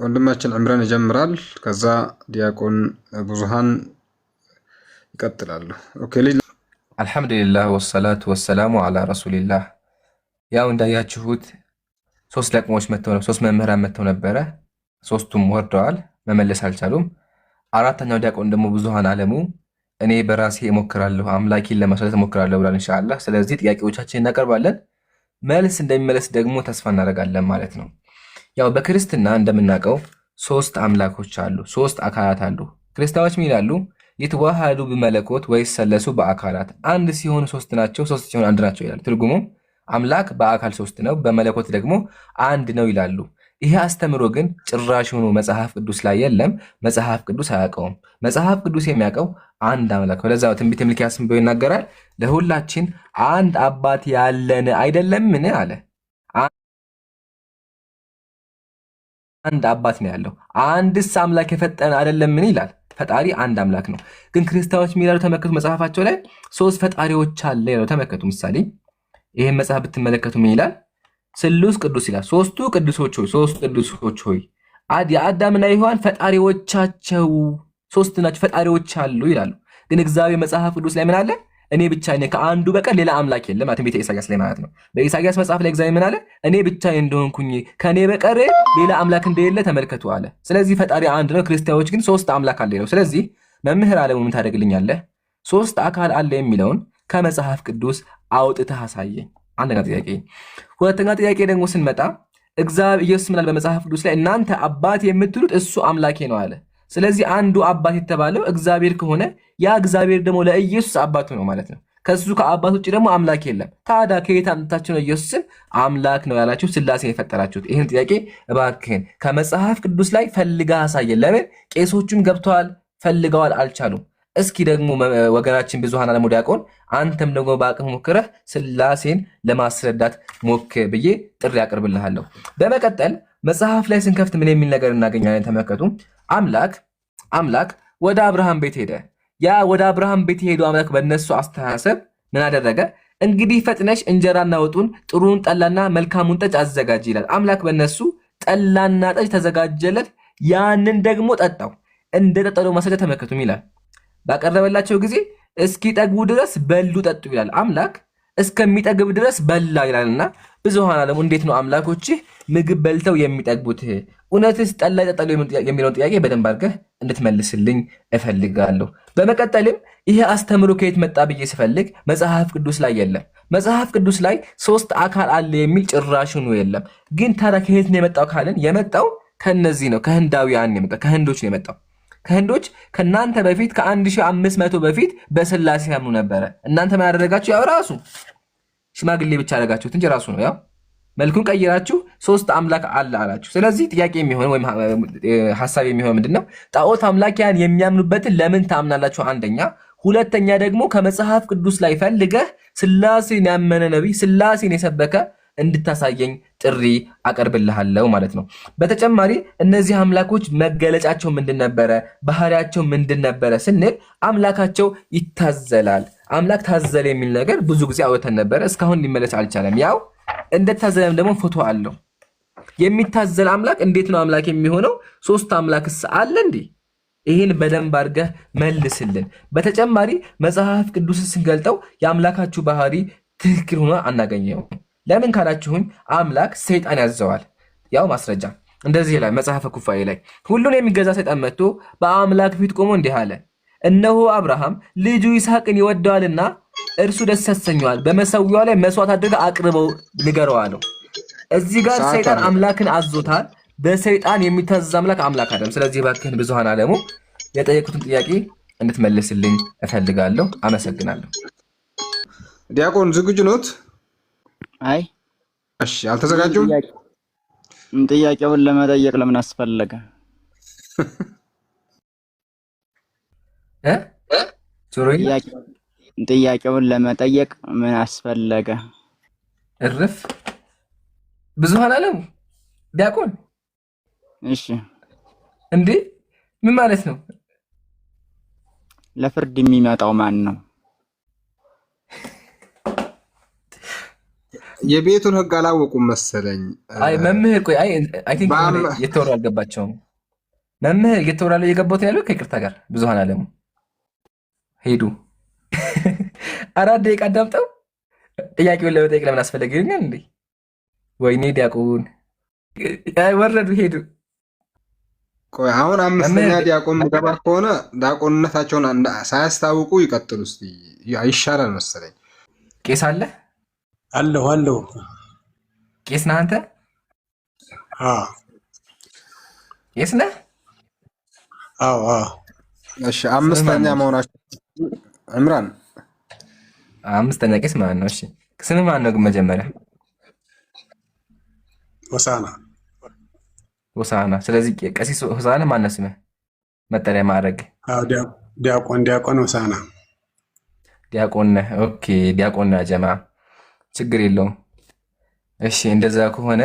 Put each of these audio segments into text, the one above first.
ወንድማችን ዕምራን ይጀምራል። ከዛ ዲያቆን ብዙሃን ይቀጥላሉ። ኦኬ ልጅ አልሐምዱሊላህ ወሰላቱ ወሰላሙ አላ ረሱሊላህ። ያው እንዳያችሁት ሶስት ለቅሞች መጥተው ነው፣ ሶስት መምህራን መጥተው ነበረ። ሶስቱም ወርደዋል፣ መመለስ አልቻሉም። አራተኛው ዲያቆን ደግሞ ብዙሃን አለሙ እኔ በራሴ እሞክራለሁ አምላኪን ለማስረት እሞክራለሁ ብሏል ኢንሻአላህ። ስለዚህ ጥያቄዎቻችን እናቀርባለን፣ መልስ እንደሚመለስ ደግሞ ተስፋ እናደርጋለን ማለት ነው። ያው በክርስትና እንደምናውቀው ሶስት አምላኮች አሉ፣ ሶስት አካላት አሉ። ክርስቲያኖች ምን ይላሉ? ይትዋሃዱ በመለኮት ወይሰለሱ በአካላት፣ አንድ ሲሆኑ ሶስት ናቸው፣ ሶስት ሲሆኑ አንድ ናቸው ይላሉ። ትርጉሙ አምላክ በአካል ሶስት ነው፣ በመለኮት ደግሞ አንድ ነው ይላሉ። ይሄ አስተምሮ ግን ጭራሽ ሆኖ መጽሐፍ ቅዱስ ላይ የለም። መጽሐፍ ቅዱስ አያውቀውም። መጽሐፍ ቅዱስ የሚያውቀው አንድ አምላክ ነው። ለዛ ትንቢተ ሚልክያስ ብሎ ይናገራል፣ ለሁላችን አንድ አባት ያለን አይደለምን አለ። አንድ አባት ነው ያለው፣ አንድስ አምላክ የፈጠረን አይደለምን ይላል። ፈጣሪ አንድ አምላክ ነው። ግን ክርስቲያኖች የሚላሉ ተመከቱ፣ መጽሐፋቸው ላይ ሶስት ፈጣሪዎች አለ ይላሉ። ተመከቱ። ምሳሌ ይሄን መጽሐፍ ብትመለከቱ ምን ይላል? ስሉስ ቅዱስ ይላል። ሶስቱ ቅዱሶች ሆይ የአዳምና የሔዋን ፈጣሪዎቻቸው ሶስት ናቸው፣ ፈጣሪዎች አሉ ይላሉ። ግን እግዚአብሔር መጽሐፍ ቅዱስ ላይ ምን አለ? እኔ ብቻ ነኝ፣ ከአንዱ በቀር ሌላ አምላክ የለም። ትንቢተ ኢሳይያስ ላይ ማለት ነው። በኢሳይያስ መጽሐፍ ላይ እግዚአብሔር ምን አለ? እኔ ብቻ እንደሆንኩኝ ከኔ በቀር ሌላ አምላክ እንደሌለ ተመልከቱ አለ። ስለዚህ ፈጣሪ አንድ ነው። ክርስቲያኖች ግን ሶስት አምላክ አለ ነው። ስለዚህ መምህር አለሙ ምን ታደርግልኛለህ? ሶስት አካል አለ የሚለውን ከመጽሐፍ ቅዱስ አውጥተህ አሳየኝ። አንደኛ ጥያቄ። ሁለተኛ ጥያቄ ደግሞ ስንመጣ እግዚአብሔር ኢየሱስ ምናል በመጽሐፍ ቅዱስ ላይ እናንተ አባት የምትሉት እሱ አምላኬ ነው አለ። ስለዚህ አንዱ አባት የተባለው እግዚአብሔር ከሆነ ያ እግዚአብሔር ደግሞ ለኢየሱስ አባቱ ነው ማለት ነው። ከሱ ከአባት ውጭ ደግሞ አምላክ የለም። ታዲያ ከየት አምጥታችሁ ነው ኢየሱስን አምላክ ነው ያላችሁ ስላሴን የፈጠራችሁት? ይህን ጥያቄ እባክህን ከመጽሐፍ ቅዱስ ላይ ፈልጋ አሳየን። ለምን ቄሶቹም ገብተዋል ፈልገዋል አልቻሉም። እስኪ ደግሞ ወገናችን ብዙሃን አለሙ ዲያቆን አንተም ደግሞ በአቅም ሞክረህ ስላሴን ለማስረዳት ሞክር ብዬ ጥሪ አቅርብልሃለሁ። በመቀጠል መጽሐፍ ላይ ስንከፍት ምን የሚል ነገር እናገኛለን? ተመልከቱ። አምላክ ወደ አብርሃም ቤት ሄደ። ያ ወደ አብርሃም ቤት የሄደው አምላክ በእነሱ አስተሳሰብ ምን አደረገ? እንግዲህ ፈጥነሽ እንጀራና ወጡን፣ ጥሩን ጠላና መልካሙን ጠጅ አዘጋጅ ይላል። አምላክ በእነሱ ጠላና ጠጅ ተዘጋጀለት። ያንን ደግሞ ጠጣው። እንደ ጠጣው ማስረጃ ተመልከቱም ይላል። ባቀረበላቸው ጊዜ እስኪጠግቡ ድረስ በሉ ጠጡ ይላል። አምላክ እስከሚጠግብ ድረስ በላ ይላልና ብዙሃን አለሙ እንዴት ነው አምላኮችህ ምግብ በልተው የሚጠግቡት? እውነትስ ጠላ ይጠጣሉ የሚለውን ጥያቄ በደንብ አድርገህ እንድትመልስልኝ እፈልጋለሁ። በመቀጠልም ይሄ አስተምሮ ከየት መጣ ብዬ ስፈልግ መጽሐፍ ቅዱስ ላይ የለም። መጽሐፍ ቅዱስ ላይ ሶስት አካል አለ የሚል ጭራሹኑ የለም። ግን ታዲያ ከየት ነው የመጣው ካልን የመጣው ከነዚህ ነው፣ ከህንዳውያን ነው፣ ከህንዶች ነው የመጣው። ከህንዶች ከእናንተ በፊት ከ1500 በፊት በስላሴ ያምኑ ነበረ። እናንተ ምን ያደረጋችሁ? ያው ራሱ ሽማግሌ ብቻ አደረጋችሁት እንጂ ራሱ ነው ያው መልኩን ቀይራችሁ ሶስት አምላክ አለ አላችሁ። ስለዚህ ጥያቄ የሚሆን ወይም ሐሳብ የሚሆን ምንድነው? ጣዖት አምላኪያን የሚያምኑበትን ለምን ታምናላችሁ? አንደኛ። ሁለተኛ ደግሞ ከመጽሐፍ ቅዱስ ላይ ፈልገህ ስላሴን ያመነ ነቢይ ስላሴን የሰበከ እንድታሳየኝ ጥሪ አቀርብልሃለሁ ማለት ነው። በተጨማሪ እነዚህ አምላኮች መገለጫቸው ምንድን ነበረ? ባህሪያቸው ምንድን ነበረ ስንል አምላካቸው ይታዘላል። አምላክ ታዘለ የሚል ነገር ብዙ ጊዜ አውጥተን ነበረ፣ እስካሁን ሊመለስ አልቻለም። ያው እንደታዘለም ደግሞ ፎቶ አለው። የሚታዘል አምላክ እንዴት ነው አምላክ የሚሆነው? ሶስት አምላክስ አለ እንዴ? ይህን በደንብ አድርገህ መልስልን። በተጨማሪ መጽሐፍ ቅዱስ ስንገልጠው የአምላካችሁ ባህሪ ትክክል ሆኖ አናገኘው። ለምን ካላችሁኝ አምላክ ሰይጣን ያዘዋል። ያው ማስረጃ እንደዚህ ላይ መጽሐፈ ኩፋሌ ላይ ሁሉን የሚገዛ ሰይጣን መጥቶ በአምላክ ፊት ቆሞ እንዲህ አለ፣ እነሆ አብርሃም ልጁ ይስሐቅን ይወደዋልና እርሱ ደስ ያሰኘዋል፣ በመሰዊያው ላይ መስዋዕት አድርገህ አቅርበው ንገረው አለው። እዚህ ጋር ሰይጣን አምላክን አዞታል። በሰይጣን የሚታዘዝ አምላክ አይደለም። ስለዚህ እባክህን ብዙሃን አለሙ የጠየቁትን ጥያቄ እንድትመልስልኝ እፈልጋለሁ። አመሰግናለሁ። ዲያቆን ዝግጁ ኖት? አይ እሺ፣ አልተዘጋጁም? ጥያቄውን ለመጠየቅ ለምን አስፈለገ? ጥያቄውን ለመጠየቅ ምን አስፈለገ? እርፍ ብዙሃን አለሙ ዲያቆን። እሺ እንዴ ምን ማለት ነው? ለፍርድ የሚመጣው ማን ነው? የቤቱን ህግ አላወቁም መሰለኝ። አይ መምህር ቆይ አይ ቲንክ የተወራ አልገባቸውም። መምህር እየተወራ ላይ የገባሁት ያለው ከይቅርታ ጋር ብዙሃን አለሙ ሄዱ 4 ደቂቃ አዳምጠው ጥያቄውን ለመጠየቅ ለምን አስፈለገ ይልኛል እንዴ? ወይኔ ዲያቆን ወረዱ ሄዱ። ቆይ አሁን 5ኛ ዲያቆን ምገባ ከሆነ ዲያቆንነታቸውን ሳያስታውቁ ይቀጥሉ እስቲ ይሻላል መሰለኝ። ቄስ አለ አለሁ ቄስ ነህ አንተ? ቄስ ነህ? አዎ። እሺ 5ኛ መሆናቸው ዕምራን 5ኛ ቄስ ማለት ነው። እሺ ስምህ ማን ነው ግን መጀመሪያ? ሆሳዕና። ስለዚህ ቀሲስ ሆሳዕና ማን ነው ስምህ? መጠሪያ ማዕረግ? አዎ ዲያቆን ሆሳዕና። ዲያቆን ነህ? ኦኬ ዲያቆን ነህ ጀማ፣ ችግር የለውም። እሺ እንደዛ ከሆነ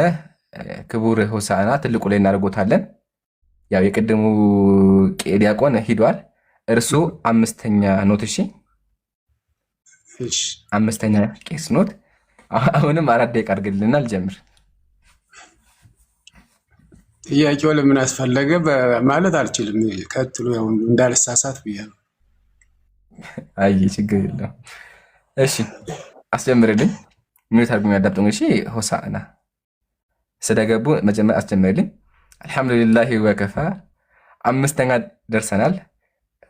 ክቡር ሆሳዕና ትልቁ ላይ እናደርጎታለን። ያው የቅድሙ ዲያቆን ሂዷል፣ እርሱ 5ኛ ኖት። እሺ 5ኛ ቄስ ኖት። አሁንም 4 ደቂቃ አድርግልና አልጀምር። ጥያቄው ለምን አስፈለገ ማለት አልችልም። ቀጥሎ ያው እንዳልሳሳት ብያለሁ። አይ ችግር የለውም። እሺ አስጀምርልኝ። ምን ታርጉኝ ያዳምጡኝ። እሺ ሆሳዕና ስለገቡ መጀመሪያ አስጀምርልኝ። አልሐምዱሊላሂ ወከፋ 5ኛ ደርሰናል።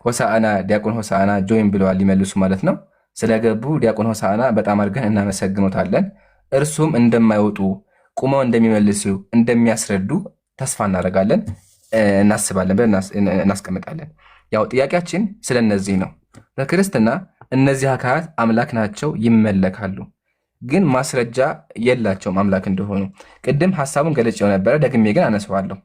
ሆሳዕና ዲያቆን ሆሳዕና ጆይን ብለዋል ሊመልሱ ማለት ነው። ስለገቡ ዲያቆን ሆሳዕና በጣም አድርገን እናመሰግኖታለን። እርሱም እንደማይወጡ ቁመው እንደሚመልሱ እንደሚያስረዱ ተስፋ እናደርጋለን፣ እናስባለን ብለን እናስቀምጣለን። ያው ጥያቄያችን ስለነዚህ ነው። በክርስትና እነዚህ አካላት አምላክ ናቸው፣ ይመለካሉ፣ ግን ማስረጃ የላቸውም አምላክ እንደሆኑ። ቅድም ሀሳቡን ገለጬው ነበረ፣ ደግሜ ግን አነሳዋለሁ።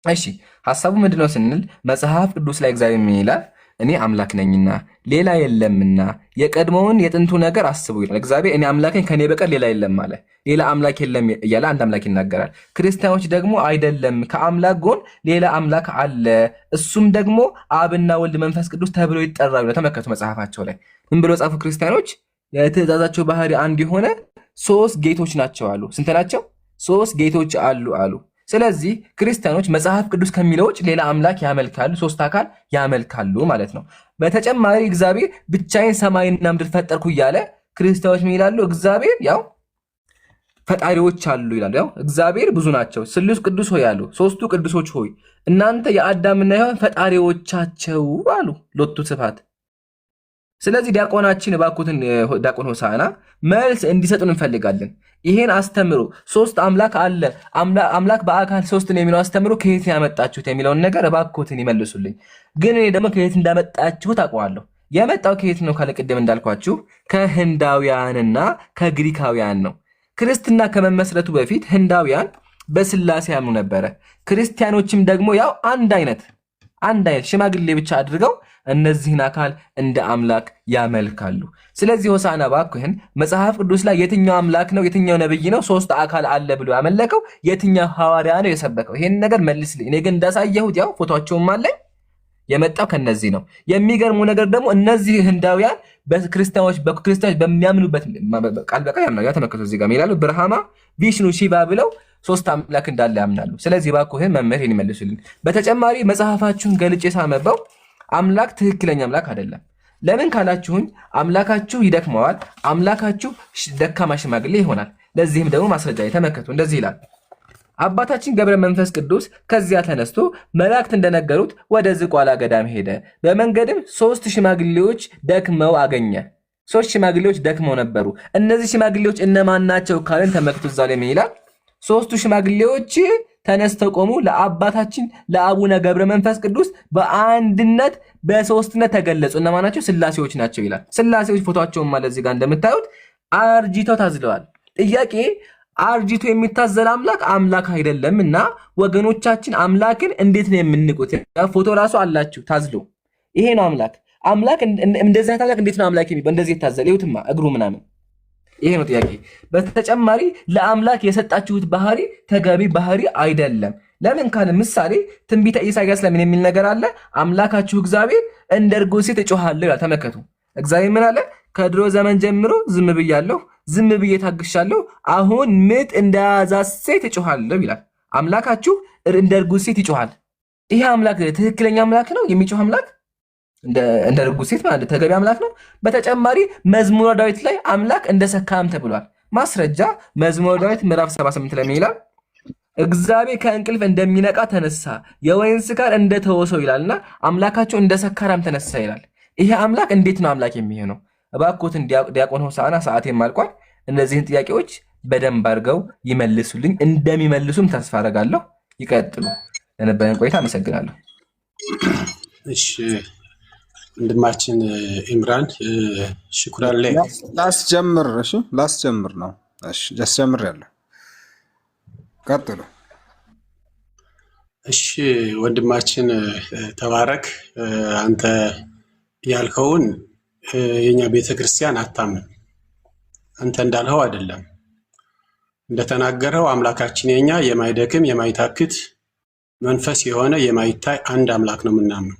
እሺ ሀሳቡ ምንድነው ስንል መጽሐፍ ቅዱስ ላይ እግዚአብሔር ምን ይላል? እኔ አምላክ ነኝና ሌላ የለምና የቀድሞውን የጥንቱ ነገር አስቡ ይላል እግዚአብሔር። እኔ አምላኬን ከኔ በቀር ሌላ የለም አለ። ሌላ አምላክ የለም እያለ አንድ አምላክ ይናገራል። ክርስቲያኖች ደግሞ አይደለም ከአምላክ ጎን ሌላ አምላክ አለ፣ እሱም ደግሞ አብና ወልድ መንፈስ ቅዱስ ተብሎ ይጠራሉ። ተመልከቱ መጽሐፋቸው ላይ ምን ብሎ ጻፉ? ክርስቲያኖች የትእዛዛቸው ባህሪ አንድ የሆነ 3 ጌቶች ናቸው አሉ። ስንት ናቸው? 3 ጌቶች አሉ። ስለዚህ ክርስቲያኖች መጽሐፍ ቅዱስ ከሚለው ውጭ ሌላ አምላክ ያመልካሉ፣ 3 አካል ያመልካሉ ማለት ነው። በተጨማሪ እግዚአብሔር ብቻዬን ሰማይና ምድር ፈጠርኩ እያለ ክርስቲያኖች ምን ይላሉ? እግዚአብሔር ያው ፈጣሪዎች አሉ ይላሉ። ያው እግዚአብሔር ብዙ ናቸው፣ ስሉስ ቅዱስ ሆይ አሉ። 3ቱ ቅዱሶች ሆይ እናንተ የአዳምና ሔዋን ፈጣሪዎቻቸው አሉ። ሎቱ ስብሐት። ስለዚህ ዲያቆናችን እባክዎትን ዲያቆን ሆሳዕና መልስ እንዲሰጡን እንፈልጋለን። ይሄን አስተምሮ 3 አምላክ አለ፣ አምላክ በአካል 3 ነው የሚለው አስተምሮ ከየት ያመጣችሁት የሚለውን ነገር እባክዎትን ይመልሱልኝ። ግን እኔ ደግሞ ከየት እንዳመጣችሁት አውቀዋለሁ። የመጣው ከየት ነው ካለ ቅድም እንዳልኳችሁ ከህንዳውያንና ከግሪካውያን ነው። ክርስትና ከመመስረቱ በፊት ህንዳውያን በስላሴ ያምኑ ነበረ። ክርስቲያኖችም ደግሞ ያው አንድ አይነት ሽማግሌ ብቻ አድርገው እነዚህን አካል እንደ አምላክ ያመልካሉ። ስለዚህ ሆሳዕና እባክህን መጽሐፍ ቅዱስ ላይ የትኛው አምላክ ነው የትኛው ነብይ ነው 3 አካል አለ ብሎ ያመለከው የትኛው ሐዋርያ ነው የሰበከው? ይሄን ነገር መልስልኝ። እኔ ግን እንዳሳየሁት ያው ፎቶቸውም አለኝ የመጣው ከነዚህ ነው። የሚገርመው ነገር ደግሞ እነዚህ ህንዳውያን በክርስቲያኖች በሚያምኑበት ቃል በቃል ያምናሉ። ተመልከቱ እዚህ ጋር ይላሉ ብርሃማ ቪሽኑ ሺቫ ብለው 3 አምላክ እንዳለ ያምናሉ። ስለዚህ እባክህን መምህር ይሄን ይመልሱልኝ። በተጨማሪ መጽሐፋችሁን ገልጬ ሳነበው አምላክ ትክክለኛ አምላክ አይደለም። ለምን ካላችሁኝ አምላካችሁ ይደክመዋል፣ አምላካችሁ ደካማ ሽማግሌ ይሆናል። ለዚህም ደግሞ ማስረጃ ተመልከቱ። እንደዚህ ይላል አባታችን ገብረ መንፈስ ቅዱስ ከዚያ ተነስቶ መላእክት እንደነገሩት ወደ ዝቋላ ገዳም ሄደ። በመንገድም 3 ሽማግሌዎች ደክመው አገኘ። 3 ሽማግሌዎች ደክመው ነበሩ። እነዚህ ሽማግሌዎች እነማን ናቸው ካልን ተመልከቱ። እዛ ላይ ምን ይላል? 3ቱ ሽማግሌዎች ተነስተው ቆሙ፣ ለአባታችን ለአቡነ ገብረ መንፈስ ቅዱስ በአንድነት በሶስትነት ተገለጹ። እነማን ናቸው? ስላሴዎች ናቸው ይላል። ስላሴዎች ፎቶቸውን ማለት እዚህ ጋር እንደምታዩት አርጅተው ታዝለዋል። ጥያቄ አርጅቶ የሚታዘል አምላክ አይደለም እና ወገኖቻችን አምላክን እንዴት ነው የምንቁት? ፎቶ ራሱ አላችሁ ታዝሎ። ይሄ ነው አምላክ እንደዚህ አምላክ እንዴት ነው አምላክ የሚባል? እንደዚህ የታዘለ ይሁትማ እግሩ ምናምን። ይሄ ነው ጥያቄ። በተጨማሪ ለአምላክ የሰጣችሁት ባህሪ ተገቢ ባህሪ አይደለም። ለምን ካለ ምሳሌ ትንቢተ ኢሳይያስ ለምን የሚል ነገር አለ? አምላካችሁ እግዚአብሔር እንደ እርጎ ሴት እጮሃለሁ ይላል። ተመከቱ። እግዚአብሔር ምን አለ? ከድሮ ዘመን ጀምሮ ዝም ብያለሁ፣ ዝም ብዬ ታግሻለሁ፣ አሁን ምጥ እንደያዛት ሴት እጮሃለሁ ይላል። አምላካችሁ እንደ እርጉዝ ሴት ይጮሃል። ይሄ አምላክ ትክክለኛ አምላክ ነው? የሚጮህ አምላክ እንደ እርጉዝ ሴት ማለት ተገቢ አምላክ ነው? በተጨማሪ መዝሙረ ዳዊት ላይ አምላክ እንደ ሰካራም ተብሏል። ማስረጃ መዝሙረ ዳዊት ምዕራፍ 78 ላይ ምን ይላል? እግዚአብሔር ከእንቅልፍ እንደሚነቃ ተነሳ፣ የወይን ስካር እንደተወሰው ይላልና አምላካቸው እንደ ሰካራም ተነሳ ይላል። ይሄ አምላክ እንዴት ነው አምላክ የሚሆነው? እባክዎትን ዲያቆን ሆሳዕና፣ ሰዓቴም አልቋል። እነዚህን ጥያቄዎች በደንብ አድርገው ይመልሱልኝ። እንደሚመልሱም ተስፋ አደርጋለሁ። ይቀጥሉ። ለነበረን ቆይታ አመሰግናለሁ። እሺ ወንድማችን ኢምራን ሽኩራን ላይ ላስጀምር። እሺ ላስጀምር ነው። እሺ ጀስጀምር ያለው ቀጥሉ። እሺ ወንድማችን ተባረክ። አንተ ያልከውን የኛ ቤተክርስቲያን አታምንም። አንተ እንዳልኸው አይደለም። እንደተናገረው አምላካችን የኛ የማይደክም የማይታክት መንፈስ የሆነ የማይታይ አንድ አምላክ ነው የምናምነው።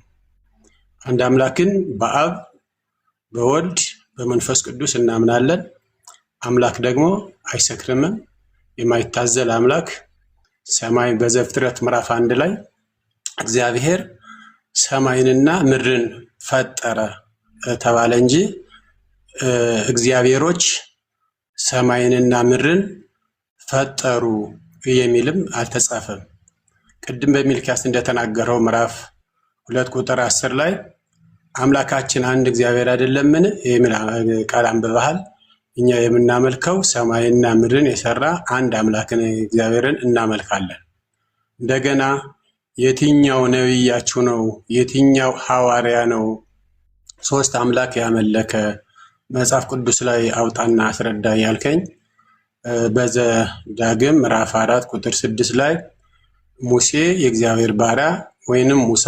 አንድ አምላክን በአብ በወልድ በመንፈስ ቅዱስ እናምናለን። አምላክ ደግሞ አይሰክርምም፣ የማይታዘል አምላክ። ሰማይ በዘፍጥረት ምዕራፍ 1 ላይ እግዚአብሔር ሰማይንና ምድርን ፈጠረ ተባለ እንጂ እግዚአብሔሮች ሰማይንና ምድርን ፈጠሩ የሚልም አልተጻፈም። ቅድም በሚልክያስ እንደተናገረው ምዕራፍ 2 ቁጥር 10 ላይ አምላካችን አንድ እግዚአብሔር አይደለምን የሚል ቃል አንብበሃል። እኛ የምናመልከው ሰማይና ምድርን የሰራ አንድ አምላክን እግዚአብሔርን እናመልካለን። እንደገና የትኛው ነቢያችሁ ነው? የትኛው ሐዋርያ ነው ሶስት አምላክ ያመለከ? መጽሐፍ ቅዱስ ላይ አውጣና አስረዳ ያልከኝ በዘዳግም ምዕራፍ 4 ቁጥር 6 ላይ ሙሴ የእግዚአብሔር ባሪያ ወይንም ሙሳ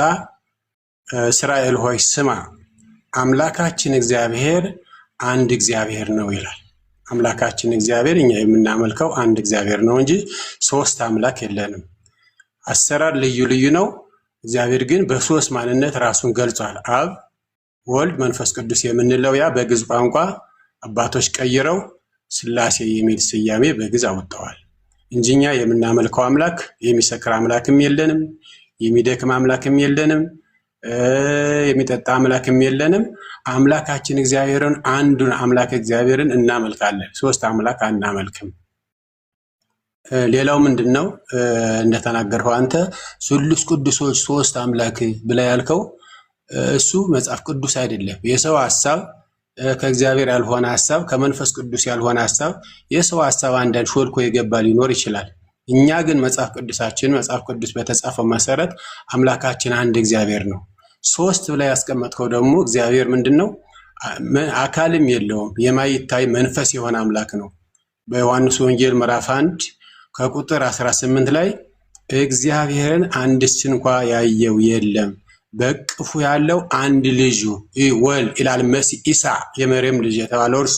እስራኤል ሆይ ስማ አምላካችን እግዚአብሔር አንድ እግዚአብሔር ነው ይላል። አምላካችን እግዚአብሔር እኛ የምናመልከው አንድ እግዚአብሔር ነው እንጂ ሶስት አምላክ የለንም። አሰራር ልዩ ልዩ ነው። እግዚአብሔር ግን በሶስት ማንነት ራሱን ገልጿል። አብ፣ ወልድ፣ መንፈስ ቅዱስ የምንለው ያ በግዕዝ ቋንቋ አባቶች ቀይረው ሥላሴ የሚል ስያሜ በግዕዝ አወጥተዋል እንጂ እኛ የምናመልከው አምላክ የሚሰክር አምላክም የለንም፣ የሚደክም አምላክም የለንም፣ የሚጠጣ አምላክም የለንም። አምላካችን እግዚአብሔርን አንዱን አምላክ እግዚአብሔርን እናመልካለን። ሶስት አምላክ አናመልክም። ሌላው ምንድነው? እንደተናገርኸው አንተ ስሉስ ቅዱሶች ሶስት አምላክ ብለህ ያልከው እሱ መጽሐፍ ቅዱስ አይደለም። የሰው ሐሳብ፣ ከእግዚአብሔር ያልሆነ ሐሳብ፣ ከመንፈስ ቅዱስ ያልሆነ ሐሳብ፣ የሰው ሐሳብ አንዳንድ ሾልኮ የገባ ሊኖር ይችላል። እኛ ግን መጽሐፍ ቅዱስ በተጻፈው መሰረት አምላካችን አንድ እግዚአብሔር ነው። ሶስት ብላ ያስቀመጥከው ደግሞ እግዚአብሔር ምንድነው? አካልም የለውም፣ የማይታይ መንፈስ የሆነ አምላክ ነው። በዮሐንስ ወንጌል ምዕራፍ 1 ከቁጥር 18 ላይ እግዚአብሔርን አንድስ እንኳ ያየው የለም፣ በቅፉ ያለው አንድ ልጁ ወልድ ይላል። መሲህ ኢሳ የመርየም ልጅ የተባለው እርሱ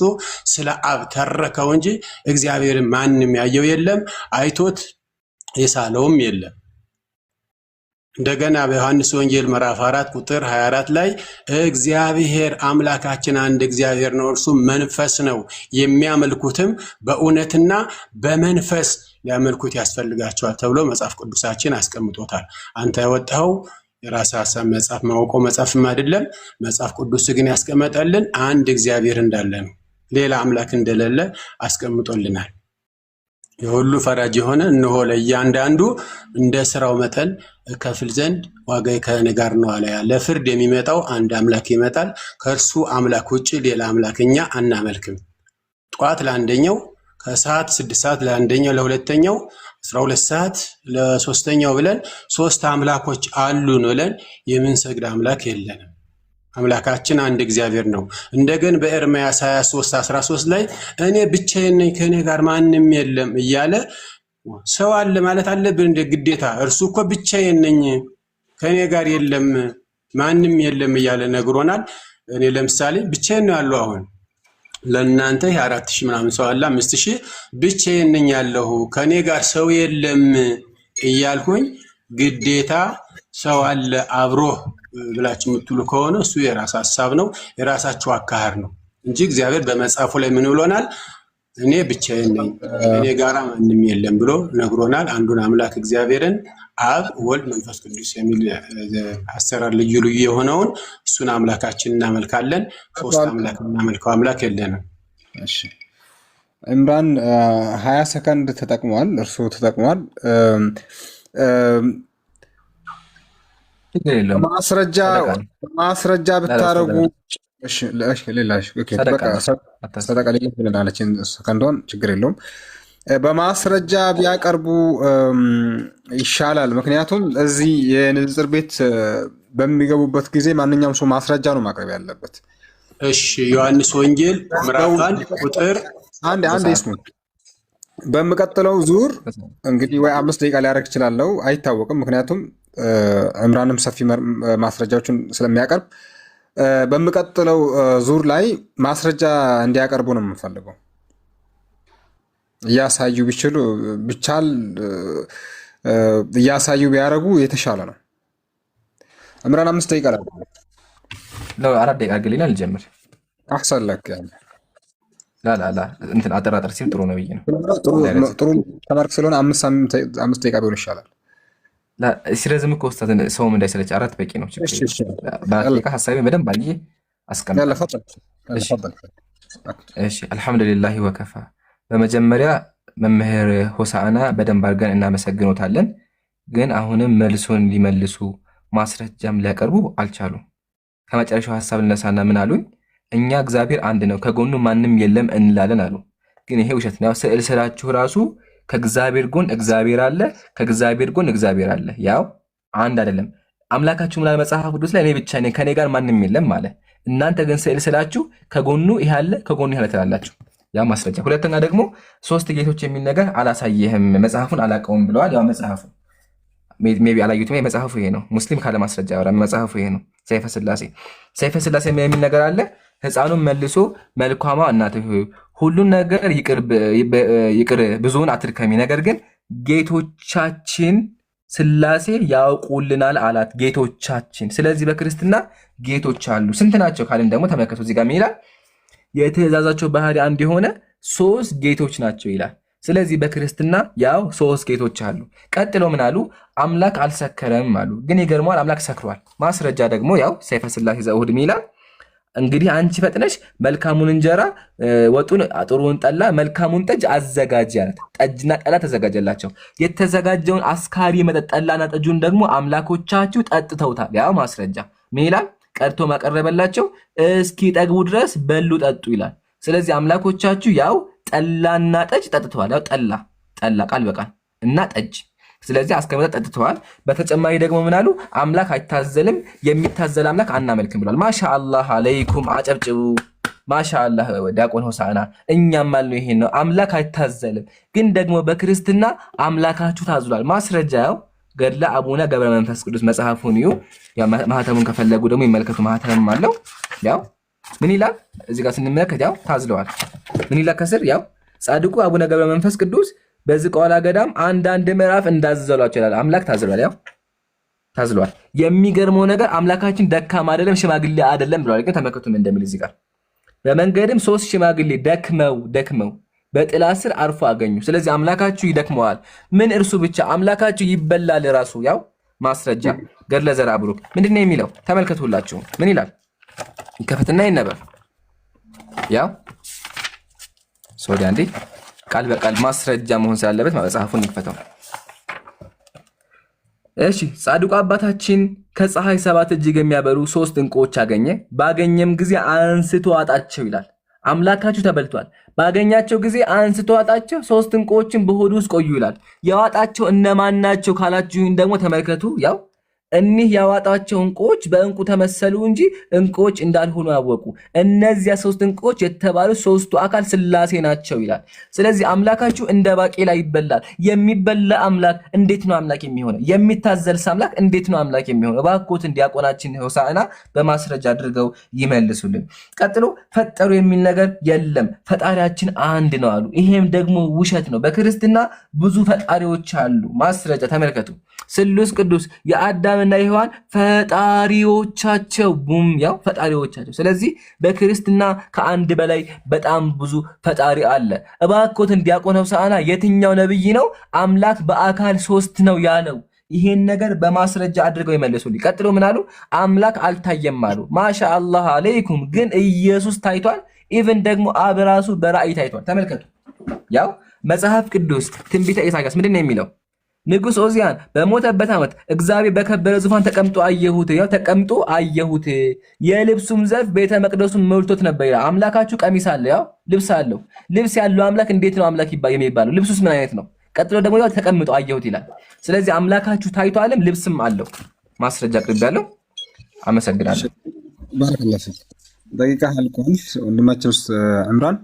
ስለ አብ ተረከው እንጂ እግዚአብሔርን ማንም ያየው የለም፣ አይቶት የሳለውም የለም። እንደገና በዮሐንስ ወንጌል ምዕራፍ 4 ቁጥር 24 ላይ እግዚአብሔር አምላካችን አንድ እግዚአብሔር ነው፣ እርሱ መንፈስ ነው፣ የሚያመልኩትም በእውነትና በመንፈስ ሊያመልኩት ያስፈልጋቸዋል ተብሎ መጽሐፍ ቅዱሳችን አስቀምጦታል። አንተ ያወጣኸው የራስህ ሐሳብ መጽሐፍ ማውቀው መጽሐፍም አይደለም። መጽሐፍ ቅዱስ ግን ያስቀመጠልን አንድ እግዚአብሔር እንዳለ ነው፣ ሌላ አምላክ እንደሌለ አስቀምጦልናል። የሁሉ ፈራጅ የሆነ እነሆ ለእያንዳንዱ እንደ ስራው መጠን ከፍል ዘንድ ዋጋዬ ከእኔ ጋር ነው አለ። ለፍርድ የሚመጣው አንድ አምላክ ይመጣል፣ ከእርሱ አምላክ ውጭ ሌላ አምላክ እኛ አናመልክም። ጠዋት ለአንደኛው፣ ከሰዓት 6 ሰዓት ለአንደኛው፣ ለሁለተኛው 12 ሰዓት ለሶስተኛው ብለን ሶስት አምላኮች አሉን ብለን የምንሰግድ አምላክ የለንም። አምላካችን አንድ እግዚአብሔር ነው። እንደገና በኤርምያስ 23:13 ላይ እኔ ብቻዬን ነኝ ከኔ ጋር ማንም የለም እያለ ሰው አለ ማለት አለብን እንደ ግዴታ? እርሱ እኮ ብቻዬን ነኝ ከኔ ጋር የለም ማንም የለም እያለ ነግሮናል። እኔ ለምሳሌ ብቻዬን ነው ያለው። አሁን ለእናንተ 4000 ምናምን ሰው አለ፣ 5000 ብቻዬን ነኝ ያለሁ ከኔ ጋር ሰው የለም እያልኩኝ ግዴታ ሰው አለ አብሮ ብላችሁ የምትሉ ከሆነ እሱ የራስ ሐሳብ ነው፣ የራሳችሁ አካሄድ ነው እንጂ እግዚአብሔር በመጽሐፉ ላይ ምን ብሎናል? እኔ ብቻዬን ነኝ እኔ ጋራ ማንም የለም ብሎ ነግሮናል። አንዱን አምላክ እግዚአብሔርን አብ፣ ወልድ፣ መንፈስ ቅዱስ የሚል አሰራር ልዩ ልዩ የሆነውን እሱን አምላካችን እናመልካለን። ሶስት አምላክ እናመልከው አምላክ የለንም። እሺ ኢምራን 20 ሰከንድ ተጠቅሟል። እርሱ ተጠቅሟል። ችግር የለውም። ማስረጃ ብታረጉ እሺ ሌላሽ በቃ ሰደቃ ለናለችን ሰከንዶን ችግር የለውም። በማስረጃ ቢያቀርቡ ይሻላል። ምክንያቱም እዚህ የንጽጽር ቤት በሚገቡበት ጊዜ ማንኛውም ሰው ማስረጃ ነው ማቅረብ ያለበት። እሺ ዮሐንስ ወንጌል ምዕራፍ 1 ቁጥር አንድ ይስሙ። በሚቀጥለው ዙር እንግዲህ ወይ 5 ደቂቃ ሊያደርግ ይችላል፣ አይታወቅም። ምክንያቱም ዕምራንም ሰፊ ማስረጃዎችን ስለሚያቀርብ በሚቀጥለው ዙር ላይ ማስረጃ እንዲያቀርቡ ነው የምንፈልገው። እያሳዩ ቢችሉ ብቻል እያሳዩ ቢያደርጉ የተሻለ ነው። ዕምራን 5 ደቂቃ ላይ ነው 4 ደቂቃ ገሊና ልጀምር። አሕሰን ለክ ያለ ላ እንትን አጠራጠር ሲል ጥሩ ነው ብዬ ነው። ጥሩ ተማርክ ስለሆነ 5 ደቂቃ ቢሆን ይሻላል። ሲረዝም እኮ ኡስታዝ ሰውም እንዳይሰለች 4 በቂ ነው። በደቂቃ ሀሳቤን በደንብ አልዬ አስቀምጥ። እሺ አልሐምዱሊላህ ወከፋ። በመጀመሪያ መምህር ሆሳዕና በደንብ አድርገን እናመሰግኖታለን። ግን አሁንም መልሶን ሊመልሱ ማስረጃም ሊያቀርቡ አልቻሉም። ከመጨረሻው ሀሳብ ልነሳና ምን አሉኝ? እኛ እግዚአብሔር አንድ ነው ከጎኑ ማንም የለም እንላለን አሉ። ግን ይሄ ውሸት ነው። ስዕል ስላችሁ ራሱ ከእግዚአብሔር ጎን እግዚአብሔር አለ፣ ከእግዚአብሔር ጎን እግዚአብሔር አለ። ያው አንድ አይደለም። አምላካችሁ ምን አለ መጽሐፍ ቅዱስ ላይ? እኔ ብቻ ነኝ ከኔ ጋር ማንም የለም አለ። እናንተ ግን ስዕል ስላችሁ ከጎኑ ይሄ አለ፣ ከጎኑ ይሄ አለ ትላላችሁ። ያ ማስረጃ። ሁለተኛ ደግሞ 3 ጌቶች የሚል ነገር አላሳየህም፣ መጽሐፉን አላውቀውም ብለዋል። ያው መጽሐፉ ሜቢ አላዩትም። መጽሐፉ ይሄ ነው። ሙስሊም ካለ ማስረጃ ያወራ። መጽሐፉ ይሄ ነው። ሰይፈ ስላሴ የሚል ነገር አለ። ሕፃኑን መልሶ መልካሟ እናትህ ሁሉን ነገር ይቅር ብዙውን አትድከሚ፣ ነገር ግን ጌቶቻችን ስላሴ ያውቁልናል አላት። ጌቶቻችን። ስለዚህ በክርስትና ጌቶች አሉ። ስንት ናቸው ካልን ደግሞ ተመልከቱ። እዚህ ጋር ምን ይላል? የትእዛዛቸው ባህሪ አንድ የሆነ 3 ጌቶች ናቸው ይላል። ስለዚህ በክርስትና ያው 3 ጌቶች አሉ። ቀጥሎ ምን አሉ? አምላክ አልሰከረም አሉ። ግን ይገርመዋል፣ አምላክ ሰክሯል። ማስረጃ ደግሞ ያው ሰይፈ ስላሴ ዘውህድ ይላል። እንግዲህ አንቺ ፈጥነሽ መልካሙን እንጀራ ወጡን ጥሩውን ጠላ መልካሙን ጠጅ አዘጋጅ ያለት። ጠጅና ጠላ ተዘጋጀላቸው። የተዘጋጀውን አስካሪ መጠጥ ጠላና ጠጁን ደግሞ አምላኮቻችሁ ጠጥተውታል። ያው ማስረጃ ምን ይላል? ቀድቶ ማቀረበላቸው እስኪ ጠግቡ ድረስ በሉ ጠጡ ይላል። ስለዚህ አምላኮቻችሁ ያው ጠላና ጠጅ ጠጥተዋል። ያው ጠላ ቃል በቃል እና ጠጅ። ስለዚህ አስከመጠጥ ጠጥተዋል። በተጨማሪ ደግሞ ምን አሉ? አምላክ አይታዘልም፣ የሚታዘል አምላክ አናመልክም ብሏል። ማሻአላህ አለይኩም አጨብጭቡ። ማሻአላህ ዲያቆን ሆሳዕና እኛም አልነው ይሄን ነው። አምላክ አይታዘልም፣ ግን ደግሞ በክርስትና አምላካችሁ ታዝሏል። ማስረጃው ገድለ አቡነ ገብረ መንፈስ ቅዱስ መጽሐፉን እዩ። ያው ማህተሙን ከፈለጉ ደግሞ ይመልከቱ። ማህተምም አለው። ያው ምን ይላል? እዚህ ጋር ስንመለከት ያው ታዝለዋል። ምን ይላል ከስር? ያው ጻድቁ አቡነ ገብረ መንፈስ ቅዱስ በዝቋላ ገዳም አንዳንድ ምዕራፍ እንዳዘዟቸው ይላል። አምላክ ታዝሏል። ያው ታዝሏል። የሚገርመው ነገር አምላካችን ደካማ አይደለም ሽማግሌ አይደለም ብለዋል። ግን ተመልከቱም እንደሚል እዚህ ጋር በመንገድም 3 ሽማግሌ ደክመው በጥላ ስር አርፎ አገኙ። ስለዚህ አምላካችሁ ይደክመዋል። ምን እርሱ ብቻ አምላካችሁ ይበላል ራሱ። ያው ማስረጃ ገድለ ዘርዓ ብሩክ ምንድን ነው የሚለው? ተመልከቱላችሁ ምን ይላል? ይከፈትና ይነበብ። ያው ሶዲ አንዴ ቃል በቃል ማስረጃ መሆን ስላለበት መጽሐፉን ይክፈተው። እሺ ጻድቁ አባታችን ከፀሐይ 7 እጅግ የሚያበሩ 3 ዕንቁዎች አገኘ። ባገኘም ጊዜ አንስቶ አጣቸው ይላል። አምላካችሁ ተበልቷል። ባገኛቸው ጊዜ አንስቶ አጣቸው። 3 ዕንቁዎችን በሆዱ ውስጥ ቆዩ ይላል። ያዋጣቸው እነማን ናቸው ካላችሁኝ ደግሞ ተመልከቱ። ያው እኒህ ያዋጣቸው ዕንቁዎች በዕንቁ ተመሰሉ እንጂ ዕንቁዎች እንዳልሆኑ ያወቁ። እነዚያ 3 ዕንቁዎች የተባሉ 3ቱ አካል ስላሴ ናቸው ይላል። ስለዚህ አምላካችሁ እንደ ባቄላ ይበላል። የሚበላ አምላክ እንዴት ነው አምላክ የሚሆነው? የሚታዘልስ አምላክ እንዴት ነው አምላክ የሚሆነው? እባክዎትን ዲያቆናችን ሆሳዕና በማስረጃ አድርገው ይመልሱልን። ቀጥሎ ፈጠሩ የሚል ነገር የለም፣ ፈጣሪያችን አንድ ነው አሉ። ይሄም ደግሞ ውሸት ነው። በክርስትና ብዙ ፈጣሪዎች አሉ። ማስረጃ ተመልከቱ። ስሉስ ቅዱስ የአዳም አዳምና ሔዋን ፈጣሪዎቻቸው ቡም ያው ፈጣሪዎቻቸው። ስለዚህ በክርስትና ከአንድ በላይ በጣም ብዙ ፈጣሪ አለ። እባክዎትን ዲያቆን ሆሳዕና የትኛው ነብይ ነው አምላክ በአካል ሶስት ነው ያለው? ይሄን ነገር በማስረጃ አድርገው ይመልሱልኝ። ቀጥሎ ምን አሉ? አምላክ አልታየም አሉ። ማሻአላህ አለይኩም። ግን ኢየሱስ ታይቷል። ኢቭን ደግሞ አብ ራሱ በራእይ ታይቷል። ተመልከቱ። ያው መጽሐፍ ቅዱስ ትንቢተ ኢሳይያስ ምንድን ነው የሚለው? ንጉሥ ዖዝያን በሞተበት ዓመት እግዚአብሔር በከበረ ዙፋን ተቀምጦ አየሁት። ያው ተቀምጦ አየሁት፣ የልብሱም ዘርፍ ቤተ መቅደሱን ሞልቶት ነበር ይላል። አምላካችሁ ቀሚስ አለ፣ ያው ልብስ አለው። ልብስ ያለው አምላክ እንዴት ነው አምላክ የሚባለው? ልብሱስ ምን አይነት ነው? ቀጥሎ ደግሞ ያው ተቀምጦ አየሁት ይላል። ስለዚህ አምላካችሁ ታይቷልም ልብስም አለው። ማስረጃ አቅርቤያለሁ። አመሰግናለሁ። ባረከላህ ፊክ። ደቂቃ አልቋል። ወንድማችን ውስጥ ዕምራን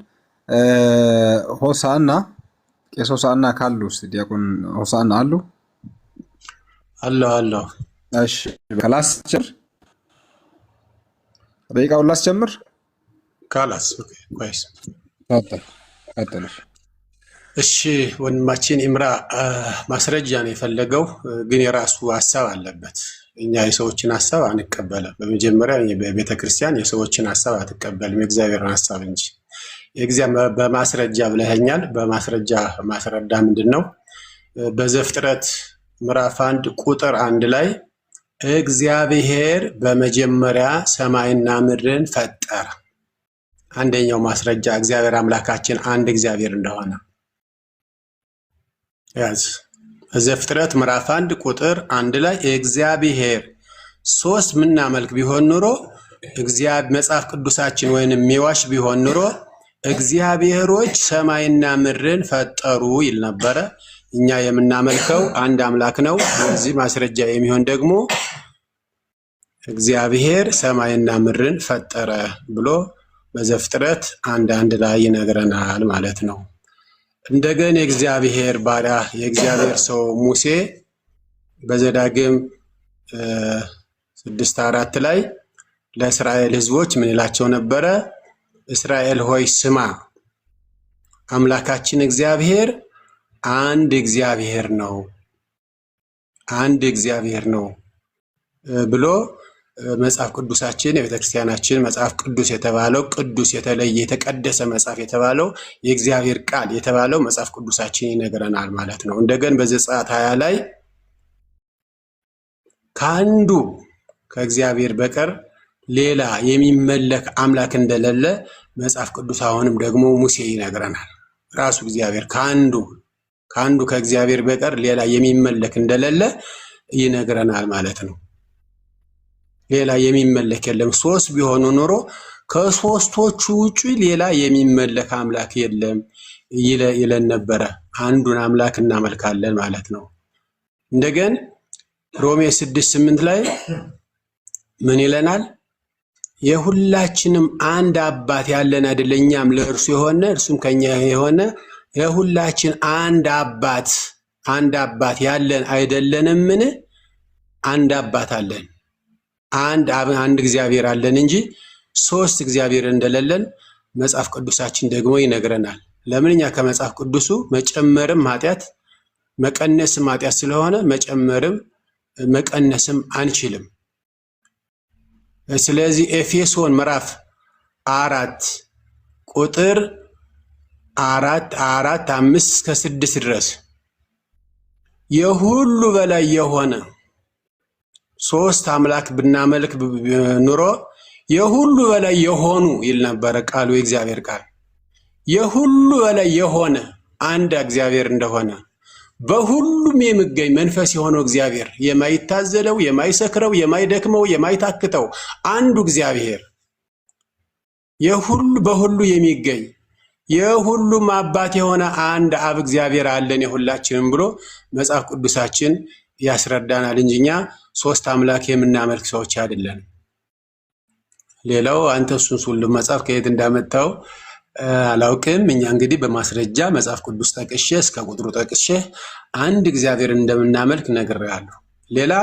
ሆሳዕና ቄስ ሆሳዕና ካሉ ውስጥ ዲያቆን ሆሳዕና አሉ? አለሁ። እሺ ከላስ ጀምር። ደቂቃውን ላስጀምር። ካላስ ኦኬ ቆይስ ቀጥል። እሺ ወንድማችን ኢምራ ማስረጃ ነው የፈለገው፣ ግን የራሱ ሀሳብ አለበት። እኛ የሰዎችን ሀሳብ አንቀበልም። በመጀመሪያ በቤተ ክርስቲያን የሰዎችን ሀሳብ አትቀበልም፣ የእግዚአብሔርን ሀሳብ እንጂ። የእግዚአብሔር በማስረጃ ብለኸኛል። በማስረጃ ማስረዳ ምንድን ነው? በዘፍጥረት ምዕራፍ 1 ቁጥር 1 ላይ እግዚአብሔር በመጀመሪያ ሰማይና ምድርን ፈጠረ። አንደኛው ማስረጃ እግዚአብሔር አምላካችን አንድ እግዚአብሔር እንደሆነ ያዝ። በዘፍጥረት ምዕራፍ 1 ቁጥር 1 ላይ እግዚአብሔር ሶስት ምናመልክ ቢሆን ኑሮ መጽሐፍ ቅዱሳችን ወይንም የሚዋሽ ቢሆን ኑሮ እግዚአብሔሮች ሰማይና ምድርን ፈጠሩ ይል ነበረ። እኛ የምናመልከው አንድ አምላክ ነው። ለዚህ ማስረጃ የሚሆን ደግሞ እግዚአብሔር ሰማይና ምድርን ፈጠረ ብሎ በዘፍጥረት 1:1 ላይ ይነግረናል ማለት ነው። እንደገና የእግዚአብሔር ባሪያ የእግዚአብሔር ሰው ሙሴ በዘዳግም 6:4 ላይ ለእስራኤል ሕዝቦች ምን ይላቸው ነበረ? እስራኤል ሆይ ስማ፣ አምላካችን እግዚአብሔር አንድ እግዚአብሔር ነው፣ አንድ እግዚአብሔር ነው ብሎ መጽሐፍ ቅዱሳችን የቤተክርስቲያናችን መጽሐፍ ቅዱስ የተባለው ቅዱስ የተለየ የተቀደሰ መጽሐፍ የተባለው የእግዚአብሔር ቃል የተባለው መጽሐፍ ቅዱሳችን ይነግረናል ማለት ነው። እንደገና በዘጸአት 20 ላይ ከአንዱ ከእግዚአብሔር በቀር ሌላ የሚመለክ አምላክ እንደሌለ መጽሐፍ ቅዱስ አሁንም ደግሞ ሙሴ ይነግረናል። ራሱ እግዚአብሔር ከአንዱ ከእግዚአብሔር በቀር ሌላ የሚመለክ እንደሌለ ይነግረናል ማለት ነው። ሌላ የሚመለክ የለም። ሶስት ቢሆኑ ኖሮ ከሶስቶቹ ውጪ ሌላ የሚመለክ አምላክ የለም ይለን ነበረ። አንዱን አምላክ እናመልካለን ማለት ነው። እንደገና ሮሜ 6:8 ላይ ምን ይለናል? የሁላችንም አንድ አባት ያለን አይደል? እኛም ለእርሱ የሆነ እርሱም ከኛ የሆነ የሁላችን አንድ አባት ያለን አይደለንምን? አንድ አባት አለን፣ አንድ እግዚአብሔር አለን እንጂ ሶስት እግዚአብሔር እንደሌለን መጽሐፍ ቅዱሳችን ደግሞ ይነግረናል። ለምን? እኛ ከመጽሐፍ ቅዱሱ መጨመርም ኃጢአት መቀነስም ኃጢአት ስለሆነ መጨመርም መቀነስም አንችልም። ስለዚህ ኤፌሶን ምዕራፍ 4 ቁጥር 4:5-6 ድረስ የሁሉ በላይ የሆነ ሶስት አምላክ ብናመልክ ኑሮ የሁሉ በላይ የሆኑ ይል ነበረ ቃሉ፣ የእግዚአብሔር ቃል። የሁሉ በላይ የሆነ አንድ እግዚአብሔር እንደሆነ በሁሉም የሚገኝ መንፈስ የሆነው እግዚአብሔር፣ የማይታዘለው፣ የማይሰክረው፣ የማይደክመው፣ የማይታክተው አንዱ እግዚአብሔር በሁሉ የሚገኝ የሁሉም አባት የሆነ አንድ አብ እግዚአብሔር አለን የሁላችንም ብሎ መጽሐፍ ቅዱሳችን ያስረዳናል እንጂ እኛ ሶስት አምላክ የምናመልክ ሰዎች አይደለም። ሌላው አንተ እሱን ሁሉ መጽሐፍ ከየት እንዳመጣው አላውቅም። እኛ እንግዲህ በማስረጃ መጽሐፍ ቅዱስ ጠቅሼ እስከ ቁጥሩ ጠቅሼ አንድ እግዚአብሔር እንደምናመልክ ነግሬሃለሁ። ሌላ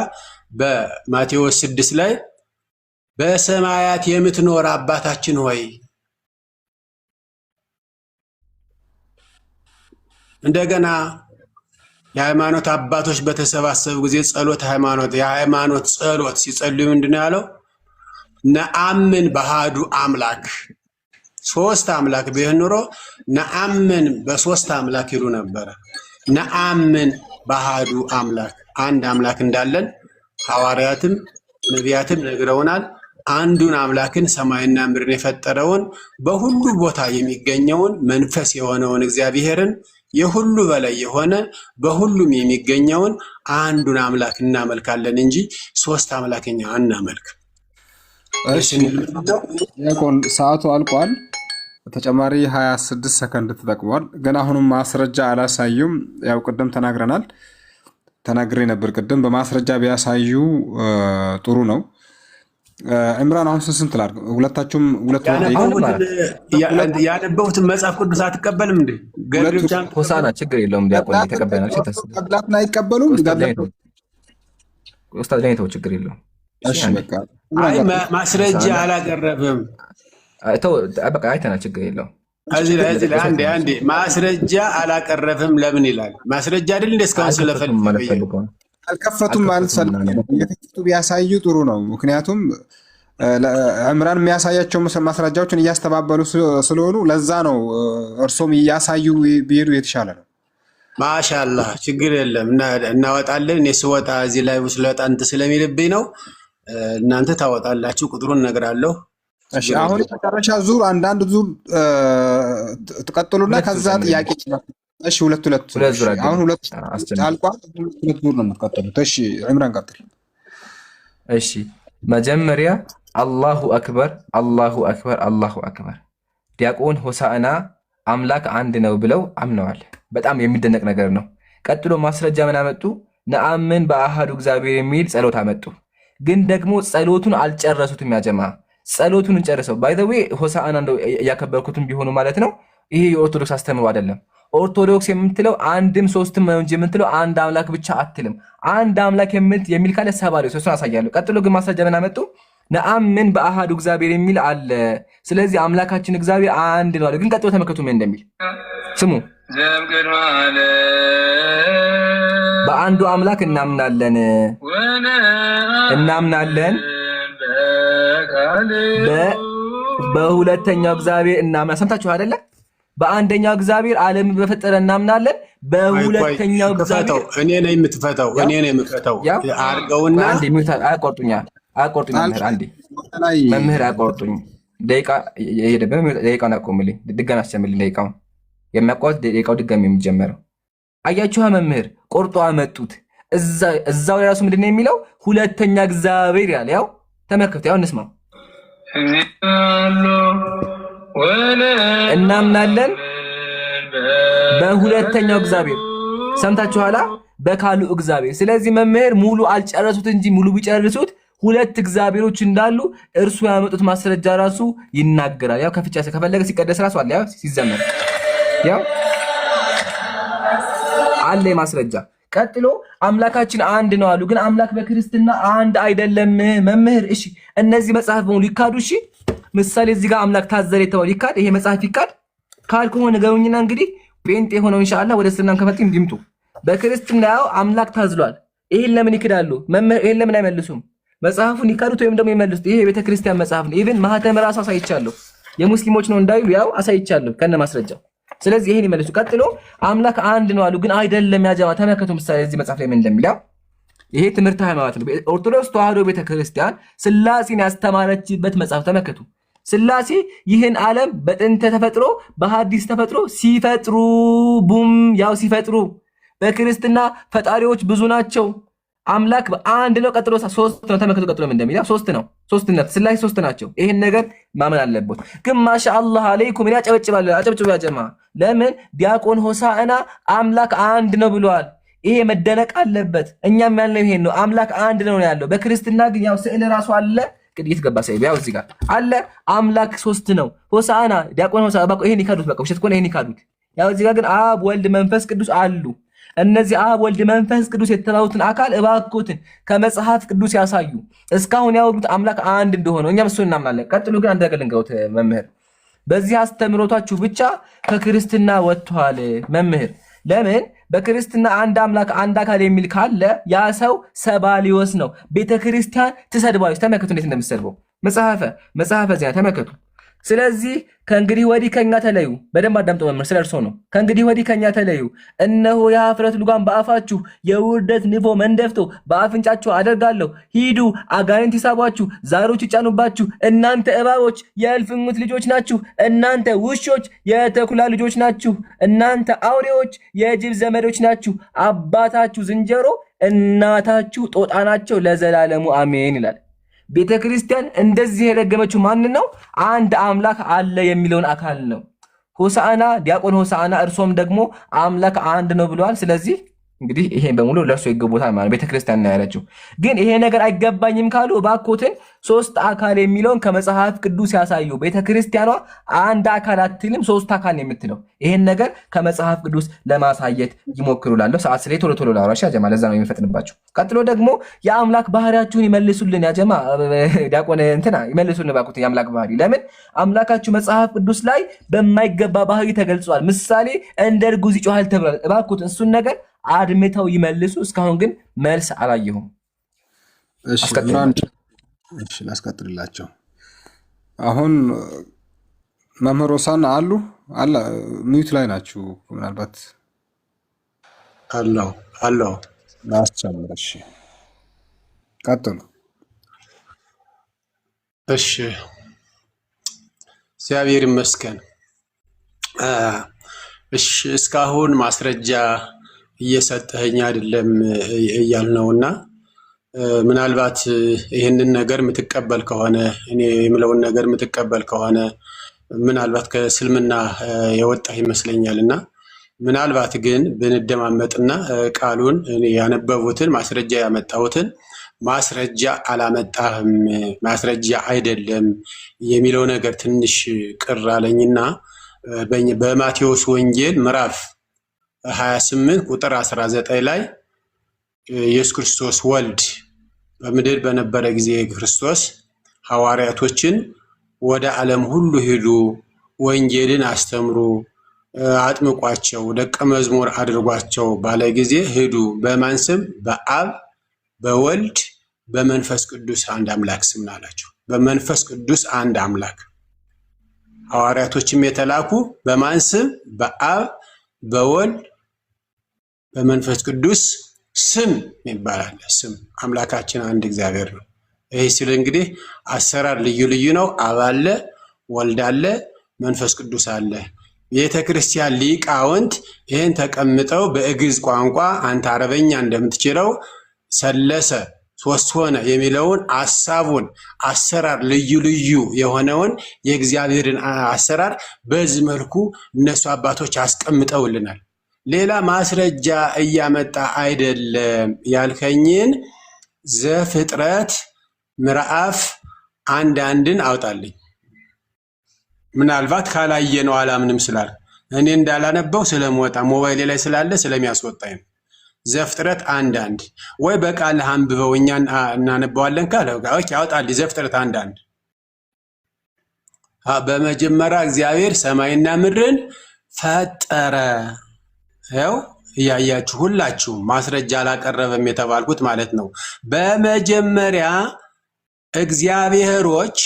በማቴዎስ 6 ላይ በሰማያት የምትኖር አባታችን ሆይ፣ እንደገና የሃይማኖት አባቶች በተሰባሰቡ ጊዜ ጸሎት ሃይማኖት የሃይማኖት ጸሎት ሲጸልዩ ምንድነው ያለው? ነአምን በሃዱ አምላክ ሶስት አምላክ ቢሆን ኖሮ ነአምን በሶስት አምላክ ይሉ ነበረ። ነአምን በሃዱ አምላክ አንድ አምላክ እንዳለን ሐዋርያትም ነቢያትም ነግረውናል። አንዱን አምላክን ሰማይና ምድርን የፈጠረውን በሁሉ ቦታ የሚገኘውን መንፈስ የሆነውን እግዚአብሔርን የሁሉ በላይ የሆነ በሁሉም የሚገኘውን አንዱን አምላክ እናመልካለን እንጂ ሶስት አምላክኛ አናመልክ። እሺ ዲያቆን ሰዓቱ አልቋል። ተጨማሪ 26 ሰከንድ ተጠቅሟል። ግን አሁንም ማስረጃ አላሳዩም። ያው ቅድም ተናግሬ ነበር ቅድም በማስረጃ ቢያሳዩ ጥሩ ነው። ዕምራን አሁን ስንት ላድርግ? ሁለታችሁም ያነበቡትን መጽሐፍ ቅዱስ አትቀበልም እንዴ? ሆሳና ችግር የለውም። ዲያቆን የተቀበልናቸው ገድላትን አይቀበሉም። ኡስታዝ ላይ ተው፣ ችግር የለውም። እሺ በቃ አይ ማስረጃ አላቀረብም። በቃ አይተናል፣ ችግር የለውም። እዚህ ላይ አንዴ ማስረጃ አላቀረብም ለምን ይላል? ማስረጃ አይደል እንደ እስካሁን ስለፈልግ አልከፈቱም ማለት የከፈቱ ቢያሳዩ ጥሩ ነው። ምክንያቱም ዕምራን የሚያሳያቸው ማስረጃዎችን እያስተባበሉ ስለሆኑ ለዛ ነው እርሶም እያሳዩ ቢሄዱ የተሻለ ነው። ማሻአላህ ችግር የለም እናወጣለን። እኔ ስወጣ እዚህ ላይ ስለወጣ እንትን ስለሚልብኝ ነው። እናንተ ታወጣላችሁ፣ ቁጥሩን እነግራለሁ። እሺ አሁን መጨረሻ ዙር አንዳንድ ዙር ትቀጥሉና ከዛ ጥያቄ እሺ ሁለት አሁን ሁለት አልቋል። ሁለት ዙር ነው የምትቀጥሉት። እሺ ዕምራን ቀጥል። እሺ መጀመሪያ አላሁ አክበር አላሁ አክበር አላሁ አክበር ዲያቆን ሆሳዕና አምላክ አንድ ነው ብለው አምነዋል። በጣም የሚደነቅ ነገር ነው። ቀጥሎ ማስረጃ ምን አመጡ? ነአምን በአሃዱ እግዚአብሔር የሚል ጸሎት አመጡ። ግን ደግሞ ጸሎቱን አልጨረሱትም። ያጀማ ጸሎቱን ጨርሰው ባይ ዘ ዌይ ሆሳዕና እንደው እያከበርኩትም ቢሆኑ ማለት ነው። ይሄ የኦርቶዶክስ አስተምሮ አይደለም። ኦርቶዶክስ የምትለው አንድም ሶስትም ነው እንጂ የምትለው አንድ አምላክ ብቻ አትልም። አንድ አምላክ የሚል ካለ ሰባሪ ሶስቱን አሳያለሁ። ቀጥሎ ግን ማስረጃ ምን አመጡ? ነአምን በአሃዱ እግዚአብሔር የሚል አለ። ስለዚህ አምላካችን እግዚአብሔር አንድ ነው አለ። ግን ቀጥሎ ተመከቱ ምን እንደሚል ስሙ። በአንዱ አምላክ እናምናለን በሁለተኛው እግዚአብሔር እናምናለን። ሰምታችሁ አይደለ? በአንደኛው እግዚአብሔር ዓለም በፈጠረ እናምናለን። በሁለተኛው እግዚአብሔር እኔ ነኝ የምትፈታው አርገውና አንዴ ሚውታል አያቆርጡኝ መምህር አያቆርጡኝ። ደቂቃ የሄደብን ደቂቃውን አቆምልኝ። ድጋሚ አስጀምልኝ። ደቂቃውን የሚያቋርጥ ደቂቃው ድጋሚ የሚጀመረው አያችኋ። መምህር ቆርጦ አመጡት። እዛው ላይ ራሱ ምንድን ነው የሚለው? ሁለተኛ እግዚአብሔር ይላል። ያው ተመልከቱ። ያው እንስማው። እናምናለን በሁለተኛው እግዚአብሔር። ሰምታችኋላ? በካሉ እግዚአብሔር። ስለዚህ መምህር ሙሉ አልጨረሱት እንጂ ሙሉ ቢጨርሱት ሁለት እግዚአብሔሮች እንዳሉ እርሱ ያመጡት ማስረጃ ራሱ ይናገራል። ያው ከፍቻ ከፈለገ ሲቀደስ ራሱ አለ። ያው ሲዘመር ያው አለ ማስረጃ። ቀጥሎ አምላካችን አንድ ነው አሉ። ግን አምላክ በክርስትና አንድ አይደለም መምህር። እሺ እነዚህ መጽሐፍ በሙሉ ይካዱ። እሺ ምሳሌ እዚህ ጋር አምላክ ታዘለ የተባለው ይካድ። ይሄ መጽሐፍ ይካድ ካልከሆነ ነገሩኝና እንግዲህ ጴንጤ ሆነው ኢንሻአላህ ወደ እስልምና ከፈጥም ይምጡ። በክርስትና ያው አምላክ ታዝሏል። ይሄን ለምን ይክዳሉ መምህር? ይሄን ለምን አይመልሱም? መጽሐፉን ይካዱት ወይም ደግሞ ይመልሱት። ይሄ የቤተ ክርስቲያን መጽሐፍ ነው። ኢቭን ማህተም ራሱ አሳይቻለሁ። የሙስሊሞች ነው እንዳይሉ ያው አሳይቻለሁ ከነ ማስረጃው። ስለዚህ ይሄን ይመልሱ። ቀጥሎ አምላክ አንድ ነው አሉ። ግን አይደለም ያጀማ። ተመከቱ ምሳሌ እዚህ መጽሐፍ ላይ ምን እንደሚለው። ይሄ ትምህርት ሃይማኖት ነው። ኦርቶዶክስ ተዋህዶ ቤተክርስቲያን ስላሴን ያስተማረችበት መጽሐፍ ተመከቱ። ስላሴ ይህን ዓለም በጥንተ ተፈጥሮ በሐዲስ ተፈጥሮ ሲፈጥሩ ቡም ያው ሲፈጥሩ። በክርስትና ፈጣሪዎች ብዙ ናቸው። አምላክ አንድ ነው። ቀጥሎ ሶስት ነው። ተመከቱ ቀጥሎ ምን እንደሚለው ሶስት ነው። ሶስትነት ስላሴ ሶስት ናቸው። ይሄን ነገር ማመን አለበት። ግን ማሻአላህ አለይኩም እኔ አጨበጭባለሁ። አጨብጭቡ ያ ጀማ። ለምን ዲያቆን ሆሳዕና አምላክ አንድ ነው ብለዋል። ይሄ መደነቅ አለበት። እኛም ያልነው ይሄን ነው። አምላክ አንድ ነው ያለው። በክርስትና ግን ያው ስዕል ራሱ አለ። ቅድይት ገባ ሳይብ ያው እዚህ ጋር አለ አምላክ ሶስት ነው። ሆሳዕና ዲያቆን ሆሳዕና በቃ ይሄን ይካዱት። በቃ ውሸት ከሆነ ይሄን ይካዱት። ያው እዚህ ጋር ግን አብ ወልድ መንፈስ ቅዱስ አሉ። እነዚህ አብ ወልድ መንፈስ ቅዱስ የተባሉትን አካል እባክዎትን ከመጽሐፍ ቅዱስ ያሳዩ። እስካሁን ያወሩት አምላክ አንድ እንደሆነ እኛም እሱን እናምናለን። ቀጥሎ ግን አንድ ነገር ልንገሩት መምህር፣ በዚህ አስተምሮታችሁ ብቻ ከክርስትና ወጥቷል መምህር። ለምን በክርስትና አንድ አምላክ አንድ አካል የሚል ካለ ያ ሰው ሰባሊዮስ ነው። ቤተክርስቲያን ትሰድባለች። ተመልከቱ እንዴት እንደምትሰድበው መጽሐፈ ዜና ተመልከቱ። ስለዚህ ከእንግዲህ ወዲህ ከኛ ተለዩ። በደንብ አዳምጦ መምህር ስለ እርሶ ነው። ከእንግዲህ ወዲህ ከኛ ተለዩ፣ እነሆ የኀፍረት ልጓም በአፋችሁ የውርደት ንፎ መንደፍቶ በአፍንጫችሁ አደርጋለሁ። ሂዱ፣ አጋንንት ይሳቧችሁ፣ ዛሮች ይጫኑባችሁ። እናንተ እባቦች የእልፍኙት ልጆች ናችሁ። እናንተ ውሾች የተኩላ ልጆች ናችሁ። እናንተ አውሬዎች የጅብ ዘመዶች ናችሁ። አባታችሁ ዝንጀሮ እናታችሁ ጦጣ ናቸው። ለዘላለሙ አሜን ይላል። ቤተ ክርስቲያን እንደዚህ የረገመችው ማን ነው? አንድ አምላክ አለ የሚለውን አካል ነው። ሆሳዕና ዲያቆን ሆሳዕና እርሶም ደግሞ አምላክ አንድ ነው ብለዋል። ስለዚህ እንግዲህ ይሄን በሙሉ ለእርሶ ይገቦታል ማለት ቤተክርስቲያን ነው ያለችው። ግን ይሄ ነገር አይገባኝም ካሉ እባክዎትን ሶስት አካል የሚለውን ከመጽሐፍ ቅዱስ ያሳዩ። ቤተክርስቲያኗ አንድ አካል አትልም፣ ሶስት አካል ነው የምትለው። ይሄን ነገር ከመጽሐፍ ቅዱስ ለማሳየት ይሞክሩላለሁ። ሰዓት ስለ ቶሎ ላውራሽ ያጀማ፣ ለዛ ነው የሚፈጥንባቸው። ቀጥሎ ደግሞ የአምላክ ባህሪያችሁን ይመልሱልን ያጀማ፣ ዲያቆን እንትና ይመልሱልን እባክዎትን የአምላክ ባህሪ። ለምን አምላካችሁ መጽሐፍ ቅዱስ ላይ በማይገባ ባህሪ ተገልጿል። ምሳሌ እንደ እርጉዝ ይጮሃል ተብሏል። እባክዎትን እሱን ነገር አድምተው ይመልሱ። እስካሁን ግን መልስ አላየሁም። እሺ ላስቀጥልላቸው። አሁን መምህር ሆሳዕና አለ ሚዩት ላይ ናችሁ። ምናልባት አለው ላስጨምር። እሺ ቀጥሉ። እሺ እግዚአብሔር ይመስገን። እሺ እስካሁን ማስረጃ እየሰጠኸኝ አይደለም እያልነውና ምናልባት ይህንን ነገር የምትቀበል ከሆነ እኔ የምለውን ነገር የምትቀበል ከሆነ ምናልባት ከእስልምና የወጣህ ይመስለኛልና ምናልባት ግን ብንደማመጥና ቃሉን ያነበቡትን ማስረጃ ያመጣሁትን ማስረጃ አላመጣህም፣ ማስረጃ አይደለም የሚለው ነገር ትንሽ ቅር አለኝና በማቴዎስ ወንጌል ምዕራፍ 28 ቁጥር 19 ላይ ኢየሱስ ክርስቶስ ወልድ በምድር በነበረ ጊዜ ክርስቶስ ሐዋርያቶችን ወደ ዓለም ሁሉ ሂዱ፣ ወንጌልን አስተምሩ፣ አጥምቋቸው፣ ደቀ መዝሙር አድርጓቸው ባለ ጊዜ ሂዱ በማን ስም? በአብ በወልድ በመንፈስ ቅዱስ አንድ አምላክ ስም አላቸው። በመንፈስ ቅዱስ አንድ አምላክ። ሐዋርያቶችም የተላኩ በማን ስም? በአብ በወልድ በመንፈስ ቅዱስ ስም ይባላል። ስም አምላካችን አንድ እግዚአብሔር ነው። ይህ ሲል እንግዲህ አሰራር ልዩ ልዩ ነው። አብ አለ፣ ወልድ አለ፣ መንፈስ ቅዱስ አለ። ቤተ ክርስቲያን ሊቃውንት ይህን ተቀምጠው በግዕዝ ቋንቋ አንተ አረበኛ እንደምትችለው ሰለሰ ሶስት ሆነ የሚለውን ሐሳቡን አሰራር ልዩ ልዩ የሆነውን የእግዚአብሔርን አሰራር በዚህ መልኩ እነሱ አባቶች አስቀምጠውልናል። ሌላ ማስረጃ እያመጣ አይደለም ያልከኝን ዘፍጥረት ምዕራፍ 1:1 አውጣልኝ። ምናልባት ካላየነው አላምንም ስላል እኔ እንዳላነበው ስለምወጣ ሞባይሌ ላይ ስላለ ስለሚያስወጣኝ ነው። ዘፍጥረት 1:1 ወይ በቃል አንብበው እኛ እናነበዋለን ካለ ኦኬ አውጣልኝ። ዘፍጥረት 1:1 በመጀመሪያ እግዚአብሔር ሰማይና ምድርን ፈጠረ። ያው እያያችሁ ሁላችሁ ማስረጃ አላቀረበም የተባልኩት ማለት ነው። በመጀመሪያ እግዚአብሔሮች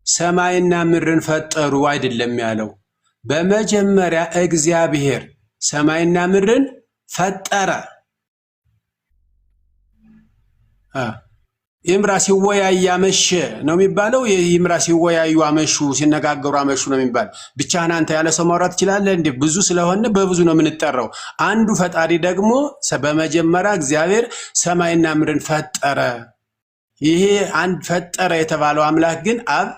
ሰማይና ምድርን ፈጠሩ አይደለም ያለው። በመጀመሪያ እግዚአብሔር ሰማይና ምድርን ፈጠረ። ይምራ ሲወያይ አመሸ ነው የሚባለው። ይምራ ሲወያዩ አመሹ፣ ሲነጋገሩ አመሹ ነው የሚባል። ብቻህን አንተ ያለ ሰው ማውራት ትችላለህ እንዴ? ብዙ ስለሆነ በብዙ ነው የምንጠራው። አንዱ ፈጣሪ ደግሞ በመጀመሪያ እግዚአብሔር ሰማይና ምድርን ፈጠረ። ይሄ አንድ ፈጠረ የተባለው አምላክ ግን አብ፣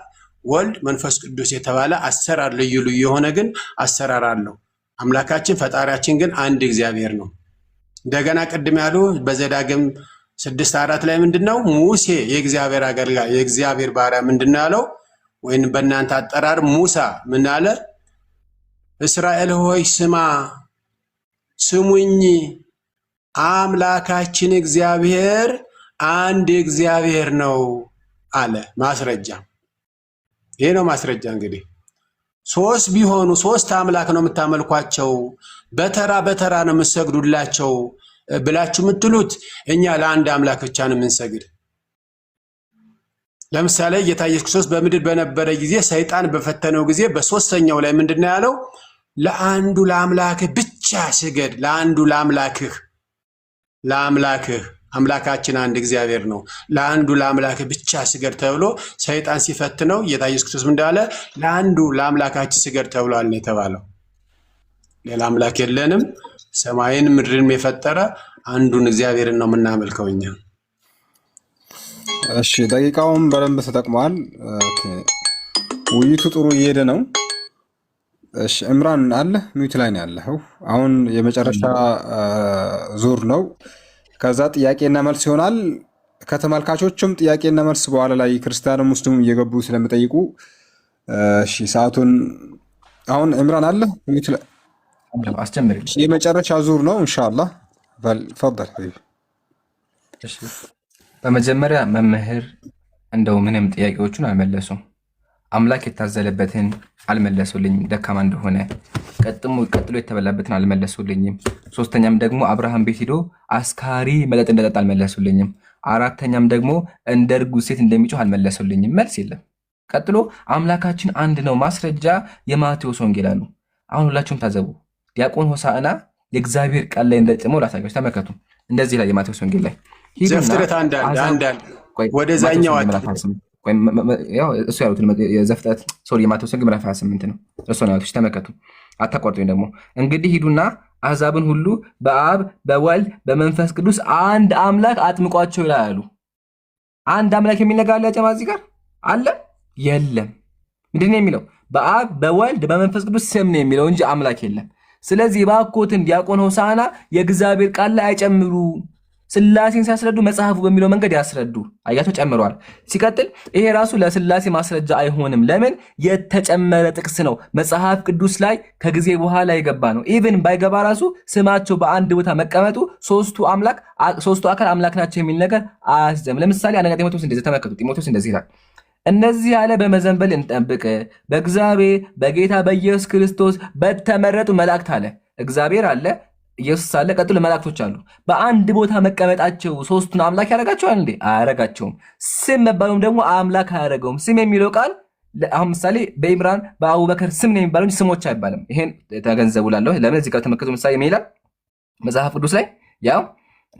ወልድ፣ መንፈስ ቅዱስ የተባለ አሰራር ልዩ ልዩ የሆነ ግን አሰራር አለው። አምላካችን ፈጣሪያችን ግን አንድ እግዚአብሔር ነው። እንደገና ቅድም ያሉ በዘዳግም 6:4 ላይ ምንድነው? ሙሴ የእግዚአብሔር አገልጋይ የእግዚአብሔር ባሪያ ምንድነው ያለው? ወይም በእናንተ አጠራር ሙሳ ምን አለ? እስራኤል ሆይ ስማ ስሙኝ፣ አምላካችን እግዚአብሔር አንድ እግዚአብሔር ነው አለ። ማስረጃ ይሄ ነው ማስረጃ። እንግዲህ ሶስት ቢሆኑ ሶስት አምላክ ነው የምታመልኳቸው፣ በተራ በተራ ነው የምትሰግዱላቸው ብላችሁ የምትሉት፣ እኛ ለአንድ አምላክ ብቻ ነው የምንሰግድ። ለምሳሌ ጌታ ኢየሱስ ክርስቶስ በምድር በነበረ ጊዜ ሰይጣን በፈተነው ጊዜ በሶስተኛው ላይ ምንድነው ያለው? ለአንዱ ለአምላክህ ብቻ ስገድ፣ ለአንዱ ለአምላክህ አምላካችን አንድ እግዚአብሔር ነው፣ ለአንዱ ለአምላክህ ብቻ ስገድ ተብሎ ሰይጣን ሲፈትነው ጌታ ኢየሱስ ክርስቶስ ምን እንዳለ? ለአንዱ ለአምላካችን ስገድ ተብሏል ነው የተባለው። ሌላ አምላክ የለንም። ሰማይን ምድርን የፈጠረ አንዱን እግዚአብሔርን ነው የምናመልከው እኛ። እሺ ደቂቃውን በደንብ ተጠቅመዋል። ውይይቱ ጥሩ እየሄደ ነው። እሺ ዕምራን አለ ሚዩት ላይ ነው ያለው። አሁን የመጨረሻ ዙር ነው። ከዛ ጥያቄና መልስ ይሆናል። ከተመልካቾችም ጥያቄና መልስ በኋላ ላይ ክርስቲያንም ሙስሊሙም እየገቡ ስለሚጠይቁ እሺ ሰዓቱን አሁን ዕምራን አለ ሚዩት ላይ አስጀምር። የመጨረሻ ዙር ነው ኢንሻአላህ። ፈضل እሺ በመጀመሪያ መምህር እንደው ምንም ጥያቄዎቹን አልመለሱም። አምላክ የታዘለበትን አልመለሱልኝም፣ ደካማ እንደሆነ ቀጥሎ የተበላበትን አልመለሱልኝም። ሶስተኛም ደግሞ አብርሃም ቤት ሄዶ አስካሪ መጠጥ እንደጠጣ አልመለሱልኝም። አራተኛም ደግሞ እንደ እርጉዝ ሴት እንደሚጮህ አልመለሱልኝም። መልስ የለም። ቀጥሎ አምላካችን አንድ ነው ማስረጃ የማቴዎስ ወንጌል አሉ። አሁን ሁላችሁም ታዘቡ። ዲያቆን ሆሳዕና የእግዚአብሔር ቃል ላይ እንደጨመው ላሳያችሁ፣ ተመከቱ። እንደዚህ ላይ የማቴዎስ ወንጌል ላይ ዘፍጥረት አንዳንድ ወደዛኛው እሱ ያሉት የዘፍጥረት የማቴዎስ ወንጌል ምዕራፍ 28 ነው። እሱ ነው ያሉት። ተመከቱ፣ አታቋርጡኝ። ደግሞ እንግዲህ ሂዱና አሕዛብን ሁሉ በአብ በወልድ በመንፈስ ቅዱስ አንድ አምላክ አጥምቋቸው ይላሉ። አንድ አምላክ የሚል ነገር አለ ጀማ እዚህ ጋር አለ? የለም። ምንድን ነው የሚለው? በአብ በወልድ በመንፈስ ቅዱስ ስም ነው የሚለው እንጂ አምላክ የለም። ስለዚህ ባኮትን ዲያቆን ሆሳዕና የእግዚአብሔር ቃል ላይ አይጨምሩ። ስላሴን ሲያስረዱ መጽሐፉ በሚለው መንገድ ያስረዱ። አያቸው ጨምረዋል። ሲቀጥል ይሄ ራሱ ለስላሴ ማስረጃ አይሆንም። ለምን? የተጨመረ ጥቅስ ነው። መጽሐፍ ቅዱስ ላይ ከጊዜ በኋላ የገባ ነው። ኢቭን ባይገባ ራሱ ስማቸው በአንድ ቦታ መቀመጡ ሶስቱ አካል አምላክ ናቸው የሚል ነገር አያስዘም። ለምሳሌ አንደኛ ጢሞቴዎስ እንደዚህ ተመልከቱ። ጢሞቴዎስ እንደዚህ ይላል፣ እነዚህ ያለ በመዘንበል እንጠብቅ፣ በእግዚአብሔር በጌታ በኢየሱስ ክርስቶስ በተመረጡ መላእክት አለ። እግዚአብሔር አለ፣ ኢየሱስ አለ፣ ቀጥሎ መላእክቶች አሉ። በአንድ ቦታ መቀመጣቸው ሶስቱን አምላክ ያደርጋቸዋል እንዴ? አያደርጋቸውም። ስም መባሉም ደግሞ አምላክ አያደርገውም። ስም የሚለው ቃል አሁን ምሳሌ በኢምራን በአቡበከር ስም ነው የሚባለው እንጂ ስሞች አይባልም። ይሄን ተገንዘቡ ላለሁ። ለምን እዚህ ጋር ተመከቱ። ምሳሌ ምን ይላል መጽሐፍ ቅዱስ ላይ? ያው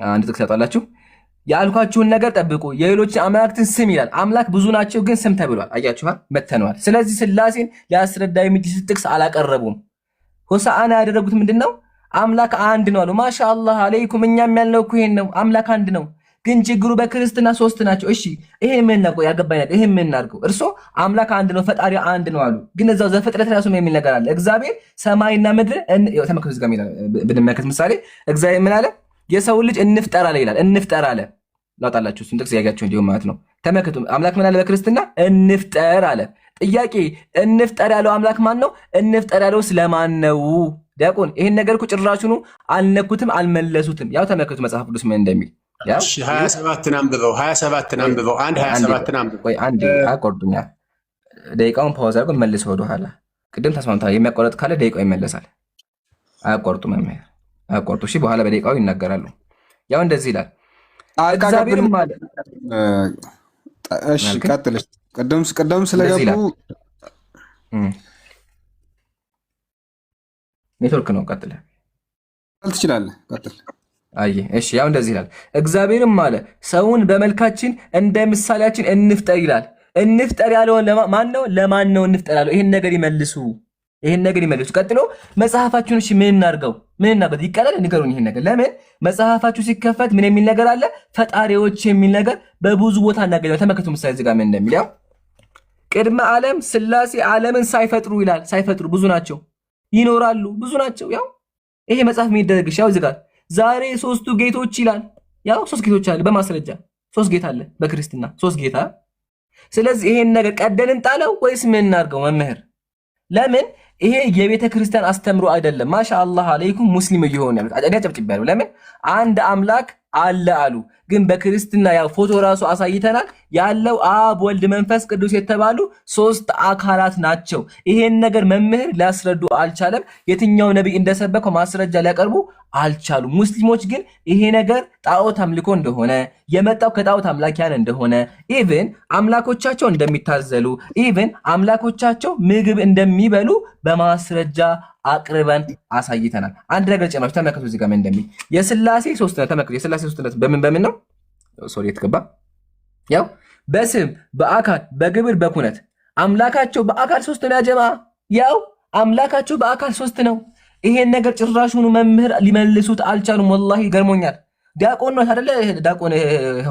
አንድ ጥቅስ ያጣላችሁ፣ ያልኳችሁን ነገር ጠብቁ፣ የሌሎችን አምላክትን ስም ይላል። አምላክ ብዙ ናቸው ግን ስም ተብሏል። አያችኋል፣ መተነዋል። ስለዚህ ስላሴን ሊያስረዳ የሚችል ጥቅስ አላቀረቡም። ሆሳዕና ያደረጉት ምንድን ነው? አምላክ አንድ ነው አሉ። ማሻአላህ አለይኩም። እኛም ያልነው እኮ ይሄን ነው፣ አምላክ አንድ ነው። ግን ችግሩ በክርስትና ሶስት ናቸው። እሺ ይሄ ምን ነው ያገባኛል? ይሄ ምን እናድርገው? እርሶ አምላክ አንድ ነው ፈጣሪ አንድ ነው አሉ። ግን እዛው ዘፍጥረት ራሱ የሚል ነገር አለ። እግዚአብሔር ሰማይና ምድር ተመከቱ። ጋር ብንመለከት ምሳሌ እግዚአብሔር ምን አለ? የሰው ልጅ እንፍጠር አለ ይላል። እንፍጠር አለ። ላውጣላችሁ እሱን ጥቅስ ያጋችሁ እንዲሁም ማለት ነው። ተመከቱ። አምላክ ምን አለ በክርስትና? እንፍጠር አለ። ጥያቄ እንፍጠር ያለው አምላክ ማን ነው? እንፍጠር ያለው ስለማን ነው? ዲያቆን ይሄን ነገር እኮ ጭራሹኑ አልነኩትም፣ አልመለሱትም። ያው ተመከቱ መጽሐፍ ቅዱስ ምን እንደሚል። ያው 27 አንብበው 27 አንብበው 27 አንብበው። ቆይ አንዴ አቆርጡኛ። ደቂቃውን ፓውዝ አድርጎ መልሶ ወደ ኋላ። ቅድም ተስማምተናል። የሚያቆረጥ ካለ ደቂቃው ይመለሳል። አያቆርጡ መምህር አያቆርጡ። እሺ በኋላ በደቂቃው ይናገራሉ። ያው እንደዚህ ይላል እግዚአብሔርም ማለት እሺ ቀጥል። ቅድም ስለገቡ ኔትወርክ ነው። ቀጥል ትችላለህ። ቀጥል። አይ እሺ ያው እንደዚህ ይላል እግዚአብሔርም አለ ሰውን በመልካችን እንደ ምሳሌያችን እንፍጠር ይላል። እንፍጠር ያለውን ማን ነው? ለማን ነው እንፍጠር ያለው? ይሄን ነገር ይመልሱ። ቀጥሎ መጽሐፋችሁን እሺ ምን እናድርገው? ይቀላል ንገሩኝ። ይሄን ነገር ለምን መጽሐፋችሁ ሲከፈት ምን የሚል ነገር አለ? ፈጣሪዎች የሚል ነገር በብዙ ቦታ እናገኛለን። ተመልከቱ ምሳሌ እዚህ ጋር ምን እንደሚል። ያው ቅድመ ዓለም ስላሴ ዓለምን ሳይፈጥሩ ይላል። ሳይፈጥሩ ብዙ ናቸው፣ ይኖራሉ፣ ብዙ ናቸው። ያው ይሄ መጽሐፍ የሚደረግሽ ያው እዚህ ጋር ዛሬ ሶስቱ ጌቶች ይላል። ያው ሶስት ጌቶች አለ በማስረጃ ሶስት ጌታ አለ በክርስትና ሶስት ጌታ። ስለዚህ ይሄን ነገር ቀደልን ጣለው ወይስ ምን እናድርገው መምህር? ለምን ይሄ የቤተ ክርስቲያን አስተምሮ አይደለም። ማሻአላህ አለይኩም ሙስሊም እየሆነ ያሉት አጨዳ ጨብጭባለሁ። ለምን አንድ አምላክ አለ አሉ። ግን በክርስትና ያው ፎቶ ራሱ አሳይተናል ያለው አብ ወልድ መንፈስ ቅዱስ የተባሉ ሶስት አካላት ናቸው። ይሄን ነገር መምህር ሊያስረዱ አልቻለም። የትኛው ነብይ እንደሰበከው ማስረጃ ሊያቀርቡ አልቻሉ። ሙስሊሞች ግን ይሄ ነገር ጣዖት አምልኮ እንደሆነ የመጣው ከጣዖት አምላኪያን እንደሆነ ኢቭን አምላኮቻቸው እንደሚታዘሉ ኢቭን አምላኮቻቸው ምግብ እንደሚበሉ በማስረጃ አቅርበን አሳይተናል። አንድ ነገር ጨማችሁ ተመልከቱ። እዚህ ጋር ምን እንደሚል የሥላሴ ሶስትነት ተመልከቱ። የሥላሴ ሶስትነት በምን ነው? ሶሪ የተገባ ያው በስም በአካል በግብር በኩነት አምላካቸው በአካል ሶስት ነው። ያጀማ ያው አምላካቸው በአካል ሶስት ነው። ይሄን ነገር ጭራሹኑ መምህር ሊመልሱት አልቻሉም። ወላሂ ገርሞኛል። ዲያቆን ነው አይደለ? ዲያቆን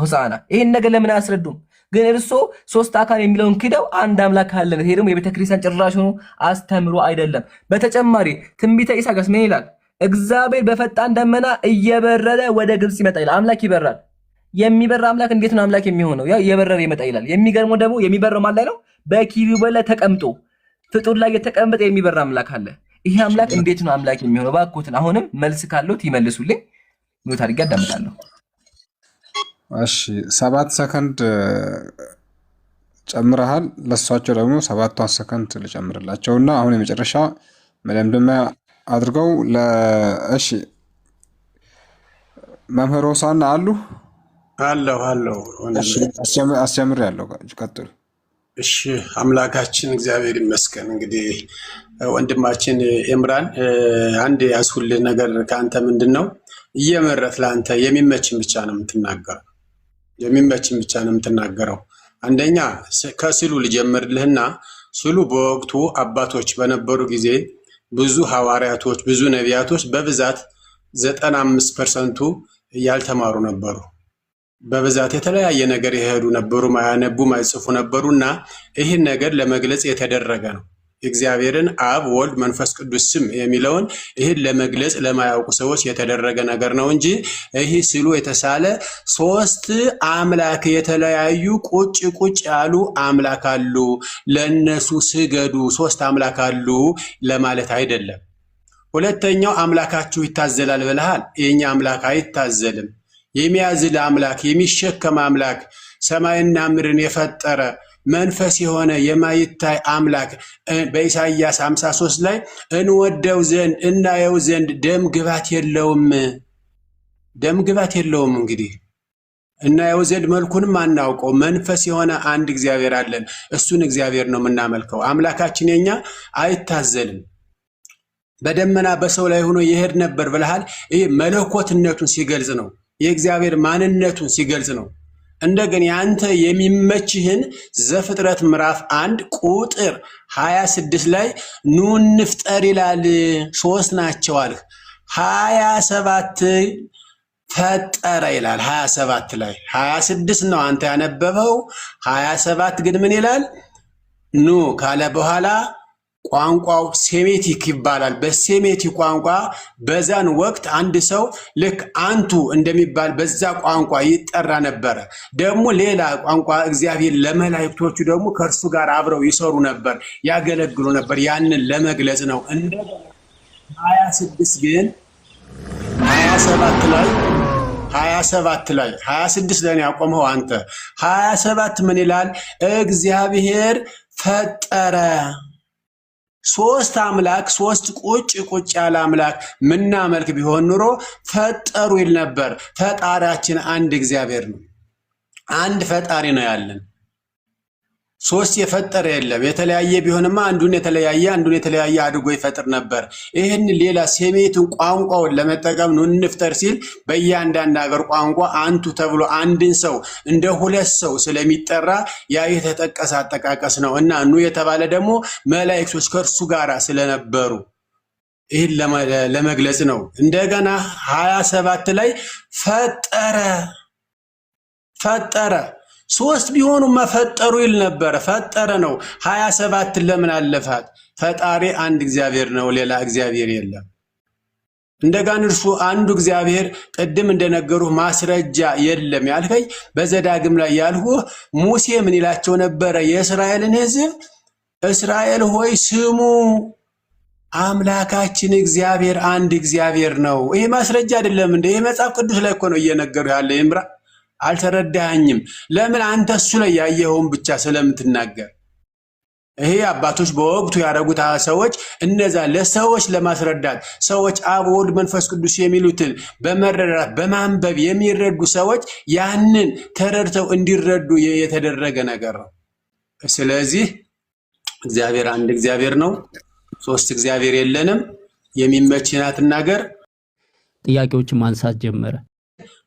ሆሳዕና ይሄን ነገር ለምን አያስረዱም? ግን እርሶ ሶስት አካል የሚለውን ክደው አንድ አምላክ አለ። ይሄ ደግሞ የቤተክርስቲያን ጭራሹኑ አስተምሮ አይደለም። በተጨማሪ ትንቢተ ኢሳይያስ ምን ይላል? እግዚአብሔር በፈጣን ደመና እየበረረ ወደ ግብጽ ይመጣ ይላል። አምላክ ይበራል። የሚበራ አምላክ እንዴት ነው አምላክ የሚሆነው? ያው እየበረረ ይመጣ ይላል። የሚገርመው ደግሞ የሚበረው ማን ላይ ነው? በኪሩቤል ላይ ተቀምጦ ፍጡር ላይ የተቀመጠ የሚበራ አምላክ አለ። ይሄ አምላክ እንዴት ነው አምላክ የሚሆነው? ባኩትን አሁንም መልስ ካሉት ይመልሱልኝ። ኑት አድርጌ አዳምጣለሁ። እሺ 7 ሰከንድ ጨምረሃል። ለሷቸው ደግሞ 7 ሰከንድ ልጨምርላቸውና አሁን የመጨረሻ መደምደሚያ አድርገው እሺ መምህር ሆሳዕና አሉ? አለሁ። እሺ አስጀምሬያለሁ። ቀጥሉ። እሺ አምላካችን እግዚአብሔር ይመስገን። እንግዲህ ወንድማችን ኤምራን አንድ ያስሁልህ ነገር ከአንተ ምንድን ነው እየመረጥ ለአንተ የሚመችን ብቻ ነው የምትናገረው። አንደኛ ከስሉ ልጀምርልህና ስሉ በወቅቱ አባቶች በነበሩ ጊዜ ብዙ ሐዋርያቶች ብዙ ነቢያቶች በብዛት 95% ያልተማሩ ነበሩ። በብዛት የተለያየ ነገር የሄዱ ነበሩ፣ ማያነቡ ማይጽፉ ነበሩና ይህን ነገር ለመግለጽ የተደረገ ነው። እግዚአብሔርን አብ ወልድ መንፈስ ቅዱስ ስም የሚለውን ይህን ለመግለጽ ለማያውቁ ሰዎች የተደረገ ነገር ነው እንጂ ይህ ስሉ የተሳለ ሶስት አምላክ የተለያዩ ቁጭ ያሉ አምላክ አሉ ለነሱ ስገዱ ሶስት አምላክ አሉ ለማለት አይደለም። ሁለተኛው አምላካችሁ ይታዘላል ብለሃል። የኛ አምላክ አይታዘልም። የሚያዝል አምላክ የሚሸከም አምላክ ሰማይና ምድርን የፈጠረ መንፈስ የሆነ የማይታይ አምላክ በኢሳይያስ 53 ላይ እንወደው ዘንድ እናየው ዘንድ ደም ግባት የለውም። እንግዲህ እናየው ዘንድ መልኩንም አናውቀው መንፈስ የሆነ አንድ እግዚአብሔር አለን። እሱን እግዚአብሔር ነው የምናመልከው። አምላካችን የኛ አይታዘልም። በደመና በሰው ላይ ሆኖ ይሄድ ነበር ብለሃል። ይህ መለኮትነቱን ሲገልጽ ነው። የእግዚአብሔር ማንነቱን ሲገልጽ ነው። እንደገና ያንተ የሚመችህን ዘፍጥረት ምዕራፍ 1 ቁጥር 26 ላይ ኑ እንፍጠር ይላል። ሶስት ናቸው አልህ። 27 ፈጠረ ይላል። 27 ላይ 26 ነው አንተ ያነበበው። 27 ግን ምን ይላል? ኑ ካለ በኋላ ቋንቋው ሴሜቲክ ይባላል። በሴሜቲክ ቋንቋ በዛን ወቅት አንድ ሰው ልክ አንቱ እንደሚባል በዛ ቋንቋ ይጠራ ነበረ። ደግሞ ሌላ ቋንቋ እግዚአብሔር ለመላእክቶቹ ደግሞ ከእርሱ ጋር አብረው ይሰሩ ነበር፣ ያገለግሉ ነበር። ያንን ለመግለጽ ነው። እንደ 26 ግን 27 ላይ 26 ላይ ያቆመው አንተ 27 ምን ይላል? እግዚአብሔር ፈጠረ። ሶስት አምላክ ሶስት ቁጭ ያለ አምላክ ምናመልክ ቢሆን ኑሮ ፈጠሩ ይል ነበር። ፈጣሪያችን አንድ እግዚአብሔር ነው። አንድ ፈጣሪ ነው ያለን። ሶስት የፈጠረ የለም። የተለያየ ቢሆንማ አንዱን የተለያየ አድርጎ ይፈጥር ነበር። ይህን ሌላ ሴሜትን ቋንቋውን ለመጠቀም ነው እንፍጠር ሲል በእያንዳንድ ሀገር ቋንቋ አንቱ ተብሎ አንድን ሰው እንደ ሁለት ሰው ስለሚጠራ ያ የተጠቀሰ አጠቃቀስ ነው እና ኑ የተባለ ደግሞ መላእክቶች ከእርሱ ጋር ስለነበሩ ይህን ለመግለጽ ነው። እንደገና 27 ላይ ፈጠረ ሶስት ቢሆኑ መፈጠሩ ይል ነበር። ፈጠረ ነው። 27 ለምን አለፋት? ፈጣሪ አንድ እግዚአብሔር ነው፣ ሌላ እግዚአብሔር የለም። እንደገና እርሱ አንዱ እግዚአብሔር ቅድም እንደነገሩህ ማስረጃ የለም ያልከኝ በዘዳግም ላይ ያልሁህ ሙሴ ምን ይላቸው ነበረ? የእስራኤልን ሕዝብ እስራኤል ሆይ ስሙ፣ አምላካችን እግዚአብሔር አንድ እግዚአብሔር ነው። ይሄ ማስረጃ አይደለም እንደ ይሄ መጽሐፍ ቅዱስ ላይ እኮ ነው እየነገሩ ያለ። ይምራ አልተረዳኸኝም። ለምን አንተ እሱ ላይ ያየኸውን ብቻ ስለምትናገር? ይሄ አባቶች በወቅቱ ያደረጉት ሰዎች እነዛ ለሰዎች ለማስረዳት ሰዎች አብ ወልድ መንፈስ ቅዱስ የሚሉትን በመረዳት በማንበብ የሚረዱ ሰዎች ያንን ተረድተው እንዲረዱ የተደረገ ነገር ነው። ስለዚህ እግዚአብሔር አንድ እግዚአብሔር ነው። ሶስት እግዚአብሔር የለንም። የሚመችህን አትናገር። ጥያቄዎችን ማንሳት ጀመረ።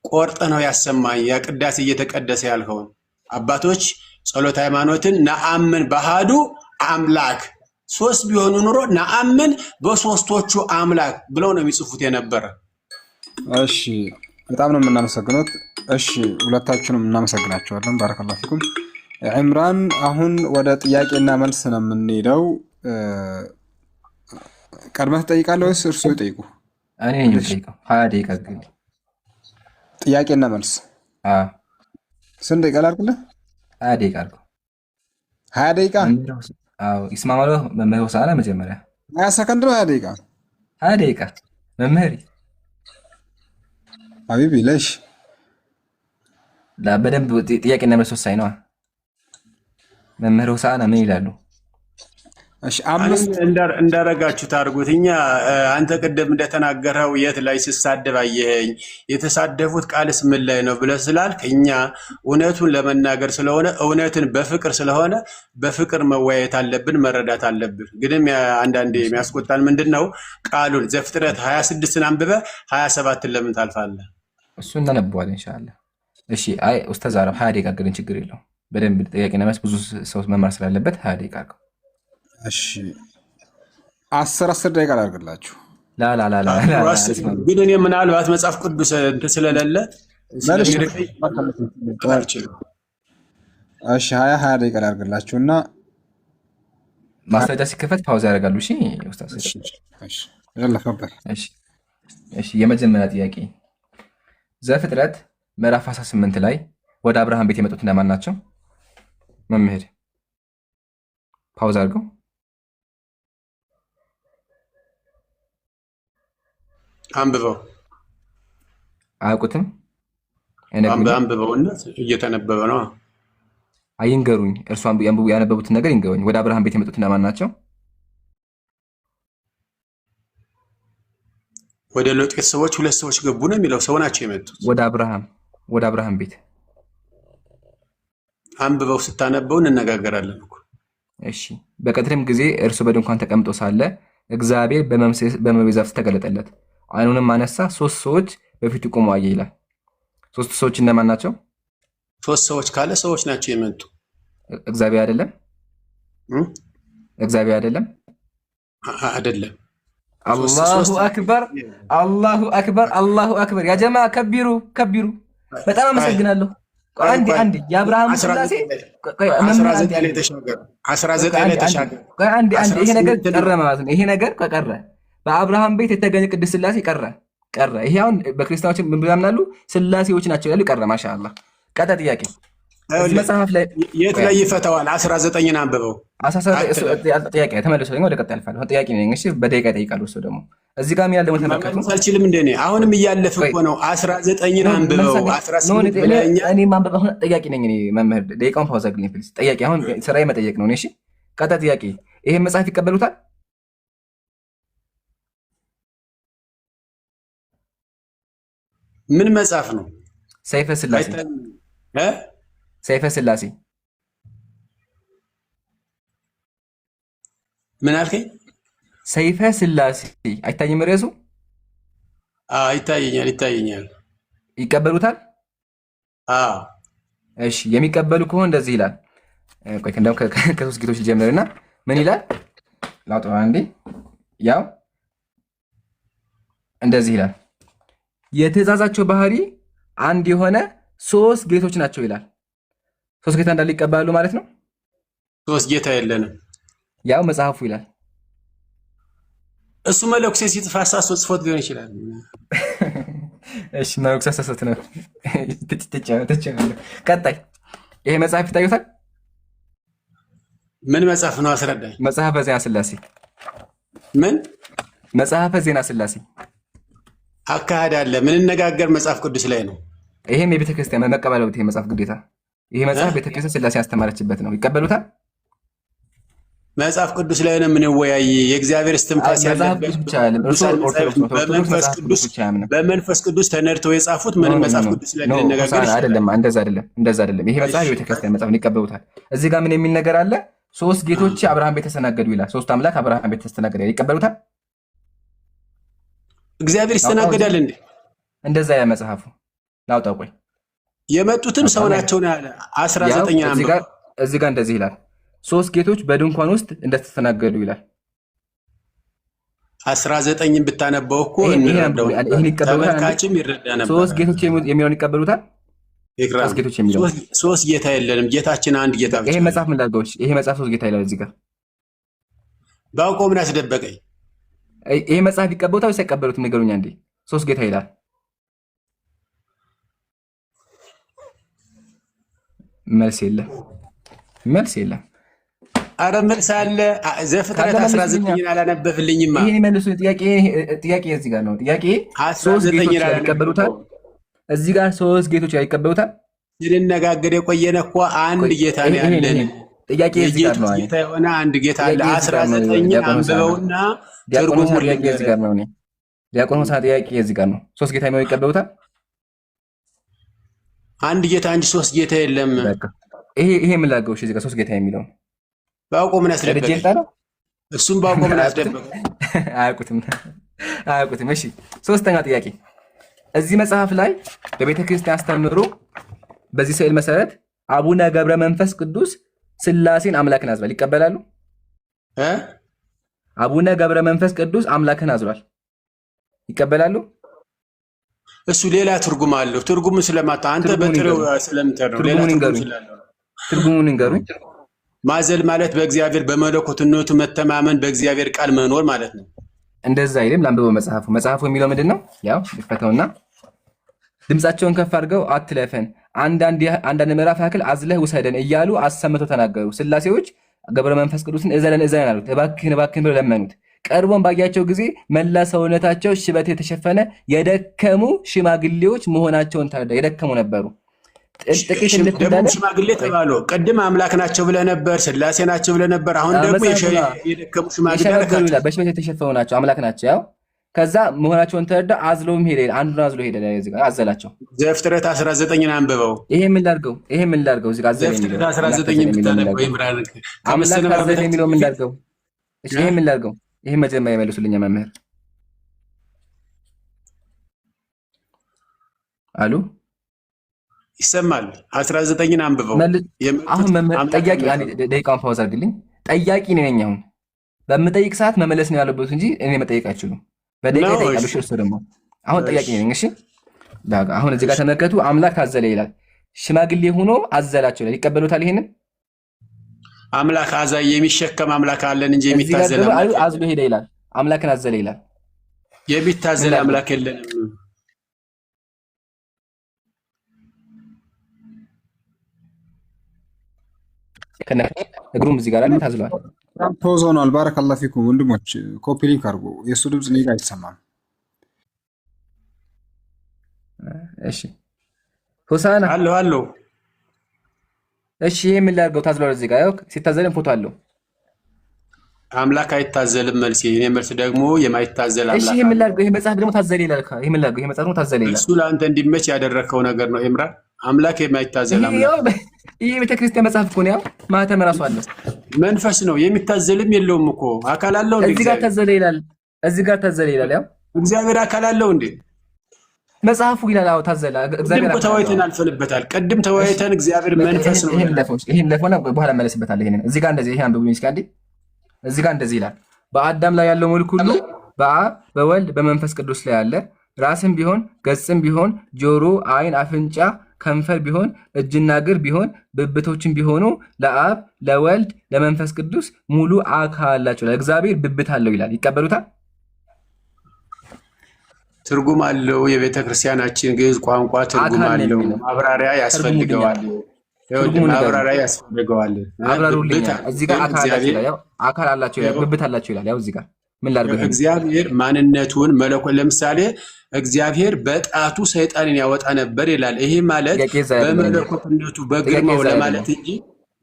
ቆርጠ ነው ያሰማኝ። ያ ቅዳሴ እየተቀደሰ ያልኸውን አባቶች ጸሎት ሃይማኖትን ነአምን በአሐዱ አምላክ ሶስት ቢሆኑ ኑሮ ነአምን በሶስቶቹ አምላክ ብለው ነው የሚጽፉት የነበረ። እሺ በጣም ነው የምናመሰግኑት። እሺ ሁለታችሁንም እናመሰግናቸዋለን። ባረከላሁ ፊኩም። ዕምራን አሁን ወደ ጥያቄና መልስ ነው የምንሄደው። ቀድመህ ትጠይቃለህ ወይስ እርሱ ይጠይቁ? እኔ ነኝ የምጠይቀው። 20 ደቂቃ ግን ጥያቄና መልስ ስንት ደቂቃ ላድርግልህ? 20 ደቂቃ አድርገው። 20 ደቂቃ ይስማማሉ። መምህር ሆሳዕና መጀመሪያ 20 ሰከንድ ነው። 20 ደቂቃ 20 ደቂቃ መምህር ሀቢቢ ለሽ በደንብ ጥያቄና መልስ ወሳኝ ነዋ። መምህር ሆሳዕና ምን ይላሉ? እሺ አምስት እንዳረጋችሁ ታርጉት። እኛ አንተ ቅድም እንደተናገረው የት ላይ ሲሳደብ አየኸኝ? የተሳደፉት ቃልስ ምን ላይ ነው ብለህ ስላልክ እኛ እውነቱን ለመናገር ስለሆነ እውነትን በፍቅር ስለሆነ በፍቅር መወያየት አለብን፣ መረዳት አለብን። ግንም አንዳንዴ የሚያስቆጣን ምንድን ነው? ቃሉን ዘፍጥረት 26ን አንብበህ 27ን ለምን ታልፋለህ? እሱ እናነበዋል ኢንሻአላህ። እሺ አይ ኡስታዝ አረብ 20 ደቂቃ ግን ችግር የለውም። በደንብ ጥያቄና መልስ ብዙ ሰው መማር ስላለበት 20 ደቂቃ አድርገው። እሺ 10 ደቂቃ ላድርግላችሁ። ግን እኔ ምናልባት መጽሐፍ ቅዱስ እንትን ስለሌለ እሺ 20 ደቂቃ ላድርግላችሁ እና ማስረጃ ሲከፈት ፓውዝ ያደርጋሉ። እሺ ኡስታዝ። እሺ ያለፈበት። እሺ የመጀመሪያ ጥያቄ ዘፍጥረት ምዕራፍ 18 ላይ ወደ አብርሃም ቤት የመጡት እነማን ናቸው? መምህር ፓውዝ አድርገው። አንብበው። አያውቁትም? አንብበውና እየተነበበ ነው። አይንገሩኝ። እርሱ ያነበቡትን ነገር ይንገሩኝ። ወደ አብርሃም ቤት የመጡት እነማን ናቸው? ወደ ሎጥ ሰዎች 2 ሰዎች ገቡ ነው የሚለው። ሰው ናቸው የመጡት ወደ አብርሃም ቤት። አንብበው። ስታነበው እንነጋገራለን እኮ። እሺ በቀትርም ጊዜ እርሱ በድንኳን ተቀምጦ ሳለ እግዚአብሔር በመምሬ ዛፍ ተገለጠለት። ዓይኑንም አነሳ፣ 3 ሰዎች በፊቱ ቆመው አየ ይላል። 3 ሰዎች እነማን ናቸው? 3 ሰዎች ካለ ሰዎች ናቸው የመጡ። እግዚአብሔር አይደለም? እግዚአብሔር አይደለም? አይደለም። አላሁ አክበር፣ አላሁ አክበር፣ አላሁ አክበር። ያ ጀማ ከቢሩ። በጣም አመሰግናለሁ። አንድ የአብርሃም ስላሴ 19 ላይ ተሻገር። ይሄ ነገር ቀረ ማለት ነው። ይሄ ነገር ከቀረ በአብርሃም ቤት የተገኘ ቅድስት ስላሴ ቀረ። ይሄ አሁን በክርስቲያኖች ምን ያምናሉ? ስላሴዎች ናቸው ያሉ ቀረ። ማሻአላህ። ቀጣ ጥያቄ መጽሐፍ ላይ የት ላይ ይፈታዋል? 19ን አንብበው። ጥያቄ ተመልሶ ወደ ቀጣይ ያልፋል። ጥያቄ ነኝ። እሺ በደቂቃ ይጠይቃሉ። እሱ ደግሞ እዚህ ጋር ያለው ተመልከቱ። አልችልም እንደ እኔ አሁንም እያለፈ እኮ ነው። 19ን አንብበው። 18 እኔ ማንበብ አሁን ጥያቄ ነኝ እኔ መምህር። ደቂቃውን ፓውዝ አድርግልኝ ፕሊዝ። ጥያቄ አሁን ስራዬ መጠየቅ ነው። እሺ ቀጣ ጥያቄ። ይሄን መጽሐፍ ይቀበሉታል? ምን መጽሐፍ ነው? ሰይፈ ስላሴ። ሰይፈ ስላሴ። ምን አልከኝ? ሰይፈ ስላሴ አይታይም? ርዕሱ ይታየኛል። ይቀበሉታል? እሺ የሚቀበሉ ከሆነ እንደዚህ ይላል። ቆይ እንደውም ከ3 ጌቶች ልጀምርና ምን ይላል? ላውጣው አንዴ። ያው እንደዚህ ይላል። የትእዛዛቸው ባህሪ አንድ የሆነ 3 ጌቶች ናቸው ይላል። 3 ጌታ እንዳለ ይቀበላሉ ማለት ነው? 3 ጌታ የለንም ያው መጽሐፉ ይላል። እሱ መለኩሴ ሲጽፍ አሳስቶ ጽፎት ሊሆን ይችላል። እሺ መለኩሴ አሳስቶት ነው። ቀጣይ ይሄ መጽሐፍ ይታዩታል? ምን መጽሐፍ ነው? አስረዳኝ። መጽሐፈ ዜና ስላሴ። ምን መጽሐፈ ዜና ሥላሴ አካሄድ አለ? ምንነጋገር መጽሐፍ ቅዱስ ላይ ነው። ይሄም የቤተክርስቲያን መቀበለው ይሄ መጽሐፍ ግዴታ። ይሄ መጽሐፍ ቤተክርስቲያን ሥላሴ ያስተማረችበት ነው። ይቀበሉታል? መጽሐፍ ቅዱስ ላይ ነው የምንወያይ። የእግዚአብሔር እስትንፋስ ያለበት በመንፈስ ቅዱስ ተነድተው የጻፉት ምንም መጽሐፍ ቅዱስ ላይ ልንነጋገር አይደለም። እንደዛ አይደለም። ይሄ መጽሐፍ የቤተክርስቲያን መጽሐፍ ነው። ይቀበሉታል? እዚህ ጋር ምን የሚል ነገር አለ? ሶስት ጌቶች አብርሃም ቤት ተስተናገዱ ይላል። ሶስት አምላክ አብርሃም ቤት ተስተናገደ። ይቀበሉታል? እግዚአብሔር ይስተናገዳል እንዴ? እንደዛ ያ መጽሐፉ ላውጣው። ቆይ የመጡትም ሰው ናቸው ነው ያለ 19 አንበብ። እዚህ ጋር እንደዚህ ይላል፣ ሶስት ጌቶች በድንኳን ውስጥ እንደተስተናገዱ ይላል። 19ን ብታነበው እኮ ይሄን ይቀበሉታል? ተመልካችም ይረዳ ነበር። ሶስት ጌቶች የሚለውን ይቀበሉታል? ሶስት ጌቶች የሚለው ሶስት ጌታ የለንም፣ ጌታችን አንድ ጌታ ብቻ። ይሄ መጽሐፍ ምን ላድርገው? ይሄ መጽሐፍ ሶስት ጌታ ይላል እዚህ ጋር። ባውቀው ምን አስደበቀኝ? ይሄ መጽሐፍ ይቀበሉታል ወይስ አይቀበሉትም? ንገሩኝ አንዴ። ሶስት ጌታ ይላል። መልስ የለም። አረ መልስ አለ። ዘፍጥረት 19ን አላነበብልኝማ። ይሄን መልሱ። ጥያቄ እዚህ ጋር ነው። ጥያቄ ሶስት ጌቶች ይቀበሉታል? እዚህ ጋር ሶስት ጌቶች ይቀበሉታል? ስንነጋገር የቆየነ እኮ አንድ ጌታ ነው ያለን። ጥያቄ እዚህ ጋር ነው። ጌታ የሆነ አንድ ጌታ አለ። 19 አንብበውና ትርጉሙ ጥያቄ እዚህ ጋር ነው። ዲያቆን ሆሳ ጥያቄ እዚህ ጋር ነው። ሶስት ጌታ ነው ይቀበሉታል? አንድ ጌታ እንጂ ሶስት ጌታ የለም። ይሄ ምን ላድርገው? እዚህ ጋር ሶስት ጌታ የሚለው ባውቆ ምን አስደበቀኝ? እሱም ባውቆ ምን አስደበቀኝ? አያውቁትም። እሺ ሶስተኛ ጥያቄ፣ እዚህ መጽሐፍ ላይ በቤተ ክርስቲያን አስተምህሮ በዚህ ስዕል መሰረት አቡነ ገብረ መንፈስ ቅዱስ ሥላሴን አምላክን አዝሏል። ይቀበላሉ? አቡነ ገብረ መንፈስ ቅዱስ አምላክን አዝሏል። ይቀበላሉ? እሱ ሌላ ትርጉም አለው። ትርጉሙ ስለማታ አንተ በጥሬው ስለምትረው ሌላ ትርጉሙን እንገሩኝ። ማዘል ማለት በእግዚአብሔር በመለኮትነቱ መተማመን፣ በእግዚአብሔር ቃል መኖር ማለት ነው። እንደዛ አይደለም። ላንብበው መጽሐፉ የሚለው ምንድን ነው? ያው ይፈተውና ድምፃቸውን ከፍ አድርገው አትለፈን፣ አንዳንድ ምዕራፍ ያክል አዝለህ ውሰደን እያሉ አሰምተው ተናገሩ። ሥላሴዎች ገብረ መንፈስ ቅዱስን እዘለን አሉት። እባክህን ብለው ለመኑት። ቀርቦን ባያቸው ጊዜ መላ ሰውነታቸው ሽበት የተሸፈነ የደከሙ ሽማግሌዎች መሆናቸውን ተረዳ። የደከሙ ነበሩ። ጥቂት ደግሞ ሽማግሌ ተባሉ። ቅድም አምላክ ናቸው ብለህ ነበር፣ ሥላሴ ናቸው ብለህ ነበር። አሁን ደግሞ የደከሙ ሽማግሌ በሽበት የተሸፈኑ ናቸው፣ አምላክ ናቸው። ያው ከዛ መሆናቸውን ተረዳ። አዝሎም ሄደ። አንዱን አዝሎ ሄደ፣ አዘላቸው። ዘፍጥረት 19ን አንብበው። ይሄ ምን ላድርገው? እዚህ ጋር ዘፍጥረት 19 ብታነበው ይምራል። አምላክ አዘለ የሚለው ምን ላድርገው? እሺ ይሄ ምን ላድርገው? ይሄ መጀመሪያ ይመልሱልኝ መምህር አሉ። ይሰማል። 19ን አንብበው። አሁን መምህር ጠያቂ ደቂቃውን ፓውዝ አድርግልኝ። ጠያቂ ነኝ። አሁን በምጠይቅ ሰዓት መመለስ ነው ያለበት እንጂ እኔ መጠየቅ አይችሉም። በደቂቃ ይጠይቃሉ። እሺ ደግሞ አሁን ጠያቂ ነኝ። እሺ አሁን እዚህ ጋር ተመልከቱ። አምላክ ታዘለ ይላል። ሽማግሌ ሆኖ አዘላቸው ይላል። ይቀበሉታል? ይሄንን አምላክ አዛይ የሚሸከም አምላክ አለን እንጂ የሚታዘል አዝሎ ሄደ ይላል። አምላክን አዘለ ይላል። የሚታዘል አምላክ የለንም። እግሩም እዚህ ጋር አለ፣ ታዝሏል። ፖዝ ሆኗል። ባረከላሁ ፊኩም ወንድሞች፣ ኮፒ ሊንክ አድርጉ። የእሱ ድምፅ እኔ ጋር አይሰማም። እሺ ሆሳና አለው። እሺ ይሄ ምን ላድርገው? ታዝሏል። እዚህ ጋር ያው ሲታዘልም ፎቶ አለው። አምላክ አይታዘልም መልስ። የኔ መልስ ደግሞ የማይታዘል አምላክ። እሺ ይሄ ምን ላድርገው? ይሄ መጽሐፍ ደግሞ ታዘለ ይላል። ይሄ ምን ላድርገው? ይሄ መጽሐፍ ደግሞ ታዘለ ይላል። እሱ ለአንተ እንዲመች ያደረከው ነገር ነው። ኤምራን አምላክ የማይታዘል አምላክ። ይሄ ቤተክርስቲያን መጽሐፍ እኮ ነው። ያው ማህተም ራሱ አለ። መንፈስ ነው። የሚታዘልም የለውም እኮ አካል አለው እንዴ? እዚህ ጋር ታዘለ ይላል። ያው እግዚአብሔር አካል አለው እንዴ? መጽሐፉ ይላል። አዎ ታዘለ። እግዚአብሔር ተወያይተን አልፈንበታል። ቅድም ተወያይተን እግዚአብሔር መንፈስ ነው። ይሄን ለፎና በኋላ መለስበታል። ይሄን እዚህ ጋር እንደዚህ ይሄ አንብቡኝ እስኪ አንዴ። እዚህ ጋር እንደዚህ ይላል። በአዳም ላይ ያለው መልክ ሁሉ በአብ በወልድ በመንፈስ ቅዱስ ላይ አለ። ራስም ቢሆን ገጽም ቢሆን ጆሮ፣ አይን፣ አፍንጫ፣ ከንፈር ቢሆን እጅና እግር ቢሆን ብብቶችን ቢሆኑ ለአብ ለወልድ ለመንፈስ ቅዱስ ሙሉ አካል አላቸው። ለእግዚአብሔር ብብት አለው ይላል። ይቀበሉታል? ትርጉም አለው። የቤተ ክርስቲያናችን ግዕዝ ቋንቋ ትርጉም አለው። ማብራሪያ ያስፈልገዋል። አብራሩልኝ። እዚህ ጋር አካል አላቸው ይላል። ብብት አላቸው ይላል። ያው እዚህ ጋር ምን ላድርገው? ይሄን እግዚአብሔር ማንነቱን መለኮት ለምሳሌ እግዚአብሔር በጣቱ ሰይጣንን ያወጣ ነበር ይላል። ይሄ ማለት በመለኮትነቱ በግርማው ለማለት እንጂ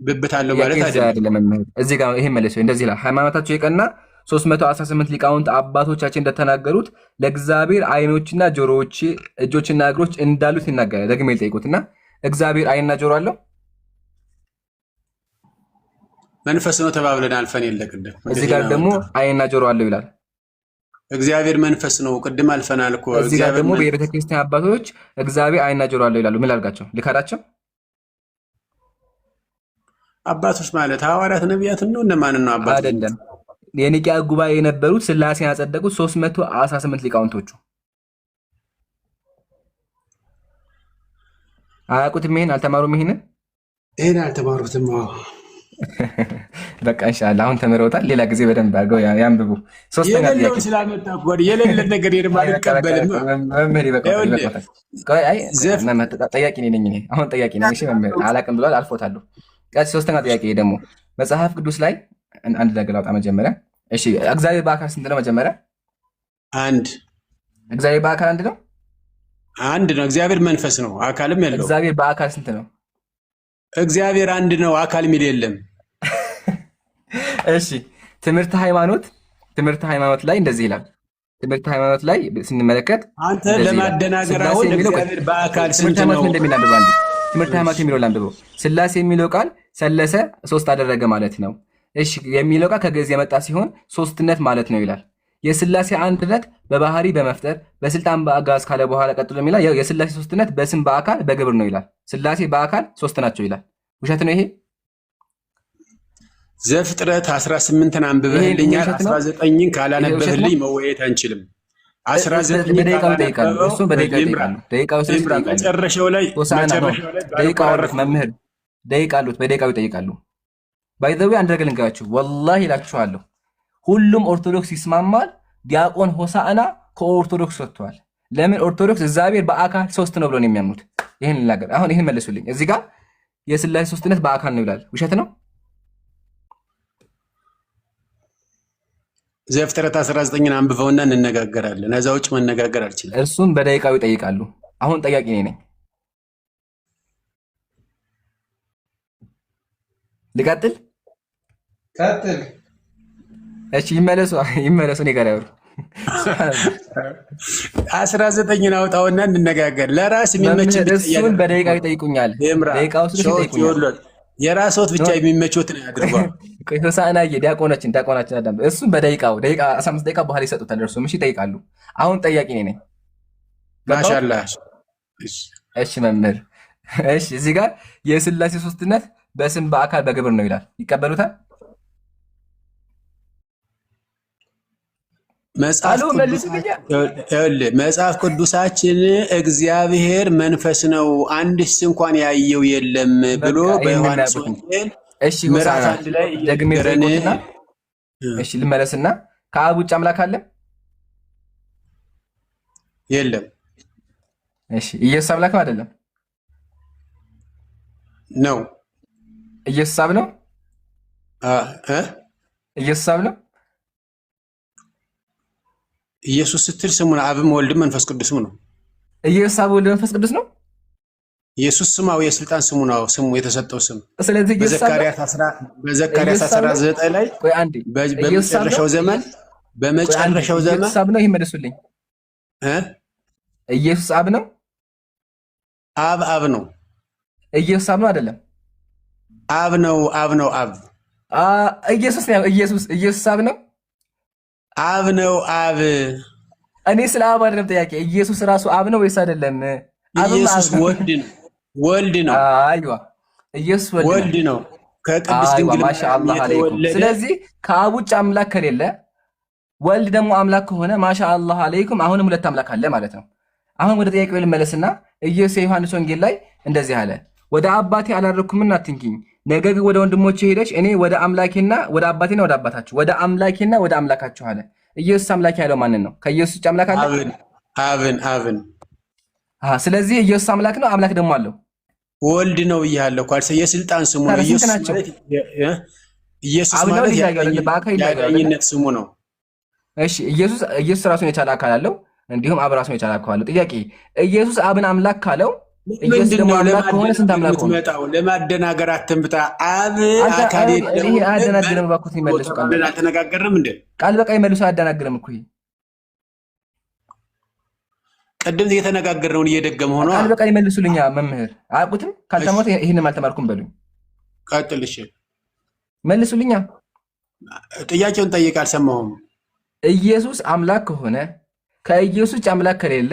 ብብታለው ማለት አይደለም። እዚህ ጋር ይሄን መልሶ እንደዚህ ይላል። ሃይማኖታቸው የቀና 318 ሊቃውንት አባቶቻችን እንደተናገሩት ለእግዚአብሔር ዓይኖችና ጆሮዎች እጆችና እግሮች እንዳሉት ይናገራል። ደግሜ ልጠይቁትና እግዚአብሔር ዓይንና ጆሮ አለው? መንፈስ ነው ተባብለን አልፈን የለቅድም። እዚህ ጋር ደግሞ ዓይንና ጆሮ አለው ይላል። እግዚአብሔር መንፈስ ነው ቅድም አልፈናል እኮ። እዚህ ጋር ደግሞ በቤተ ክርስቲያን አባቶች እግዚአብሔር ዓይንና ጆሮ አለው ይላሉ። ምን ላድርጋቸው? ልካዳቸው? አባቶች ማለት ሐዋርያት ነቢያትን ነው? እነማንን ነው አባቶች? አይደለም። የኒቅያ ጉባኤ የነበሩት ሥላሴን ያጸደቁት 318 ሊቃውንቶቹ አያውቁትም? ይሄን አልተማሩም? ይሄን አልተማሩትም። በቃ ኢንሻአላህ አሁን ተምረውታል። ሌላ ጊዜ በደንብ አድርገው ያንብቡ። ሶስተኛ ጥያቄ ስላመጣ የሌለ ነገር የማልቀበልም መምህር ይበቃል። ጠያቂ ነኝ እኔ አሁን ጠያቂ ነኝ። እሺ መምህር አላውቅም ብሏል፣ አልፎታለሁ። ሶስተኛ ጥያቄ ደግሞ መጽሐፍ ቅዱስ ላይ አንድ ነገር ላውጣ መጀመሪያ። እሺ እግዚአብሔር በአካል ስንት ነው? መጀመሪያ አንድ። እግዚአብሔር በአካል አንድ ነው? አንድ ነው። እግዚአብሔር መንፈስ ነው፣ አካልም የለው። እግዚአብሔር በአካል ስንት ነው? እግዚአብሔር አንድ ነው፣ አካል የሚል የለም። እሺ ትምህርት ሃይማኖት ላይ እንደዚህ ይላል። ትምህርት ሃይማኖት ላይ ስንመለከት አንተ ለማደናገር አሁን እግዚአብሔር በአካል ስንት ነው እንደሚናንበው አንድ ትምህርት ሃይማኖት የሚለው ላንብበው። ሥላሴ የሚለው ቃል ሰለሰ ሶስት አደረገ ማለት ነው። እሺ የሚለው ቃል ከግዕዝ የመጣ ሲሆን ሶስትነት ማለት ነው ይላል። የሥላሴ አንድነት በባህሪ በመፍጠር በስልጣን በአጋዝ ካለ በኋላ ቀጥሎ የሚላል የሥላሴ ሶስትነት በስም በአካል በግብር ነው ይላል። ሥላሴ በአካል ሶስት ናቸው ይላል። ውሸት ነው ይሄ? ዘፍጥረት 18ን አንብበህልኛል። 19ን ካላነበህልኝ መወያየት አንችልም። 19 በደቂቃው ይጠይቃሉ። እሱም በደቂቃው ይጠይቃሉ። መጨረሻው ላይ መምህር ደቂቃ አሉት። በደቂቃው ይጠይቃሉ። ባይዘዌ አንድ ነገር ልንገራችሁ፣ ወላሂ እላችኋለሁ ሁሉም ኦርቶዶክስ ይስማማል። ዲያቆን ሆሳዕና ከኦርቶዶክስ ወጥቷል። ለምን? ኦርቶዶክስ እግዚአብሔር በአካል ሶስት ነው ብሎ ነው የሚያምኑት። ይህን ልናገር። አሁን ይህን መልሱልኝ። እዚህ ጋር የሥላሴ ሶስትነት በአካል ነው ይላል። ውሸት ነው? ዘፍጥረት 19ን አንብበውና እንነጋገራለን። ከዛ ውጭ መነጋገር አልችልም። እርሱን በደቂቃው ይጠይቃሉ። አሁን ጠያቂ ነኝ። ልቀጥል? ቀጥል። እሺ ይመለሱ። እኔ ጋር ያወሩ 19ን አውጣውና እንነጋገር። ለራስ የሚመች እሱን በደቂቃው ይጠይቁኛል። ደቂቃው ውስጥ ይጠይቁኛል። የራስዎት ብቻ የሚመቾትን ያድርጓል። ሆሳዕና ዲያቆናችን አዳም እሱን በደቂቃው 15 ደቂቃ በኋላ ይሰጡታል። እርሱም እሺ ይጠይቃሉ። አሁን ጠያቂ ነኝ። ማሻአላህ። እሺ መምህር፣ እሺ እዚህ ጋር የሥላሴ ሶስትነት በስም በአካል በግብር ነው ይላል። ይቀበሉታል? መጽሐፍ ቅዱሳችን እግዚአብሔር መንፈስ ነው አንድስ እንኳን ያየው የለም ብሎ በዮሐንስ ወንጌል ምዕራፍ 1 ላይ ደግሜና እሺ ልመለስና ከአብ ውጭ አምላክ አለ? የለም። እሺ ኢየሱስ አምላክ ነው አይደለም? ነው። ኢየሱስ አብ ነው? ኢየሱስ አብ ነው? ኢየሱስ ስትል ስሙ ነው። አብም ወልድም መንፈስ ቅዱስም ነው። ኢየሱስ አብ ወልድ መንፈስ ቅዱስ ነው። ኢየሱስ ስማው የስልጣን ስሙ ነው። ስሙ የተሰጠው ስም ስለዚህ በዘካርያስ 19 ላይ በመጨረሻው ዘመን ኢየሱስ አብ ነው። ይሄ መልሱልኝ። ኢየሱስ አብ ነው? አብ ነው። ኢየሱስ አብ ነው አይደለም? አብ ነው። ኢየሱስ አብ ነው? አብ ነው። እኔ ስለ አብ አይደለም ጥያቄ። ኢየሱስ ራሱ አብ ነው ወይስ አይደለም? ኢየሱስ ወልድ ነው። አይዋ ኢየሱስ ወልድ ነው። ከቅድስት ድንግል ማሻአላህ አለይኩም። ስለዚህ ከአብ ውጭ አምላክ ከሌለ ወልድ ደግሞ አምላክ ከሆነ ማሻአላህ አለይኩም አሁንም ሁለት አምላክ አለ ማለት ነው። አሁን ወደ ጥያቄው ልመለስና ኢየሱስ የዮሐንስ ወንጌል ላይ እንደዚህ አለ፣ ወደ አባቴ አላረኩምና አትንኪኝ፣ ነገር ግን ወደ ወንድሞቼ ሄደሽ እኔ ወደ አምላኬና ወደ አባቴና ወደ አባታችሁ ወደ አምላኬና ወደ አምላካችሁ አለ። ኢየሱስ አምላክ ያለው ማንን ነው? ከኢየሱስ ውጭ አምላክ አለ? አብን። ስለዚህ ኢየሱስ አምላክ ነው። አምላክ ደግሞ አለው። ወልድ ነው ብያለሁ እኮ የስልጣን ስሙ ነው። ኢየሱስ ማለት የአዳኝነት ስሙ ነው። እሺ ኢየሱስ ራሱን የቻለ አካል አለው፣ እንዲሁም አብ ራሱን የቻለ አካል አለው። ጥያቄ ኢየሱስ አብን አምላክ ካለው ኢየሱስ ደግሞ አምላክ ከሆነ ስንት አምላክ ሆነ? ለማደናገር አትምጣ። አብ አካል የለውም። ይሄ አያደናግርም። እባክዎት ይመልሱ። ቃል አልተነጋገርንም እንዴ? ቃል በቃ ይመልሱ። አያደናግርም እኮ ቅድም እየተነጋገርነውን እየደገመ ሆኖ ቃል በቃ ይመልሱልኛ። መምህር አያውቁትም። ካልተማሩት ይሄንን አልተማርኩም በሉኝ። ቀጥል። እሺ መልሱልኛ። ጥያቄውን ጠይቅ። አልሰማሁም። ኢየሱስ አምላክ ከሆነ ከኢየሱስ ውጭ አምላክ ከሌለ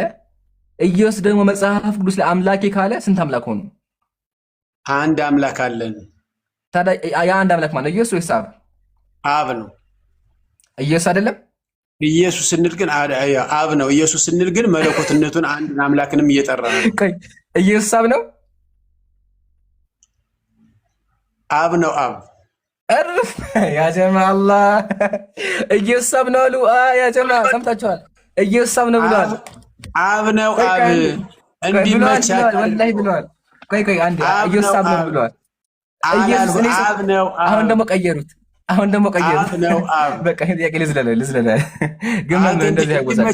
ኢየሱስ ደግሞ መጽሐፍ ቅዱስ ላይ አምላኬ ካለ ስንት አምላክ ሆኑ? አንድ አምላክ አለን። ታዲያ ያ አንድ አምላክ ማለት ኢየሱስ ወይስ አብ? አብ ነው። ኢየሱስ አይደለም። ኢየሱስ ስንል ግን አብ ነው። ኢየሱስ ስንል ግን መለኮትነቱን አንድ አምላክንም እየጠራ ነው። ቆይ ኢየሱስ አብ ነው? አብ ነው። አብ እርፍ ያ ጀማ አላህ ኢየሱስ አብ ነው አሉ። ያ ጀማ ሰምታችኋል? ኢየሱስ አብ ነው ብለዋል። አብ ነው። አብ እንዲመቻል ወላሂ ብለዋል። ቆይ አንዴ ኢየሱስ አብ ነው ብለዋል። አብ ነው። አሁን ደግሞ ቀየሩት። በቃ ጥያቄ ልዝለለ ግን እንደዚህ ያወዛል።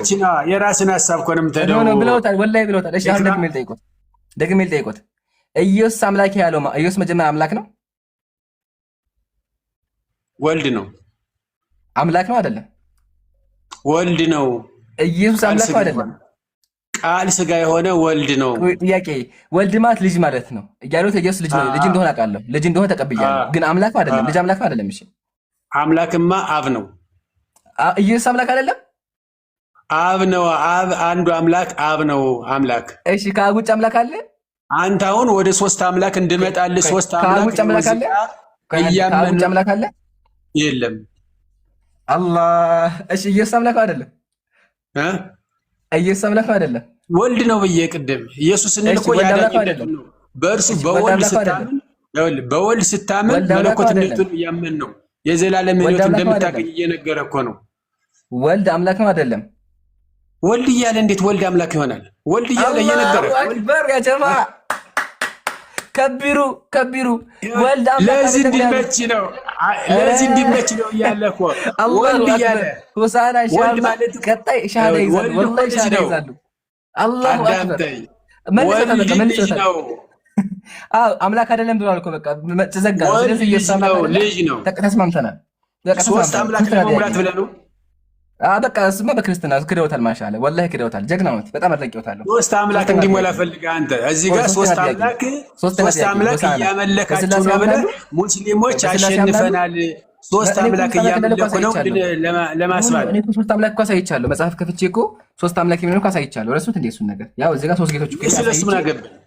የራስን ሀሳብ እኮ ነው የምትሄደው ብለውታል። ወላሂ ብለውታል። እሺ አሁን ደግሜ ልጠይቆት። ኢየሱስ አምላክ ያለው ኢየሱስ መጀመሪያ አምላክ ነው? ወልድ ነው። አምላክ ነው አይደለም? ወልድ ነው። ኢየሱስ አምላክ ነው አይደለም? ቃል ስጋ የሆነ ወልድ ነው። ጥያቄ ወልድ ማለት ልጅ ማለት ነው እያሉት ኢየሱስ ልጅ ነው። ልጅ እንደሆነ አውቃለሁ። ልጅ እንደሆነ ተቀብያለሁ። ግን አምላክ አይደለም። ልጅ አምላክ አይደለም። እሺ አምላክማ አብ ነው። ኢየሱስ አምላክ አይደለም? አብ ነው። አብ አንዱ አምላክ አብ ነው አምላክ። እሺ ከአብ ውጭ አምላክ አለ? አንተ አሁን ወደ ሶስት አምላክ እንድመጣልህ ሶስት አምላክ ከአብ ውጭ አምላክ አለ? ከአብ ውጭ አምላክ አለ? የለም። አላህ እሺ ኢየሱስ አምላክ አይደለም? ኢየሱስ አምላክ አይደለም? ወልድ ነው ብዬ ቅድም ኢየሱስ ስንል እኮ ያዳኝነት ነው። በእርሱ በወልድ ስታምን መለኮትነቱን እያመን ነው። የዘላለም ሕይወት እንደምታገኝ እየነገረ እኮ ነው። ወልድ አምላክ ነው አይደለም? ወልድ እያለ እንዴት ወልድ አምላክ ይሆናል? ወልድ እያለ እየነገረ አክበር ያ ጀማ ከቢሩ ወልድ አምላክ ለዚህ እንዲመች ነው እያለ እኮ ወልድ እያለ ሁሳና ሻል ቀጣይ ሻሃዳ ይዛሉ። ወላሂ ሻሃዳ ይዛሉ። አላሁ አክበር መልሶታ ነው። አምላክ አይደለም ብለዋል እኮ በቃ ተዘጋ። ስለዚህ ኢየሱስ አምላክ ልጅ ነው። ተስማምተናል። ሶስት አምላክ ለመሙላት ብለህ ነው። በቃ እሱማ በክርስትና ክደውታል። ማሻአላ ወላሂ ክደውታል። ጀግና ነው። በጣም አድንቄዎታለሁ። ሶስት አምላክ እንዲሞላ ፈልገህ አንተ እዚህ ጋር ሶስት አምላክ እያመለካችሁ ነው ብለህ ሙስሊሞች አሸንፈናል፣ ሶስት አምላክ እያመለኩ ነው ለማስባል። እኔ ሶስት አምላክ እኮ አሳይቻለሁ። መጽሐፍ ከፍቼ እኮ ሶስት አምላክ የሚሆነው እኮ አሳይቻለሁ። ረሱት እንደ እሱን ነገር ያው እዚህ ጋር ሶስት ጌቶች እኮ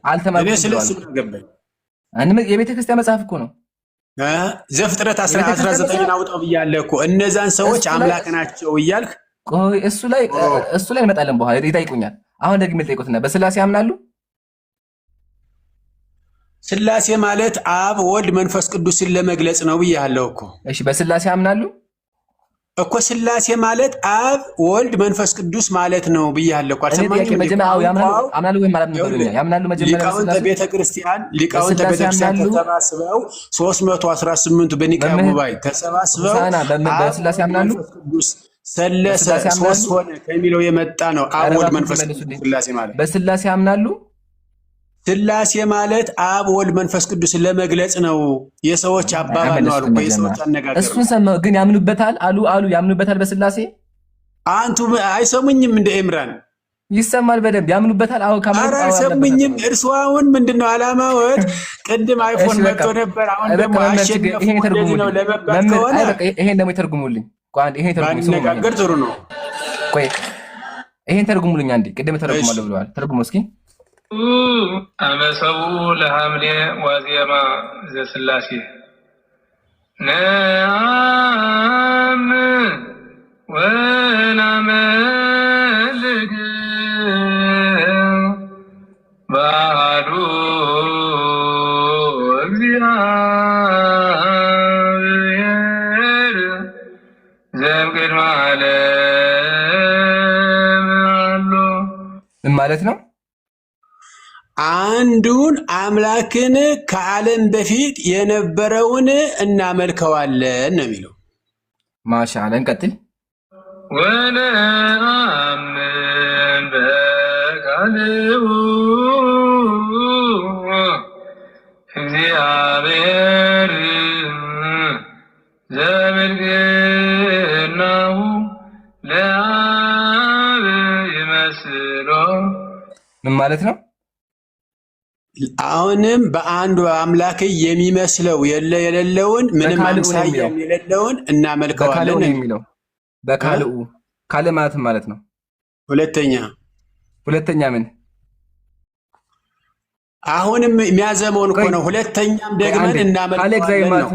አልተማርኩም። የቤተ ክርስቲያን መጽሐፍ እኮ ነው። ዘፍጥረት 19 አውጣው ብያለሁ እኮ እነዛን ሰዎች አምላክ ናቸው እያልክ እሱ ላይ እንመጣለን። በኋላ ይጠይቁኛል። አሁን ደግሜ ልጠይቆትና በስላሴ ያምናሉ? ስላሴ ማለት አብ ወልድ መንፈስ ቅዱስን ለመግለጽ ነው ብያለሁ እኮ። እሺ በስላሴ ያምናሉ እኮ። ስላሴ ማለት አብ ወልድ መንፈስ ቅዱስ ማለት ነው ብያለሁ እኮ። አልሰማኝም? ያምናሉ ወይም ያምናሉ? መጀመሪያ ሊቃውንተ ቤተክርስቲያን ተሰባስበው 318 በኒቅያ ጉባኤ ተሰባስበው በስላሴ ያምናሉ? ሰለሰ ሶስት ሆነ ከሚለው የመጣ ነው አብ ወልድ መንፈስ ቅዱስ። ስላሴ ማለት በስላሴ ያምናሉ? ስላሴ ማለት አብ ወልድ መንፈስ ቅዱስ ለመግለጽ ነው። የሰዎች አባባል ነው አሉ እኮ የሰዎች አነጋገር። እሱን ሰማሁ፣ ግን ያምኑበታል አሉ ያምኑበታል በስላሴ። አንቱ አይሰሙኝም? እንደ ኤምራን ይሰማል በደንብ ያምኑበታል። አዎ ካማራ አይሰሙኝም? እርስዎ አሁን ምንድነው ዓላማዎት? ቅድም አይፎን መጥቶ ነበር፣ አሁን ደግሞ አሸነፉ ነው ለመባል ከሆነ ይሄን ደግሞ ይተርጉሙልኝ። ይሄን ባንነጋገር ጥሩ ነው። ቆይ ይሄን ተርጉሙልኝ አንዴ። ቅድም ተርጉማለሁ ብለዋል። ተርጉሙ እስኪ። አመሰቡ ለሐምሌ ዋዜማ ዘስላሴ ነአም ወናመልክ ባህዱ እግዚአብሔር ዘእምቅድመ ዓለም አሎ። ምን ማለት ነው? አንዱን አምላክን ከዓለም በፊት የነበረውን እናመልከዋለን ነው የሚለው። ማሻአላ እንቀጥል። ወነአምን በቃልሁ እግዚአብሔር ዘምልክናሁ ለአብ ይመስሎ። ምን ማለት ነው? አሁንም በአንዱ አምላክ የሚመስለው የሌለውን ምንም አምሳያ የሌለውን እናመልከዋለን የሚለው በካልኡ ካል ማለት ነው። ሁለተኛ ምን? አሁንም የሚያዘመውን እኮ ነው። ሁለተኛም ደግመን እናመልከዋለን ነው።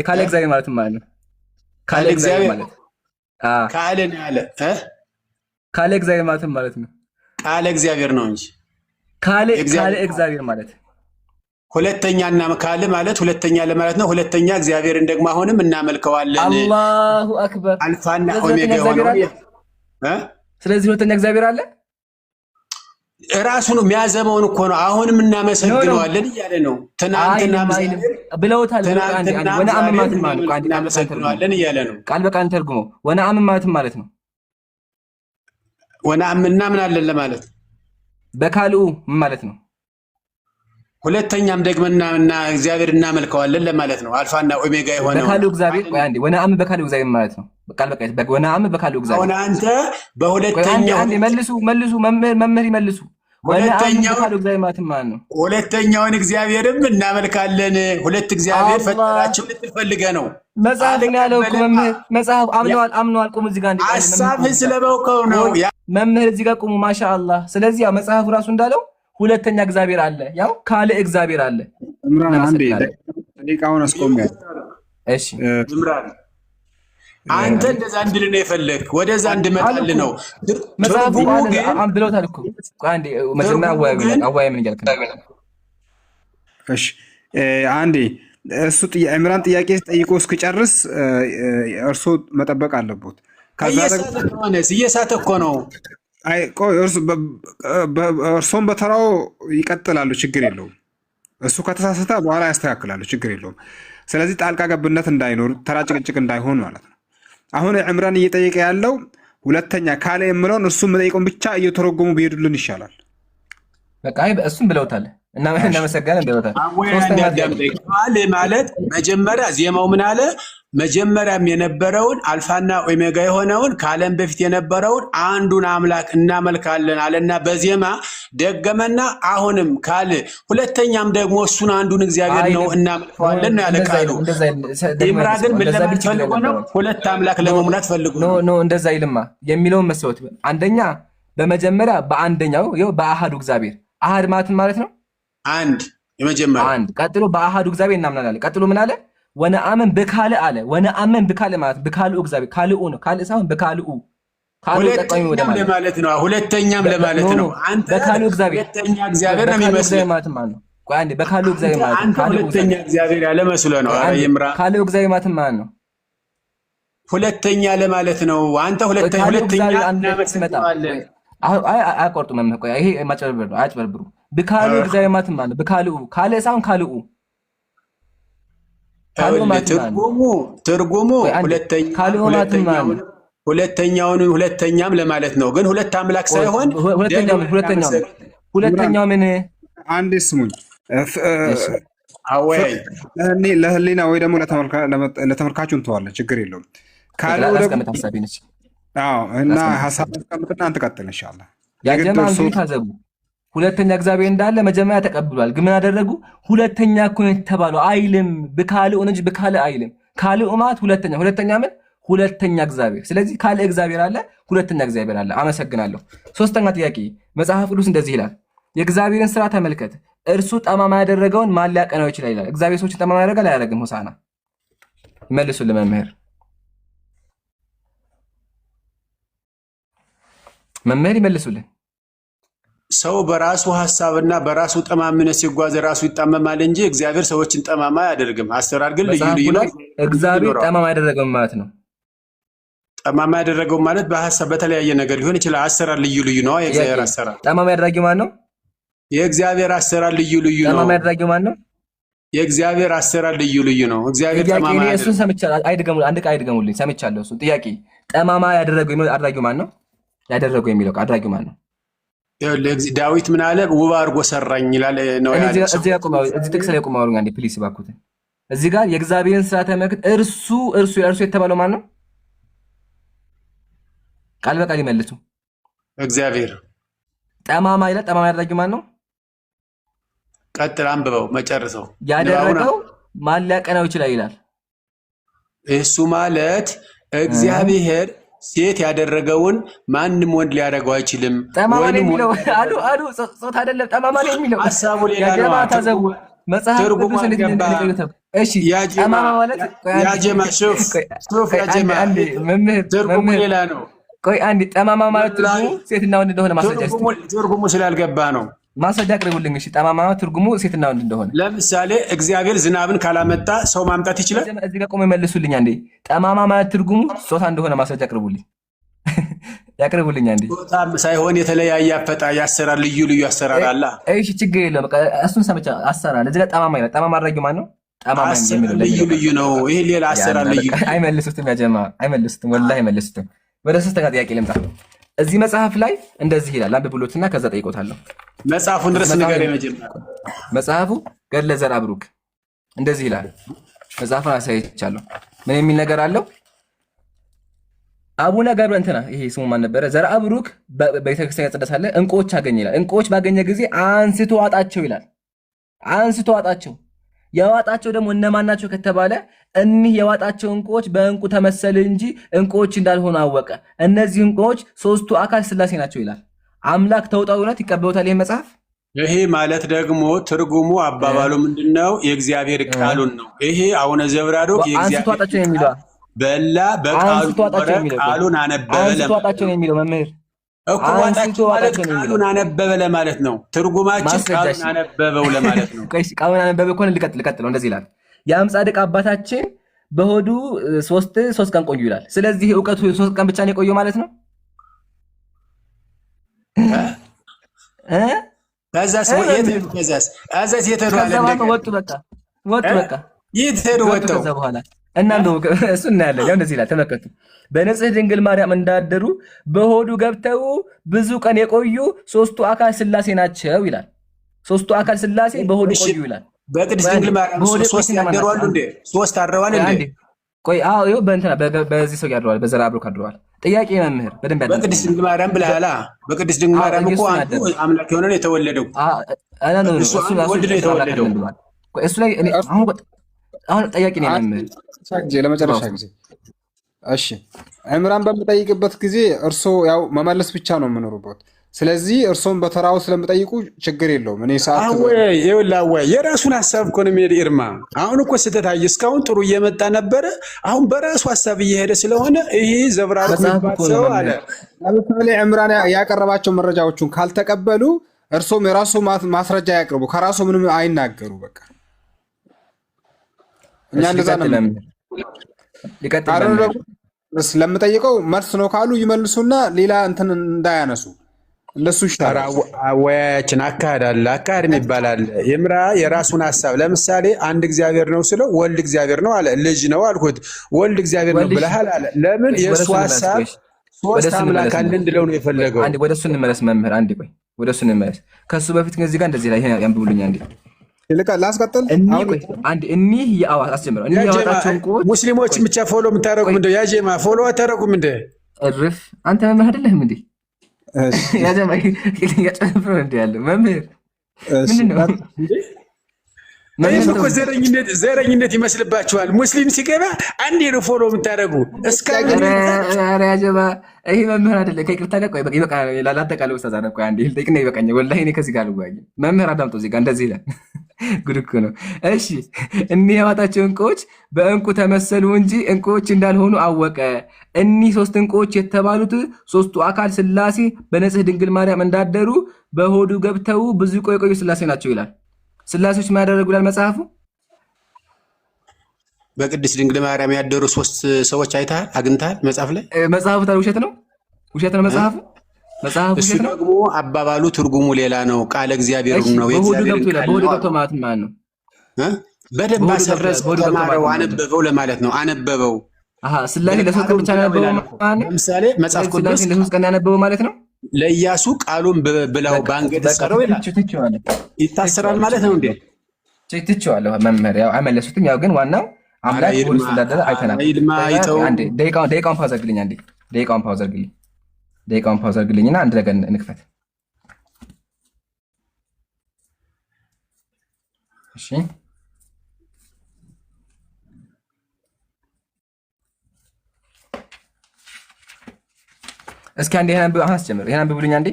ካለ እግዚአብሔር ማለት ማለት ነው። ካለ እግዚአብሔር ማለት ካለ ነው ያለ ካለ እግዚአብሔር ማለት ነው። ቃለ እግዚአብሔር ነው እንጂ ካለ እግዚአብሔር ማለት ሁለተኛ እና ካለ ማለት ሁለተኛ ለማለት ነው። ሁለተኛ እግዚአብሔርን ደግሞ አሁንም እናመልከዋለን። አላሁ አክበር አልፋና ኦሜጋ ሆኖ ስለዚህ ሁለተኛ እግዚአብሔር አለ። ራሱ ነው የሚያዘመውን እኮ ነው። አሁንም እናመሰግነዋለን እያለ ነው። ትናንትና ብለውታል። ወነአምን እናመሰግነዋለን እያለ ነው። ቃል በቃል ተርጉሞ ወነአምን ማለት ነው። ወነአምን እናምናለን ለማለት በካልኡ ምን ማለት ነው? ሁለተኛም ደግመና እግዚአብሔር እናመልከዋለን ለማለት ነው። አልፋና ኦሜጋ የሆነው በካልኡ እግዚአብሔር ወነአምን በካልኡ እግዚአብሔር ማለት ነው። ቃል በቃል ወነአምን በካልኡ እግዚአብሔር አሁን አንተ በሁለተኛው መልሱ መምህር ይመልሱ። ሁለተኛውን እግዚአብሔርም እናመልካለን። ሁለት እግዚአብሔር ፈጠራችን ልትፈልገ ነው መጽሐፍ ያለው እኮ መምህር። መጽሐፍ አምነዋል። ቁም እዚህ ጋር ሐሳብህ ስለበውከው ነው መምህር። እዚህ ጋር ቁሙ። ማሻአላህ። ስለዚህ ያው መጽሐፉ ራሱ እንዳለው ሁለተኛ እግዚአብሔር አለ፣ ያው ካለ እግዚአብሔር አለ። እምራን አንዴ ደቂቃውን አስቆሚያል። እሺ እምራን አንተ እንደዛ እንድል ነው የፈለክ፣ ወደዛ እንድመጣል ነው መጽሐፉ ብለውታል እኮ። አንዴ መጀመሪያ አዋይ ምን እያልክ ነው? እሺ አንዴ እሱ እምራን ጥያቄ ጠይቆ እስኪጨርስ እርሶ መጠበቅ አለቦት። እየሳተ እኮ ነው። አይ ቆይ እርሶም በተራው ይቀጥላሉ፣ ችግር የለውም። እሱ ከተሳሰተ በኋላ ያስተካክላሉ፣ ችግር የለውም። ስለዚህ ጣልቃ ገብነት እንዳይኖር፣ ተራ ጭቅጭቅ እንዳይሆን ማለት ነው። አሁን ዕምራን እየጠየቀ ያለው ሁለተኛ ካለ የምለውን እሱም መጠየቁን ብቻ እየተረጎሙ ቢሄዱልን ይሻላል። በቃ እሱም ብለውታል እና እናመሰግናለን ብለውታል። ካለ ማለት መጀመሪያ ዜማው ምን አለ? መጀመሪያም የነበረውን አልፋና ኦሜጋ የሆነውን ከዓለም በፊት የነበረውን አንዱን አምላክ እናመልካለን አለና በዜማ ደገመና አሁንም ካለ ሁለተኛም ደግሞ እሱን አንዱን እግዚአብሔር ነው እናመልከዋለን ነው ያለ ቃሉ። ኢምራ ግን ምን ለማለት ፈልጎ ነው? ሁለት አምላክ ለመሙላት ፈልጎ ነው። እንደዛ ይልማ የሚለውን መስዋዕት አንደኛ በመጀመሪያ በአንደኛው ይኸው በአሃዱ እግዚአብሔር አሃድ ማለት ነው አንድ የመጀመሪያ አንድ። ቀጥሎ በአሃዱ እግዚአብሔር እናምናለን። ቀጥሎ ምን አለ? ወነአምን በካለ አለ። ወነአምን በካለ ማለት በካልኡ እግዚአብሔር ካልኡ ነው። ካል ሳይሆን በካልኡ ሁለተኛም ለማለት ነው። ሁለተኛም ለማለት ነው። አንተ በካልኡ እግዚአብሔር ሁለተኛ እግዚአብሔር ነው የሚመስለው ማለት ነው። ቆይ አንዴ በካልኡ እግዚአብሔር ማለት ነው። ካልኡ ሁለተኛ እግዚአብሔር ያለ መስሎ ነው። ይምራ ካልኡ እግዚአብሔር ማለት ነው። ሁለተኛ ለማለት ነው። አንተ ሁለተኛ እናመሰግናለን። አቆርጡ መምህር። ቆይ ይሄ ማጭበርበር ነው። አጭበርብሩ። በካልኡ እግዚአብሔር ማለት ነው። በካልኡ ካለ ሳይሆን ካልኡ ትርጉሙ ሁለተኛም ለማለት ነው። ግን ሁለት አምላክ ሳይሆን ሁለተኛው ምን? አንዴ ስሙኝ። ለህሊና ወይ ደግሞ ለተመልካቹ እንተዋለን፣ ችግር የለውም። እና ሀሳብ አስቀምጥና አንተ ቀጥል ኢንሻአላህ። ያጀማ እንግዲህ ታዘቡ። ሁለተኛ እግዚአብሔር እንዳለ መጀመሪያ ተቀብሏል። ግን ምን አደረጉ? ሁለተኛ እኮ ነው የተባለው አይልም። በካልኡ እንጂ በካልእ አይልም። ካልኡ ማለት ሁለተኛ ምን? ሁለተኛ እግዚአብሔር። ስለዚህ ካልእ እግዚአብሔር አለ፣ ሁለተኛ እግዚአብሔር አለ። አመሰግናለሁ። ሶስተኛ ጥያቄ መጽሐፍ ቅዱስ እንደዚህ ይላል፣ የእግዚአብሔርን ስራ ተመልከት፣ እርሱ ጠማማ ያደረገውን ማን ሊያቀናው ይችላል ይላል። እግዚአብሔር ሰዎችን ጠማማ ያደርጋል አያደርግም? ሆሳና ይመልሱልን መምህር ይመልሱልን። ሰው በራሱ ሐሳብና በራሱ ጠማምነት ሲጓዝ ራሱ ይጣመማል እንጂ እግዚአብሔር ሰዎችን ጠማማ አያደርግም። አሰራር ግን ልዩ ልዩ ነው። እግዚአብሔር ጠማማ ያደረገው ማለት ነው። ጠማማ ያደረገው ማለት በሐሳብ በተለያየ ነገር ሊሆን ይችላል። አሰራር ልዩ ልዩ ነው። የእግዚአብሔር አሰራር ጠማማ ያደረገው ማለት ነው። የእግዚአብሔር አሰራር ልዩ ልዩ ነው። ጠማማ ያደረገው ማለት ነው። የእግዚአብሔር አሰራር ልዩ ልዩ ነው። እግዚአብሔር ጠማማ እሱን ሰምቻለሁ። አንድ ቃል አይድገሙልኝ። ሰምቻለሁ እሱን ጥያቄ። ጠማማ ያደረገው የሚለው አድራጊው ማን ነው? ያደረገው የሚለው አድራጊው ማን ነው? ዳዊት ምን አለ? ውብ አድርጎ ሰራኝ ይላል ነው ያለው። እዚህ ጥቅስ ላይ ቆማው አንዴ ፕሊስ እባክዎት። እዚህ ጋር የእግዚአብሔርን ስራ ተመልክት። እርሱ የተባለው ማን ነው? ቃል በቃል ይመልሱ። እግዚአብሔር። ጠማማ ይላል። ጠማማ ያደረገው ማን ነው? ቀጥል፣ አንብበው መጨረሰው። ያደረገው ማን ሊያቀናው ይችላል ይላል። እሱ ማለት እግዚአብሔር ሴት ያደረገውን ማንም ወንድ ሊያደርገው አይችልም። ጠማማ ነው የሚለው አሉ ጾታ አይደለም። ጠማማ ነው የሚለው ሐሳቡ ሌላ ነው። ታዘቡ መጽሐፍ ትርጉሙ ቅዱስ እሺ፣ ጠማማ ማለት ያጀማ ሹፍ ያጀማ ትርጉሙ ሌላ ነው። ቆይ አንዴ፣ ጠማማ ማለት ትርጉሙ ሴትና ወንድ እንደሆነ ማስረጃ ትርጉሙ ስላልገባ ነው። ማስረጃ አቅርቡልኝ። እሺ፣ ጠማማ ማለት ትርጉሙ ሴትና ወንድ እንደሆነ። ለምሳሌ እግዚአብሔር ዝናብን ካላመጣ ሰው ማምጣት ይችላል? እዚህ ጋር ቆሞ ይመልሱልኝ አንዴ። ጠማማ ማለት ትርጉሙ ጾታ እንደሆነ ማስረጃ አቅርቡልኝ። ያቅርቡልኝ አንዴ። ጾታም ሳይሆን የተለያየ ያሰራር ልዩ ልዩ አሰራር አለ። እሺ፣ ችግር የለውም። በቃ እሱን ሰምቻ አሰራር። እዚህ ጋር ጠማማ ይላል። ጠማማ አድራጊው ማን ነው? ጠማማ የሚለው ልዩ ልዩ ነው። ይሄ ሌላ አሰራር ልዩ። አይመልሱትም፣ ያጀማ አይመልሱትም፣ ወላሂ አይመልሱትም። ወደ ሶስተኛ ጥያቄ ልምጣ። እዚህ መጽሐፍ ላይ እንደዚህ ይላል። አንብብሎትና ከዛ ጠይቆታለሁ። መጽሐፉን ድረስ ነገር የመጀመሪያ መጽሐፉ ገድለ ዘርአ ብሩክ እንደዚህ ይላል። መጽሐፉን አሳይቻለሁ። ምን የሚል ነገር አለው? አቡነ ገብረ እንትና ይሄ ስሙ ማን ነበረ? ዘርአ ብሩክ በቤተክርስቲያን ያጸዳ ሳለ እንቁዎች አገኘ ይላል። እንቁዎች ባገኘ ጊዜ አንስቶ ዋጣቸው ይላል። አንስቶ ዋጣቸው። የዋጣቸው ደግሞ እነማን ናቸው ከተባለ እኒህ የዋጣቸው እንቁዎች በእንቁ ተመሰለ እንጂ እንቁዎች እንዳልሆኑ አወቀ። እነዚህ እንቁዎች ሶስቱ አካል ሥላሴ ናቸው ይላል። አምላክ ተውጣው እውነት ይቀበሉታል ይህ መጽሐፍ? ይሄ ማለት ደግሞ ትርጉሙ አባባሉ ምንድነው? የእግዚአብሔር ቃሉን ነው። ይሄ አሁን ዘብራዶክ አንስቶ ዋጣቸው የሚለው በላ ቃሉን አነበበ አንስቶ ዋጣቸው የሚለው መምህር እኮ ዋጣቸው ማለት ቃሉን አነበበ ለማለት ነው። ትርጉማችን ቃሉን አነበበው ለማለት ነው። ቃሉን አነበበ እኮ ልቀጥለው እንደዚህ ይላል። ያም ጻድቅ አባታችን በሆዱ ሶስት ቀን ቆዩ ይላል። ስለዚህ እውቀቱ 3 ቀን ብቻ ነው የቆየው ማለት ነው። ከዛስ ወጡ በቃ የት ሄዱ? ወጥተው ከዛ በኋላ እና እሱ እናያለን። ያው እንደዚህ ይላል፣ ተመልከቱ። በንጽሕት ድንግል ማርያም እንዳደሩ በሆዱ ገብተው ብዙ ቀን የቆዩ ሶስቱ አካል ሥላሴ ናቸው ይላል። ሶስቱ አካል ሥላሴ በሆዱ ቆዩ ይላል። በቅድስት ድንግል ማርያም ሶስት ያደረዋል እንዴ? ሶስት አድረዋል እንዴ? ቆይ ይኸው በዚህ ሰው ያድረዋል፣ በዘርአ ብሩክ አድረዋል። ጥያቄ መምህር በደንብ ያለ በቅድስት ድንግል ማርያም ብለሃል። በቅድስት ድንግል ማርያም እኮ አንዱ አምላክ የሆነ ነው የተወለደው። ወልድ ነው የተወለደው። እሱ ላይ አሁን ጥያቄ ነው መምህር ለመጨረሻ ጊዜ። እሺ ዕምራን በምጠይቅበት ጊዜ እርሶ ያው መመለስ ብቻ ነው የምኖሩበት። ስለዚህ እርሶም በተራው ስለምጠይቁ ችግር የለውም። እኔ ሰዓት የራሱን ሀሳብ እኮ ነው የሚሄድ ኢርማ። አሁን እኮ ስህተት አየህ። እስካሁን ጥሩ እየመጣ ነበረ። አሁን በራሱ ሀሳብ እየሄደ ስለሆነ ይሄ ዘብራርቅ ሰው አለ። ለምሳሌ ዕምራን ያቀረባቸው መረጃዎቹን ካልተቀበሉ እርሶም የራሱ ማስረጃ ያቅርቡ። ከራሱ ምንም አይናገሩ። በቃ እኛ እንደዛ ነው። ስለምጠይቀው መልስ ነው ካሉ ይመልሱና ሌላ እንትን እንዳያነሱ ለሱ ይሻላል። አወያያችን አካሄድ አለ። አካሄድ ይባላል። ይምራ የራሱን ሀሳብ ለምሳሌ አንድ እግዚአብሔር ነው ስለው ወልድ እግዚአብሔር ነው አለ። ልጅ ነው አልኩት ወልድ እግዚአብሔር ነው ብለሃል አለ። ለምን የእሱ ሀሳብ ሶስት አምላክ አለ እንድለው ነው የፈለገው። አንዴ ወደ እሱ እንመለስ መምህር። አንዴ ቆይ ወደ እሱ እንመለስ። ከሱ በፊት ግን እዚህ ጋር እንደዚህ ላይ ያንብቡልኝ አንዴ ላስቀጥል። እኒህ የአዋት አስጀምረው እኒህ የአዋታቸው እንቁዎች ሙስሊሞችን ብቻ ፎሎ የምታደርጉ ምንድን ያጀማ ፎሎ አታደርጉም እንደ እርፍ አንተ መምህር አይደለህም እንዴ? ያጀማ ያጨፍሩ እንዴ ያለ መምህር ምንድን ነው? ይህም እኮ ዘረኝነት ይመስልባችኋል። ሙስሊም ሲገባ አንዴ ነው ፎሎ የምታደርጉ እስካሁን። ያጀማ ይሄ መምህር አይደለ። ከይቅርታ ጋር ቆይ በቃ ላጠቃላይ ውስጥ ዛና ቆይ አንዴ ልጠይቅና ይበቃኛል። ወላሂ እኔ ከዚህ ጋር ልጓኝ መምህር አዳምጦ እዚህ ጋር እንደዚህ ይላል። ጉድ እኮ ነው። እሺ እኒህ የዋጣቸው እንቁዎች በእንቁ ተመሰሉ እንጂ እንቁዎች እንዳልሆኑ አወቀ። እኒህ 3 እንቁዎች የተባሉት ሶስቱ አካል ሥላሴ በንጽሕት ድንግል ማርያም እንዳደሩ በሆዱ ገብተው ብዙ ቆዩ ሥላሴ ናቸው ይላል። ሥላሴዎች ማያደረጉ ይላል መጽሐፉ። በቅድስት ድንግል ማርያም ያደሩ 3 ሰዎች አይተሃል አግኝተሃል? መጽሐፍ ላይ መጽሐፉ ታዲያ ውሸት ነው መጽሐፉ እሱ ደግሞ አባባሉ ትርጉሙ ሌላ ነው። ቃለ እግዚአብሔር ነው። በሆዱ ገብቶ ማለት ነው። በደንብ አሰረጽ፣ ተማረው፣ አነበበው ለማለት ነው። አነበበው ስላሴ ለሶስት ቀን ብቻ ያነበበው ማለት ነው። ለምሳሌ መጽሐፍ ቅዱስ ስላሴ ለሶስት ቀን ያነበበው ማለት ነው። ለኢያሱ ቃሉን ብላው ባንገት ሰረው ይላል። ይታሰራል ማለት ነው እንዴ? ትቼዋለሁ መምህር፣ ያው አይመለሱትም። ያው ግን ዋናው አምላክ ወልስ እንዳደረ አይተናል። አንዴ ደቂቃውን ፓውዝ አድርግልኝ። አንዴ ደቂቃውን ፓውዝ አድርግልኝና አንድ ነገር እንክፈት። እሺ እስኪ አንዴ ይሄን አንብቡልኝ። አንዴ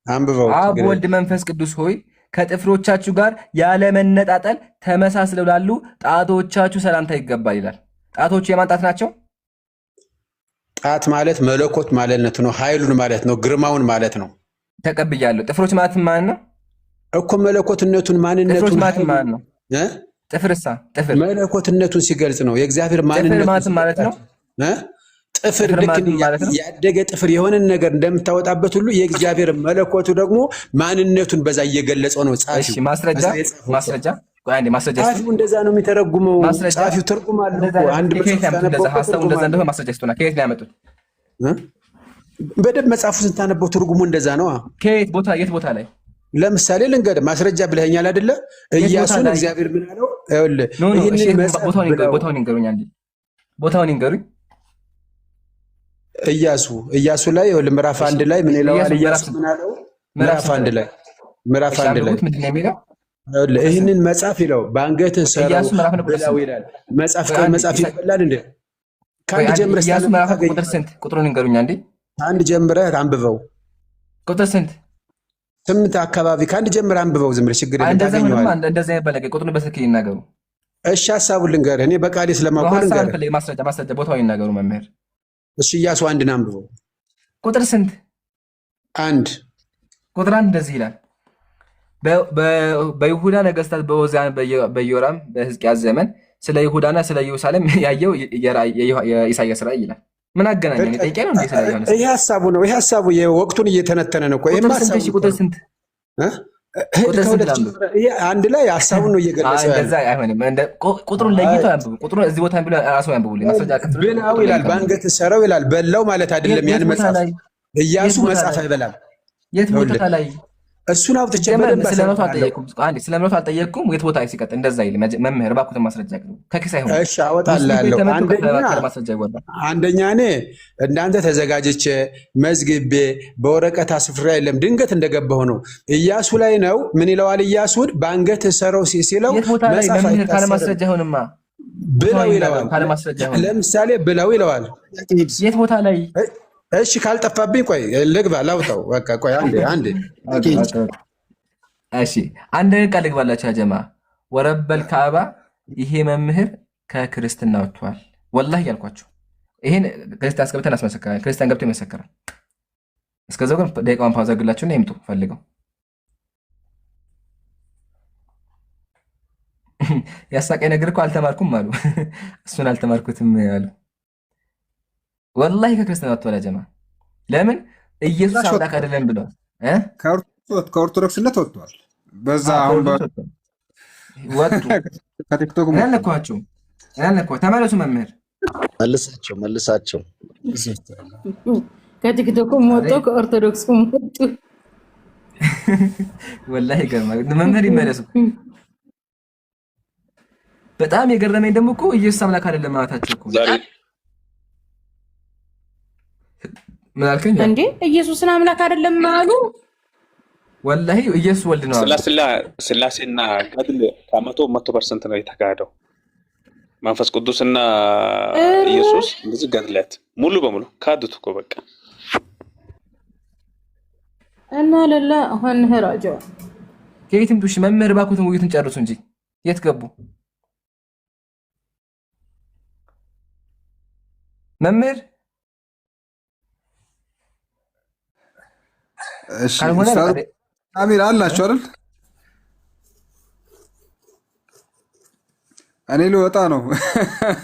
አንብበው። አብ ወልድ መንፈስ ቅዱስ ሆይ ከጥፍሮቻችሁ ጋር ያለመነጣጠል ተመሳስለው ላሉ ጣቶቻችሁ ሰላምታ ይገባል ይላል። ጣቶቹ የማን ጣት ናቸው? ጣት ማለት መለኮት ማለት ነው። ኃይሉን ማለት ነው። ግርማውን ማለት ነው። ተቀብያለሁ። ጥፍሮች ማለት ማለት ነው እኮ መለኮትነቱን ማንነቱን ማለት ነው። ጥፍርሳ ጥፍር መለኮትነቱን ሲገልጽ ነው። የእግዚአብሔር ማንነት ማለት ነው። ጥፍር ልክ ያደገ ጥፍር የሆነን ነገር እንደምታወጣበት ሁሉ የእግዚአብሔር መለኮቱ ደግሞ ማንነቱን በዛ እየገለጸው ነው። ጻፊው ማስረጃ ጻፊው እንደዛ ነው የሚተረጉመው። ጻፊው ትርጉም አለው እኮ አንድ ሐሳቡ እንደዛ እንደሆነ ማስረጃ ይስጡና ከየት ነው ያመጡት? በደንብ መጽሐፉ ስታነበው ትርጉሙ እንደዛ ነው። ከየት ቦታ የት ቦታ ላይ ለምሳሌ ልንገርህ፣ ማስረጃ ብለኸኛል አይደለ? ኢያሱን እግዚአብሔር ምን አለው? ይኸውልህ ቦታውን ይንገሩኝ። አንዴ ቦታውን ይንገሩኝ። ኢያሱ ላይ ይኸውልህ ምዕራፍ 1 ላይ ምን ይለዋል? ኢያሱ ምን አለው? ምዕራፍ 1 ላይ ምንድን ነው የሚለው? ይኸውልህ ይህንን መጽሐፍ ይለው በአንገትህ ሰረው ብላው ይላል። መጽሐፍ ይበላል እንዴ? ከአንድ ጀምረህ ኢያሱ ምዕራፍ ቁጥር ስንት? ቁጥሩን ይንገሩኝ አንዴ። ከአንድ ጀምረህ አንብበው። ቁጥር ስንት? 8 አካባቢ ከአንድ ጀምረህ አንብበው። ዝም ብለህ ችግር የለም ታገኘዋለህ። እንደዛ ይበለቀ ቁጥሩን በስልክ ይናገሩ። እሺ ሐሳቡን ልንገርህ፣ እኔ በቃሌ ስለማውቀው ልንገርህ። ማስረጃ ቦታውን ይናገሩ መምህር። እሺ ኢያሱ 1 አንብበው። ቁጥር ስንት? 1 ቁጥር 1 እንደዚህ ይላል። በይሁዳ ነገስታት በዖዝያን በኢዮራም በሕዝቅያስ ዘመን ስለ ይሁዳና ስለ ኢየሩሳሌም ያየው የኢሳያስ ራእይ ይላል። ምን አገናኘን? ጠይቄ ነው እንዴ? ስለ ዮሐንስ ይሄ ሐሳቡ ነው። ይሄ ሐሳቡ የወቅቱን እየተነተነ ነው እኮ። ቁጥር ስንት? አንድ ላይ ሐሳቡን ነው እየገለጸ ያለው። እንደዛ አይሆንም። ቁጥሩን ለይቶ ያንብቡ። ቁጥሩን እዚህ ቦታ ብሎ ራሱ ያንብቡልኝ። ማስረጃ ብላው ይላል። በአንገትህ ሰረው ይላል። በላው ማለት አይደለም። ያን መጽሐፍ ኢያሱ መጽሐፍ አይበላም። የት ቦታ ላይ? እሱን አውጥቼ ስለመቶ አልጠየቅኩም። የት ቦታ ሲቀጥ እንደዛ ይል መምህር እባክዎትን ማስረጃ ከኪስ አይሆን። እሺ አወጣልሃለሁ። አንደኛ እኔ እንዳንተ ተዘጋጅቼ መዝግቤ በወረቀት አስፍሬ የለም ድንገት እንደገባሁ ነው። ኢያሱ ላይ ነው። ምን ይለዋል? ኢያሱን በአንገትህ ሰረው ሲለው መምህር ካለማስረጃ አይሆንማ ብለው ይለዋል። ለምሳሌ ብለው ይለዋል። የት ቦታ ላይ? እሺ ካልጠፋብኝ ቆይ ልግባ ላውጣው። በቃ ቆይ አንዴ እሺ አንድ ቃል ልግባላችሁ ያጀማ ወረበል ካዕባ። ይሄ መምህር ከክርስትና ወጥቷል። ወላሂ ያልኳችሁ ይሄን ክርስቲያን አስገብተን አስመሰከራል። ክርስቲያን ገብቶ ይመሰክራል። እስከዛው ግን ደቂቃውን ፓውዝ አድርግላችሁና ይምጡ ፈልገው። ያሳቀኝ ነገር እኮ አልተማርኩም አሉ። እሱን አልተማርኩትም አሉ። ወላሂ ከክርስትና ወጥቷል ያጀማ። ለምን? ኢየሱስ አምላክ አይደለም ብለዋል። ከኦርቶዶክስነት ወጥቷል። በዛ አሁን ወጡ። ከቲክቶክ ተመለሱ መምህር መልሳቸው ከቲክቶክም ወጡ ከኦርቶዶክስም ወጡ። ወላሂ ይገርማል። መምህር ይመለሱ። በጣም የገረመኝ ደግሞ እኮ ኢየሱስ አምላክ አይደለም ማለታቸው እኮ። ምን አልከኝ እንዴ? ኢየሱስን አምላክ አይደለም አሉ። ወላሂ ኢየሱስ ወልድ ነው አሉ። ስላሴና ገድል ከ100% ነው የተካሄደው። መንፈስ ቅዱስና ኢየሱስ እንደዚህ ገድለት ሙሉ በሙሉ ካዱት እኮ በቃ። እና ለላ አሁን ህራጆ ከየትም ዱሽ መምህር ባኩትን ውይይቱን ጨርሱ እንጂ የት ገቡ መምህር? አሚር አላችሁ አይደል? እኔ ልወጣ ነው።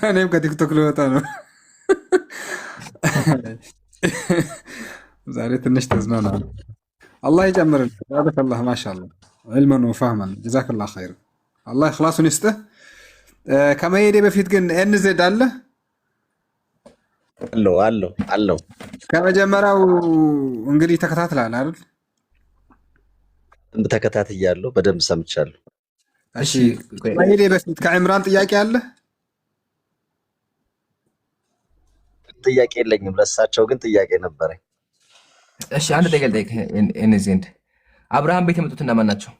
እኔም ከቲክቶክ ልወጣ ነው። ዛሬ ትንሽ ተዝናና። አላህ ይጨምርልህ። ባረከላህ ማሻአላህ ዒልመን ወፈህመን ጀዛከላህ ኸይር። አላህ ኢኽላሱን ይስጥህ። ከመሄዴ በፊት ግን ኤንዜድ አለ አለው ከመጀመሪያው እንግዲህ ተከታትላል አይደል? በደንብ ተከታትያለሁ፣ በደንብ ሰምቻለሁ። እሺ ከመሄዴ በፊት ከዕምራን ጥያቄ አለ? ጥያቄ የለኝም፣ ለእሳቸው ግን ጥያቄ ነበረኝ። እሺ አንድ ጥያቄ ልጠይቅ። ኤንዜድ አብርሃም ቤት የመጡት እነማን ናቸው?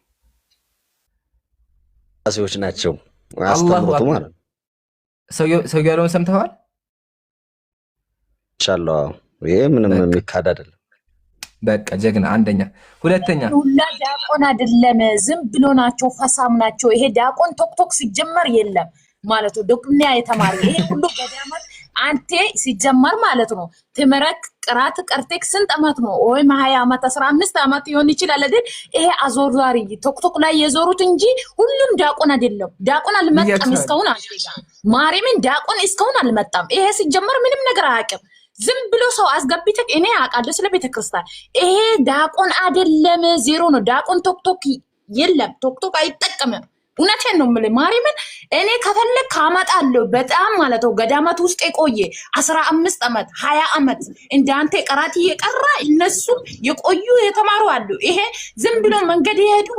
ራሴዎች ናቸው አስተምሮቱ ማለት ነው። ሰውየው ያለውን ሰምተዋል? ቻለው ይሄ ምንም የሚካድ አይደለም። በቃ ጀግና አንደኛ። ሁለተኛ ሁላ ዲያቆን አይደለም፣ ዝም ብሎ ናቸው፣ ፈሳም ናቸው። ይሄ ዲያቆን ቶክቶክ ሲጀመር የለም ማለት ነው። ዶክና የተማረ ይሄ ሁሉ ገዳማት አንተ ሲጀመር ማለት ነው። ትምረክ ቅራት ቀርቴክ ስንት አመት ነው? ወይም 20 አመት 15 አመት ይሆን ይችላል አይደል? ይሄ አዞራሪ ቶክቶክ ላይ የዞሩት እንጂ ሁሉም ዲያቆን አይደለም። ዲያቆን አልመጣም እስካሁን አንተ ማርያምን ዲያቆን እስካሁን አልመጣም። ይሄ ሲጀመር ምንም ነገር አያውቅም። ዝም ብሎ ሰው አስገብተክ እኔ አውቃለሁ ስለ ቤተክርስቲያን። ይሄ ዲያቆን አይደለም፣ ዜሮ ነው። ዲያቆን ቶክቶክ የለም፣ ቶክቶክ አይጠቀምም። እውነቴን ነው የምልህ ማርያምን። እኔ ከፈለክ ካመጣለሁ በጣም ማለት ነው። ገዳማት ውስጥ የቆየ 15 አመት 20 አመት እንዳንተ ቀራት እየቀራ እነሱ የቆዩ የተማሩ አሉ። ይሄ ዝም ብሎ መንገድ የሄዱ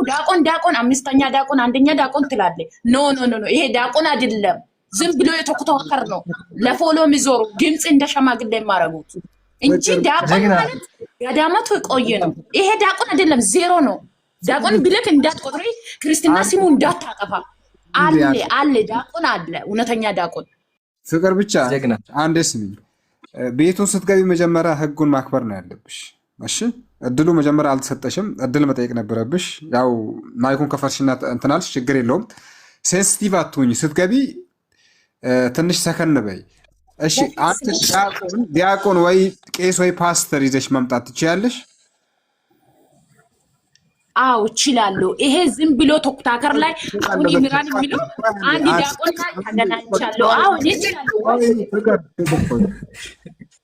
ዲያቆን አምስተኛ ዲያቆን አንደኛ ዲያቆን ትላለህ። ኖ ይሄ ዲያቆን አይደለም። ዝም ብሎ የተኮተከር ነው። ለፎሎ የሚዞሩ ድምፅ እንደ ሸማግሌ የማረጉት እንጂ ዲያቆን ማለት ገዳማቱ የቆየ ነው። ይሄ ዲያቆን አይደለም፣ ዜሮ ነው። ዲያቆን ብለክ እንዳትቆጥሪ፣ ክርስትና ስሙ እንዳታጠፋ። አለ ዲያቆን አለ፣ እውነተኛ ዲያቆን። ፍቅር ብቻ አንዴ ስሚኝ። ቤቱን ስትገቢ መጀመሪያ ህጉን ማክበር ነው ያለብሽ። እሺ እድሉ መጀመሪያ አልተሰጠሽም፣ እድል መጠየቅ ነበረብሽ። ያው ማይኩን ከፈርሽና እንትናልሽ ችግር የለውም። ሴንሲቲቭ አትሁኝ ስትገቢ፣ ትንሽ ሰከን በይ። እሺ አንተ ዲያቆን ወይ ቄስ ወይ ፓስተር ይዘሽ መምጣት ትችያለሽ? አው እችላለሁ። ይሄ ዝም ብሎ ቶክታከር ላይ አሁን ይምራን የሚለው አንድ ዲያቆን ላይ ተገናኝቻለሁ። አው እኔ እችላለሁ።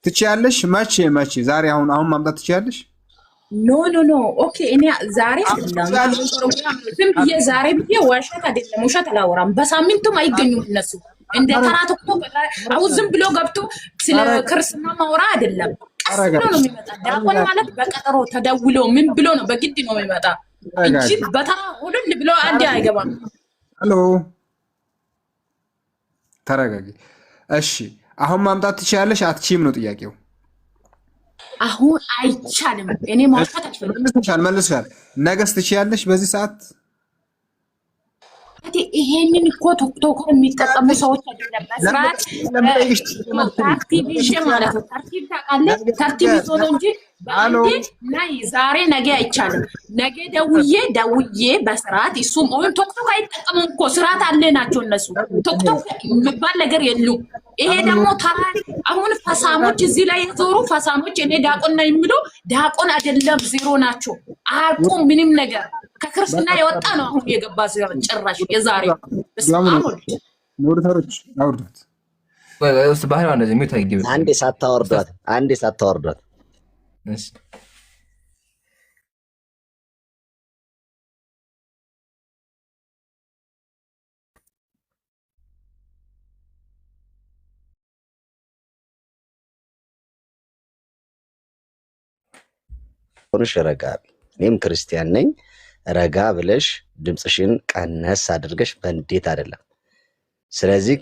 ትችያለሽ? መቼ ዛሬ አሁን ማምጣት ትችያለሽ? ኖ ኦኬ። እኔ ዛሬ ዝም ብዬ ዛሬ ብዬ ውሸት አይደለም፣ ውሸት አላወራም። በሳምንቱም አይገኙም እነሱ እንደ ተራ ቶክቶክ። አሁን ዝም ብሎ ገብቶ ስለ ክርስትና ማውራ አይደለም። ቀስ ብሎ ነው የሚመጣ። ዲያቆን ማለት በቀጠሮ ተደውሎ ምን ብሎ ነው በግድ ነው የሚመጣ እንጂ በተራ ሁሉን ብሎ አንዴ አይገባም። ሄሎ ተረጋጊ። እሺ አሁን ማምጣት ትችያለሽ አትችይም ነው ጥያቄው። አሁን አይቻልም። እኔ ማውጣት አልፈልግም። መልሰሻል። ነገስ ትችያለሽ በዚህ ሰዓት? ይሄንን እኮ ቶክቶክ የሚጠቀሙ ሰዎች አይደለም። በስርዓት ተርቲብ ይዤ ማለት ነው። ተርቲብ ታውቃለህ? ተርቲብ ይዞ ነው እንጂ በአንዴ ናይ ዛሬ ነገ አይቻልም። ነገ ደውዬ በስርዓት እሱም አሁን ቶክቶክ አይጠቀሙም እኮ ስርዓት አለ ናቸው እነሱ። ቶክቶክ የሚባል ነገር የሉም። ይሄ ደግሞ ተራ አሁን ፈሳሞች እዚህ ላይ የዞሩ ፈሳሞች እኔ ዲያቆን ነው የሚሉ ዲያቆን አይደለም፣ ዜሮ ናቸው። አያውቁም ምንም ነገር። ከክርስትና የወጣ ነው አሁን የገባ ጭራሽ የዛሬው ሞርተሮች አውርዷት። ባህሪ እንደዚህ ሚውት አይገብ አንዴ ሳታወርዷት እሺ ሆነሽ ረጋ። እኔም ክርስቲያን ነኝ። ረጋ ብለሽ ድምፅሽን ቀነስ አድርገሽ በእንዴት አይደለም። ስለዚህ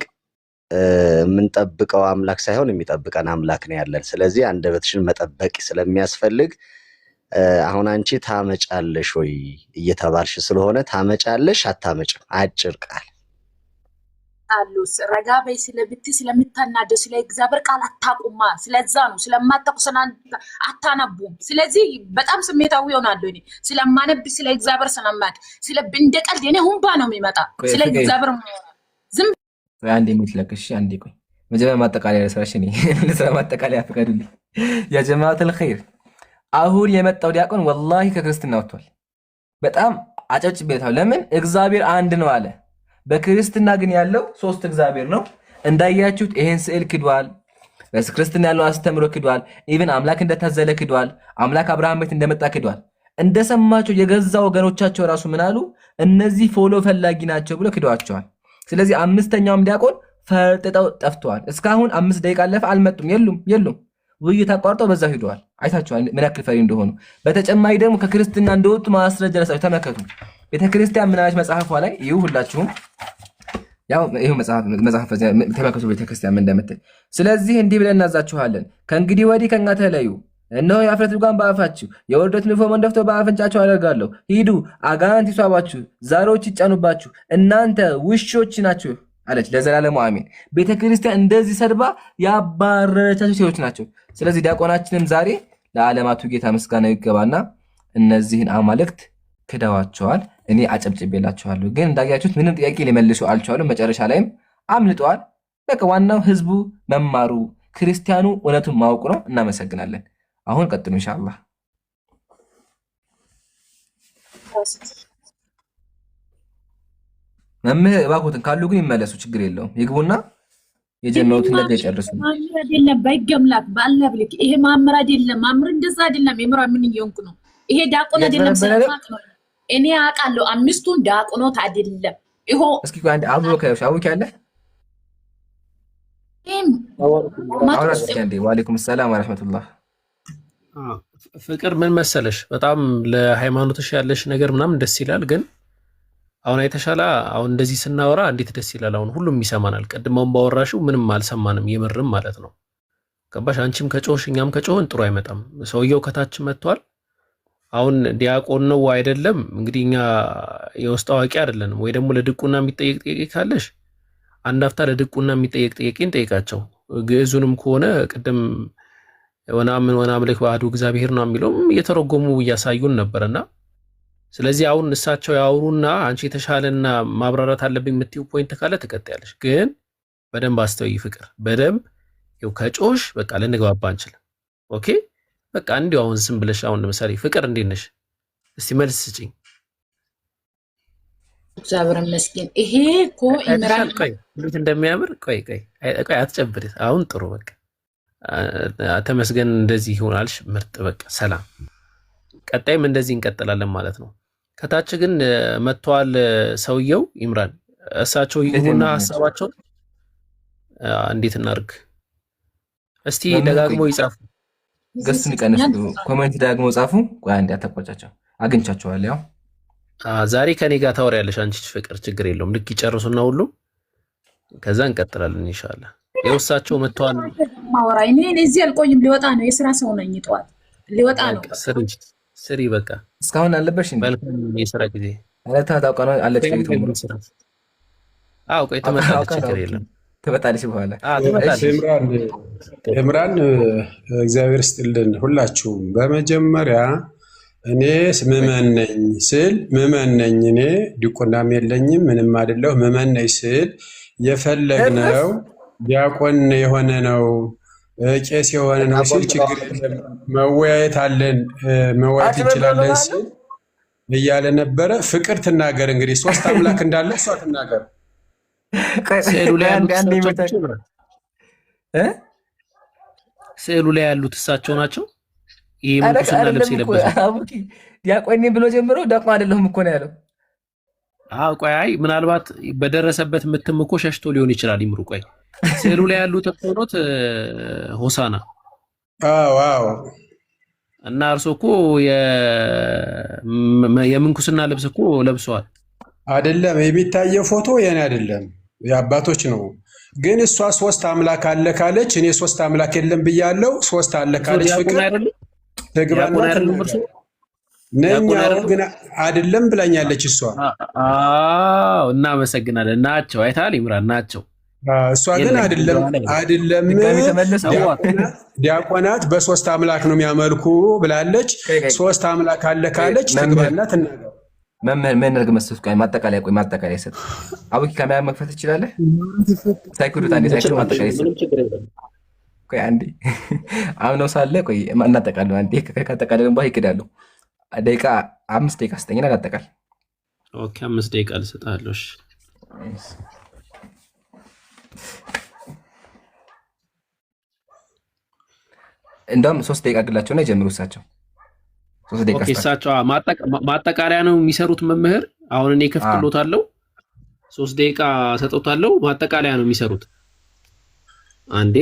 የምንጠብቀው አምላክ ሳይሆን የሚጠብቀን አምላክ ነው ያለን። ስለዚህ አንደበትሽን መጠበቅ ስለሚያስፈልግ አሁን አንቺ ታመጫለሽ ወይ እየተባልሽ ስለሆነ ታመጫለሽ አታመጭም፣ አጭር ቃል አሉስ ረጋ በይ። ስለምታናደው ስለ እግዚአብሔር ቃል አታቁማ። ስለዛ ነው ስለማታቁ አታነቡም። ስለዚህ በጣም ስሜታዊ ይሆናሉ። እኔ ስለማነብ ስለ እግዚአብሔር ስለማቅ ስለ እንደቀልድ እኔ ሁንባ ነው የሚመጣ ስለ እግዚአብሔር ዝም አንዴ ምትለክሽ አንዴ ቆይ መጀመሪያ ማጠቃለያ ለስራሽ እኔ ለስራ ማጠቃለያ ፈቀዱልኝ። ያ ጀማዓተል ኸይር አሁን የመጣው ዲያቆን ወላሂ ከክርስትና ወጥቷል። በጣም አጨብጭቤታለሁ። ለምን እግዚአብሔር አንድ ነው አለ። በክርስትና ግን ያለው ሶስት እግዚአብሔር ነው። እንዳያችሁት ይሄን ስዕል ክዷል። በክርስትና ያለው አስተምሮ ክዷል። ኢቭን አምላክ እንደታዘለ ክዷል። አምላክ አብርሃም ቤት እንደመጣ ክዷል። እንደሰማችሁ የገዛ ወገኖቻቸው ራሱ ምን አሉ? እነዚህ ፎሎ ፈላጊ ናቸው ብሎ ክደዋቸዋል። ስለዚህ አምስተኛውም ዲያቆን ፈርጥጠው ጠፍተዋል። እስካሁን 5 ደቂቃ አለፈ፣ አልመጡም። የሉም ውይይት አቋርጠው በዛ ሄደዋል። አይታችኋል ምን ያክል ፈሪ እንደሆኑ። በተጨማሪ ደግሞ ከክርስትና እንደወጡ ማስረጃ ለሳቸው ተመከቱ። ቤተክርስቲያን ምን አለች መጽሐፏ ላይ? ይሁ ሁላችሁም ያው ይሁ መጽሐፍ ተመከቱ ቤተክርስቲያን ምን እንደምትል። ስለዚህ እንዲህ ብለን እናዛችኋለን፣ ከእንግዲህ ወዲህ ከኛ ተለዩ። እነሆ የአፍረት ልጓም በአፋችሁ የውርደት ንፎም እንደፍቶ በአፍንጫችሁ አደርጋለሁ። ሂዱ፣ አጋንንት ይሷባችሁ፣ ዛሮች ይጫኑባችሁ፣ እናንተ ውሾች ናችሁ አለች። ለዘላለሙ አሜን። ቤተክርስቲያን እንደዚህ ሰድባ ያባረረቻቸው ሴቶች ናቸው። ስለዚህ ዲያቆናችንም ዛሬ ለዓለማቱ ጌታ ምስጋና ይገባና እነዚህን አማልክት ክደዋቸዋል። እኔ አጨብጭቤላቸዋለሁ። ግን እንዳያችሁት ምንም ጥያቄ ሊመልሱ አልቻሉም። መጨረሻ ላይም አምልጠዋል። በቃ ዋናው ህዝቡ መማሩ፣ ክርስቲያኑ እውነቱን ማወቁ ነው። እናመሰግናለን። አሁን ቀጥሉ ኢንሻአላህ። መምህር እባክዎትን ካሉ ግን ይመለሱ፣ ችግር የለውም። ይግቡና የጀመሩትን ነገር ይጨርሱ። ማምር አይደለም ባይገምላክ ባለ ብልክ ይሄ ማምር አይደለም። ማምር እንደዛ አይደለም። የምራ ምን እየሆንኩ ነው? ይሄ ዲያቆን አይደለም ሰማክ ነው። እኔ አውቃለሁ አምስቱን ዲያቆኖት አይደለም። ይሄ እስኪ አንድ አቡክ ያለ ወአለይኩም ሰላም ወራህመቱላህ። ፍቅር ምን መሰለሽ፣ በጣም ለሃይማኖትሽ ያለሽ ነገር ምናምን ደስ ይላል። ግን አሁን አይተሻላ፣ አሁን እንደዚህ ስናወራ እንዴት ደስ ይላል። አሁን ሁሉም ይሰማናል። ቀድሞም ባወራሽው ምንም አልሰማንም፣ የምርም ማለት ነው። ገባሽ? አንቺም ከጮሽ እኛም ከጮህን ጥሩ አይመጣም። ሰውየው ከታች መጥቷል። አሁን ዲያቆን ነው አይደለም? እንግዲህ እኛ የውስጥ አዋቂ አይደለንም። ወይ ደግሞ ለድቁና የሚጠየቅ ጥያቄ ካለሽ አንድ አፍታ ለድቁና የሚጠየቅ ጥያቄን ጠይቃቸው። ግዕዙንም ከሆነ ቅድም ወናምን ወናምልክ ባዕዱ እግዚአብሔር ነው የሚለውም እየተረጎሙ እያሳዩን ነበርና፣ ስለዚህ አሁን እሳቸው ያወሩና አንቺ የተሻለና ማብራራት አለብኝ የምትይው ፖይንት ካለ ትቀጥያለሽ። ግን በደንብ አስተውይ ፍቅር፣ በደንብ ይኸው ከጮሽ በቃ ልንግባባ አንችልም። ኦኬ በቃ እንዲሁ አሁን ዝም ብለሽ አሁን ለምሳሌ ፍቅር እንዴት ነሽ? እስቲ መልስ ስጪኝ። እግዚአብሔር ይመስገን። ይሄ እኮ ኢምራን ቆይ እንዴት እንደሚያምር ቆይ አትጨብድ። አሁን ጥሩ በቃ ተመስገን። እንደዚህ ይሆናልሽ። ምርጥ በቃ ሰላም። ቀጣይም እንደዚህ እንቀጥላለን ማለት ነው። ከታች ግን መጥተዋል ሰውየው ኢምራን። እሳቸው ይሁንና ሐሳባቸውን እንዴት እናድርግ? እስቲ ደጋግሞ ይጻፉ። ገስትን ቀንሱ፣ ኮሜንት ደግሞ ጻፉ። ቆይ አንዴ አታቋጫቸው፣ አግኝቻቸዋለሁ። ያው ዛሬ ከኔ ጋር ታወሪያለሽ አንቺ ፍቅር፣ ችግር የለውም። ልክ ይጨርሱና ሁሉም ከዛ እንቀጥላለን ኢንሻአላህ። የውሳቸው መጥተዋል። ማወራ እኔ እዚህ አልቆይም፣ ሊወጣ ነው። የሥራ ሰው ነኝ። ጠዋት ሊወጣ ነው። ስሪ በቃ እስካሁን አለበሽ እንዴ? መልካም የሥራ ጊዜ አለታ ታውቀው አለች። አዎ ቆይ ትመጣለች፣ ችግር የለም ትመጣለች በኋላ። ኢምራን እግዚአብሔር ይስጥልን ሁላችሁም። በመጀመሪያ እኔ ምዕመን ነኝ ስል ምዕመን ነኝ፣ እኔ ዲቁናም የለኝም ምንም አይደለሁ። ምዕመን ነኝ ስል የፈለግነው ዲያቆን የሆነ ነው ቄስ የሆነ ነው ሲል ችግር የለም መወያየት አለን መወያየት እንችላለን ሲል እያለ ነበረ። ፍቅር ትናገር እንግዲህ 3 አምላክ እንዳለ እሷ ትናገር። ስዕሉ ላይ ያሉት እሳቸው ናቸው። ይሄ ምንኩስና ልብስ የለበሱት ዲያቆን ብሎ ጀምሮ ዲያቆን አይደለሁም እኮ ነው ያለው። አዎ ቆይ አይ ምናልባት በደረሰበት ምትም እኮ ሸሽቶ ሊሆን ይችላል። ይምሩ ቆይ ስዕሉ ላይ ያሉት ተቆሮት ሆሳና። አዎ እና እርሶ እኮ የምንኩስና ልብስ እኮ ለብሰዋል። አይደለም የሚታየው ፎቶ የኔ አይደለም የአባቶች ነው። ግን እሷ 3 አምላክ አለ ካለች እኔ 3 አምላክ የለም ብያለሁ። 3 አለ ካለች ፍቅር ተግባና ነኛው ግን አይደለም ብላኛለች እሷ። አዎ እናመሰግናለን። ናቸው አይታል ኢምራን ናቸው። እሷ ግን አይደለም ዲያቆናት በ3 አምላክ ነው የሚያመልኩ ብላለች። 3 አምላክ አለ ካለች ተግባና ትናገር። መምህር ምን ነገር መስጠት ቆይ ማጠቃለያ ሰጥ አቡኪ ካሜራ መክፈት ትችላለህ? ሳይኩሪቲ አንዴ ሳይኩሪቲ ማጠቃለያ ሰጥ ቆይ አንዴ አሁን ሳለ ቆይ እናጠቃለን። አንዴ ካጠቃለን በኋላ ይከዳሉ። ደቂቃ 5 ደቂቃ ስጠኝና እናጠቃል። ኦኬ 5 ደቂቃ ልሰጣለሁ። እሺ እንደውም 3 ደቂቃ ግላቸውና ይጀምሩ እሳቸው። 3 ደቂቃ ኦኬ እሳቸው ማጠቃለያ ነው የሚሰሩት መምህር። አሁን እኔ ከፍትሎታለሁ 3 ደቂቃ ሰጥቶታለሁ። ማጠቃለያ ነው የሚሰሩት። አንዴ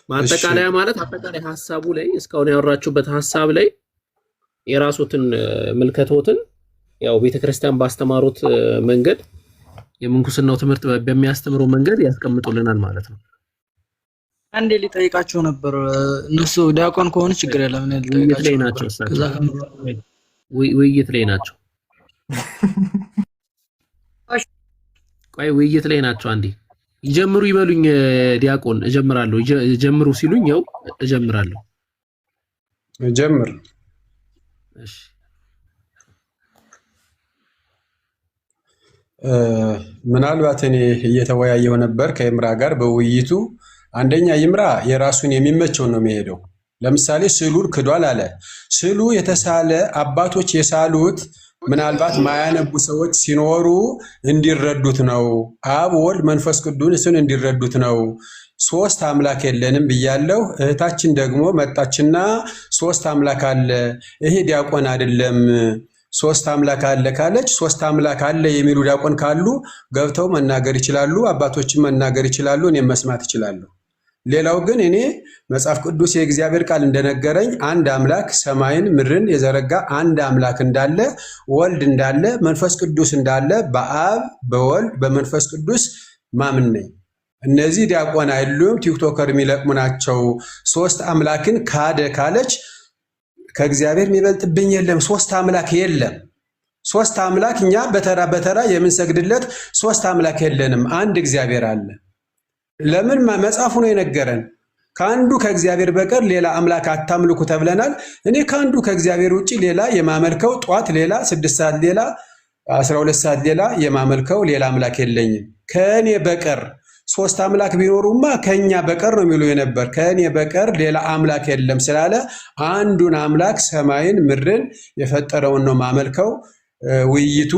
ማጠቃለያ ማለት አጠቃላይ ሐሳቡ ላይ እስካሁን ያወራችሁበት ሐሳብ ላይ የራሱትን ምልከቶትን ያው ቤተክርስቲያን ባስተማሩት መንገድ የምንኩስናው ትምህርት በሚያስተምረው መንገድ ያስቀምጡልናል ማለት ነው። አንዴ ሊጠይቃቸው ነበር። እነሱ ዲያቆን ከሆነ ችግር የለም። ውይይት ላይ ናቸው። ውይይት ላይ ናቸው። ቆይ ውይይት ላይ ናቸው። አንዴ ይጀምሩ ይበሉኝ። ዲያቆን እጀምራለሁ። ጀምሩ ሲሉኝ ያው እጀምራለሁ። ጀምር። እሺ ምናልባት እኔ እየተወያየው ነበር ከይምራ ጋር በውይይቱ። አንደኛ ይምራ የራሱን የሚመቸውን ነው የሚሄደው። ለምሳሌ ስዕሉን ክዷል አለ። ስዕሉ የተሳለ አባቶች የሳሉት ምናልባት ማያነቡ ሰዎች ሲኖሩ እንዲረዱት ነው። አብ ወልድ መንፈስ ቅዱስን እንዲረዱት ነው። 3 አምላክ የለንም ብያለሁ። እህታችን ደግሞ መጣችና 3 አምላክ አለ፣ ይሄ ዲያቆን አይደለም 3 አምላክ አለ ካለች 3 አምላክ አለ የሚሉ ዲያቆን ካሉ ገብተው መናገር ይችላሉ። አባቶችን መናገር ይችላሉ። እኔም መስማት ይችላለሁ። ሌላው ግን እኔ መጽሐፍ ቅዱስ የእግዚአብሔር ቃል እንደነገረኝ አንድ አምላክ ሰማይን ምድርን የዘረጋ አንድ አምላክ እንዳለ፣ ወልድ እንዳለ፣ መንፈስ ቅዱስ እንዳለ በአብ በወልድ በመንፈስ ቅዱስ ማምን ነኝ። እነዚህ ዲያቆን አይደሉም፣ ቲክቶከር የሚለቅሙ ናቸው። 3 አምላክን ካደ ካለች ከእግዚአብሔር የሚበልጥብኝ የለም። 3 አምላክ የለም። 3 አምላክ እኛ በተራ በተራ የምንሰግድለት 3 አምላክ የለንም። አንድ እግዚአብሔር አለ። ለምን? መጽሐፉ ነው የነገረን። ከአንዱ ከእግዚአብሔር በቀር ሌላ አምላክ አታምልኩ ተብለናል። እኔ ከአንዱ ከእግዚአብሔር ውጭ ሌላ የማመልከው ጧት ሌላ 6 ሰዓት ሌላ 12 ሰዓት ሌላ የማመልከው ሌላ አምላክ የለኝም ከእኔ በቀር። 3 አምላክ ቢኖሩማ ከኛ በቀር ነው የሚሉ የነበር። ከእኔ በቀር ሌላ አምላክ የለም ስላለ አንዱን አምላክ ሰማይን ምድርን የፈጠረውን ነው ማመልከው። ውይይቱ